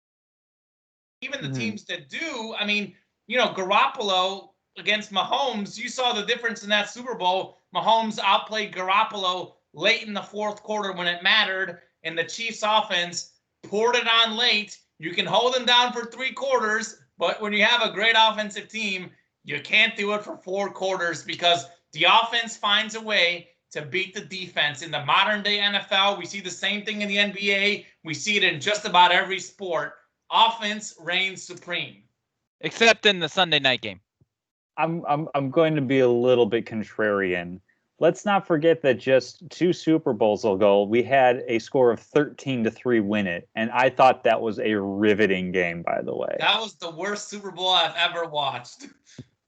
even the teams that do, I mean, Garoppolo against Mahomes, you saw the difference in that Super Bowl. Mahomes outplayed Garoppolo late in the fourth quarter when it mattered, and the Chiefs offense poured it on late. You can hold them down for 3 quarters, but when you have a great offensive team, you can't do it for 4 quarters because the offense finds a way to beat the defense. In the modern day NFL, we see the same thing in the NBA. We see it in just about every sport. Offense reigns supreme. Except in the Sunday night game. I'm going to be a little bit contrarian. Let's not forget that just 2 Super Bowls ago, we had a score of 13-3 win it. And I thought that was a riveting game, by the way. That was the worst Super Bowl I've ever watched.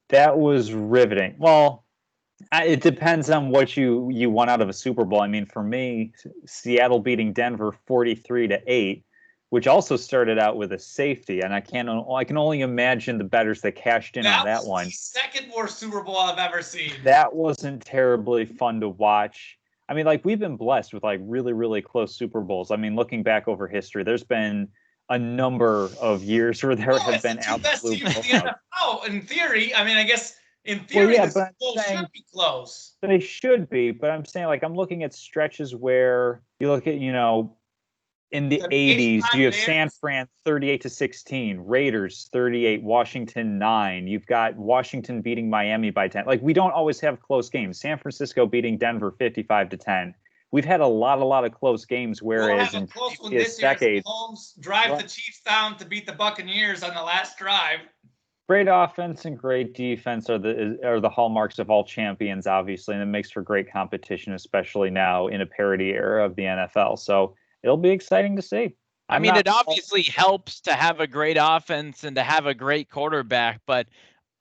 That was riveting. Well, it depends on what you want out of a Super Bowl. I mean, for me, Seattle beating Denver 43-8, which also started out with a safety, and I can only imagine the bettors that cashed in on that one. The second worst Super Bowl I've ever seen. That wasn't terribly fun to watch. I mean, we've been blessed with really, really close Super Bowls. I mean, looking back over history, there's been a number of years where there have been absolute. In theory, I mean, I guess in theory, the Super Bowl should be close. They should be, but I'm saying I'm looking at stretches where you look at in the 80s, you have San Fran 38-16, Raiders 38, Washington 9. You've got Washington beating Miami by 10. We don't always have close games. San Francisco beating Denver 55-10. We've had a lot of close games, whereas in previous decades, Mahomes drive the Chiefs down to beat the Buccaneers on the last drive. Great offense and great defense are the hallmarks of all champions, obviously, and it makes for great competition, especially now in a parity era of the NFL. So it'll be exciting to see. I mean, it obviously helps to have a great offense and to have a great quarterback, but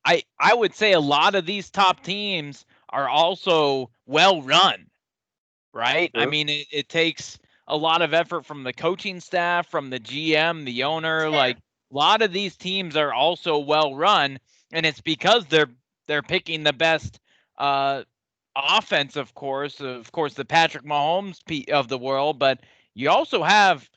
I would say a lot of these top teams are also well run, right? Sure. I mean, it takes a lot of effort from the coaching staff, from the GM, the owner. Sure. A lot of these teams are also well run, and it's because they're picking the best offense, of course, the Patrick Mahomes of the world, but you also have,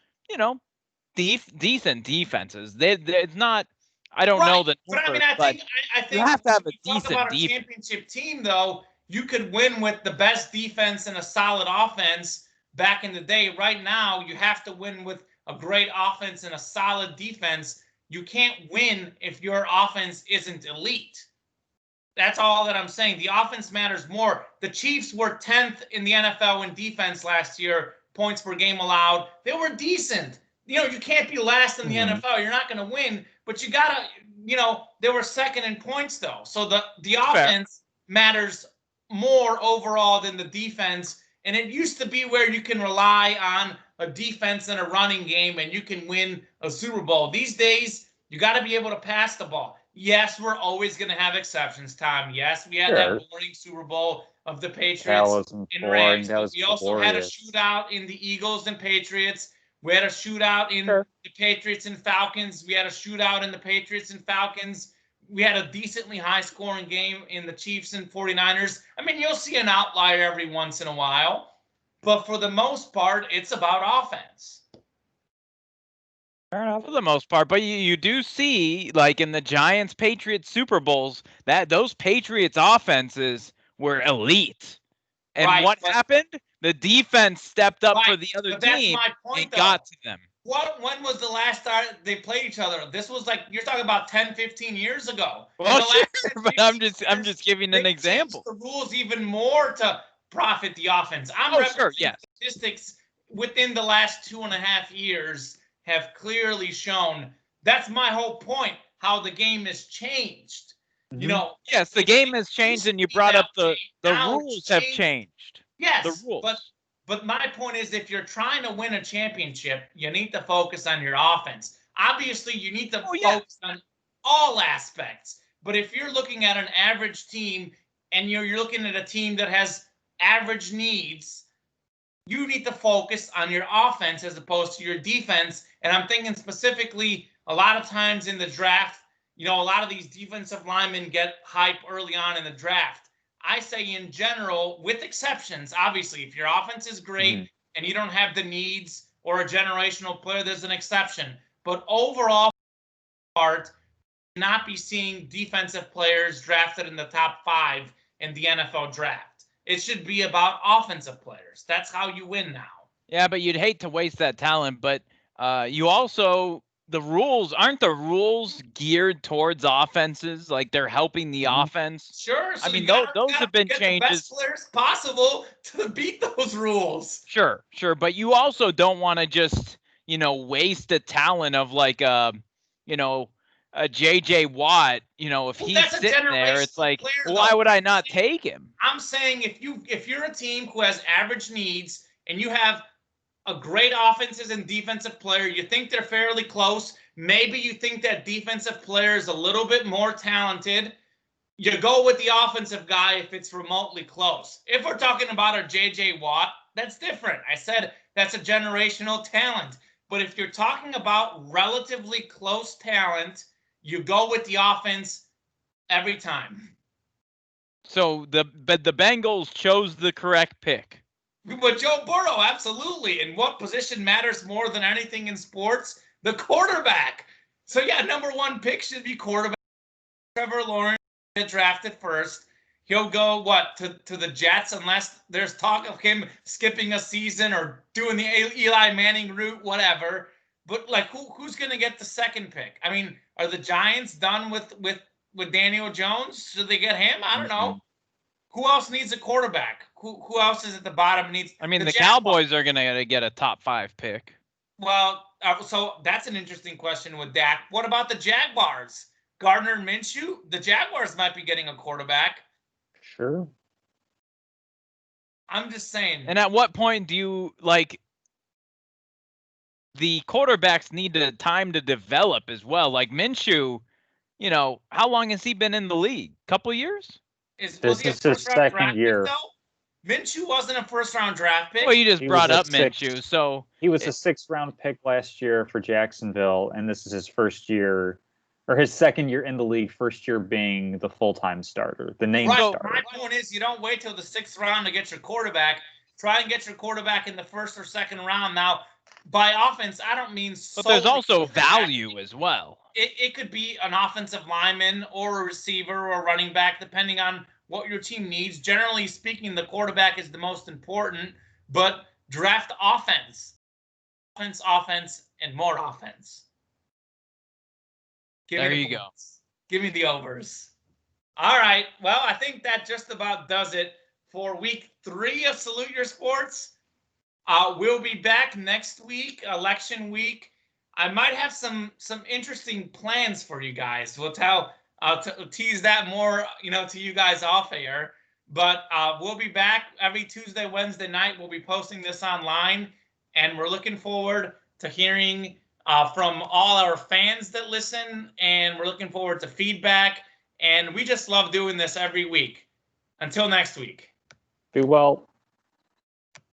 decent defenses. It's not. I don't know the numbers, I think you have to have a decent about a championship team, though. You could win with the best defense and a solid offense back in the day. Right now, you have to win with a great offense and a solid defense. You can't win if your offense isn't elite. That's all that I'm saying. The offense matters more. The Chiefs were 10th in the NFL in defense last year. Points per game allowed. They were decent. You can't be last in the NFL. You're not going to win, but you got to, they were second in points though. So the offense matters more overall than the defense. And it used to be where you can rely on a defense and a running game and you can win a Super Bowl. These days, you got to be able to pass the ball. Yes, we're always going to have exceptions, Tom. Yes, we had that boring Super Bowl of the Patriots and Rams. We also had a shootout in the Eagles and Patriots. We had a shootout in the Patriots and Falcons. We had a shootout in the Patriots and Falcons. We had a decently high-scoring game in the Chiefs and 49ers. I mean, you'll see an outlier every once in a while. But for the most part, it's about offense. Fair enough. For the most part, but you do see, in the Giants-Patriots Super Bowls, that those Patriots offenses were elite. And what happened? The defense stepped up for the other team and got to them. When was the last time they played each other? This was you're talking about 10, 15 years ago. Well, sure, but I'm just giving an example. The rules even more to profit the offense. I'm sure, yes. Statistics within the last 2.5 years have clearly shown. That's my whole point, how the game has changed. Mhm. You know, Yes, the game has changed, and you brought up the now rules have changed. Yes, the rules. but my point is, if you're trying to win a championship, you need to focus on your offense. Obviously, you need to focus on all aspects. But if you're looking at an average team and you're looking at a team that has average needs, you need to focus on your offense as opposed to your defense. And I'm thinking specifically, a lot of times in the draft, a lot of these defensive linemen get hype early on in the draft. I say in general, with exceptions, obviously, if your offense is great and you don't have the needs or a generational player, there's an exception. But overall, not be seeing defensive players drafted in the top 5 in the NFL draft. It should be about offensive players. That's how you win now. Yeah, but you'd hate to waste that talent. But you also, the rules geared towards offenses? Like they're helping the offense? Sure. So I mean, those have been changes. The best players possible to beat those rules. Sure. But you also don't want to just, waste a talent of like, a JJ Watt, if he's sitting there, it's like, why would I not take him? I'm saying if you're a team who has average needs and you have a great offensive and defensive player, you think they're fairly close, maybe you think that defensive player is a little bit more talented, you go with the offensive guy if it's remotely close. If we're talking about a JJ Watt, that's different. I said that's a generational talent. But if you're talking about relatively close talent, you go with the offense every time. So the Bengals chose the correct pick. But Joe Burrow, absolutely. And what position matters more than anything in sports? The quarterback. So yeah, number 1 pick should be quarterback. Trevor Lawrence get drafted first. He'll go to the Jets unless there's talk of him skipping a season or doing the Eli Manning route, whatever. But like, who's going to get the second pick? I mean, are the Giants done with Daniel Jones? Should they get him? I don't know. Who else needs a quarterback? Who else is at the bottom needs? I mean, the Cowboys are going to get a top 5 pick. Well, so that's an interesting question with Dak. What about the Jaguars? Gardner Minshew? The Jaguars might be getting a quarterback. Sure. I'm just saying. And at what point do you the quarterbacks need time to develop as well? Like Minshew, how long has he been in the league? Couple years? This is his second year. Minshew wasn't a first-round draft pick. Well, you just brought up Minshew, so he was a 6th-round pick last year for Jacksonville, and this is his first year, or his second year in the league. First year being the full-time starter, the name starter. My point is, you don't wait till the 6th round to get your quarterback. Try and get your quarterback in the 1st or 2nd round. Now, by offense, I don't mean. But there's also value as well. It could be an offensive lineman or a receiver or running back, depending on what your team needs. Generally speaking, the quarterback is the most important, but draft offense, and more offense. There you go. Give me the overs. All right. Well, I think that just about does it for week 3 of Salute Your Sports. We'll be back next week, election week. I might have some interesting plans for you guys. I'll tease that more, to you guys off air. But we'll be back every Tuesday, Wednesday night. We'll be posting this online, and we're looking forward to hearing from all our fans that listen, and we're looking forward to feedback. And we just love doing this every week. Until next week. Be well.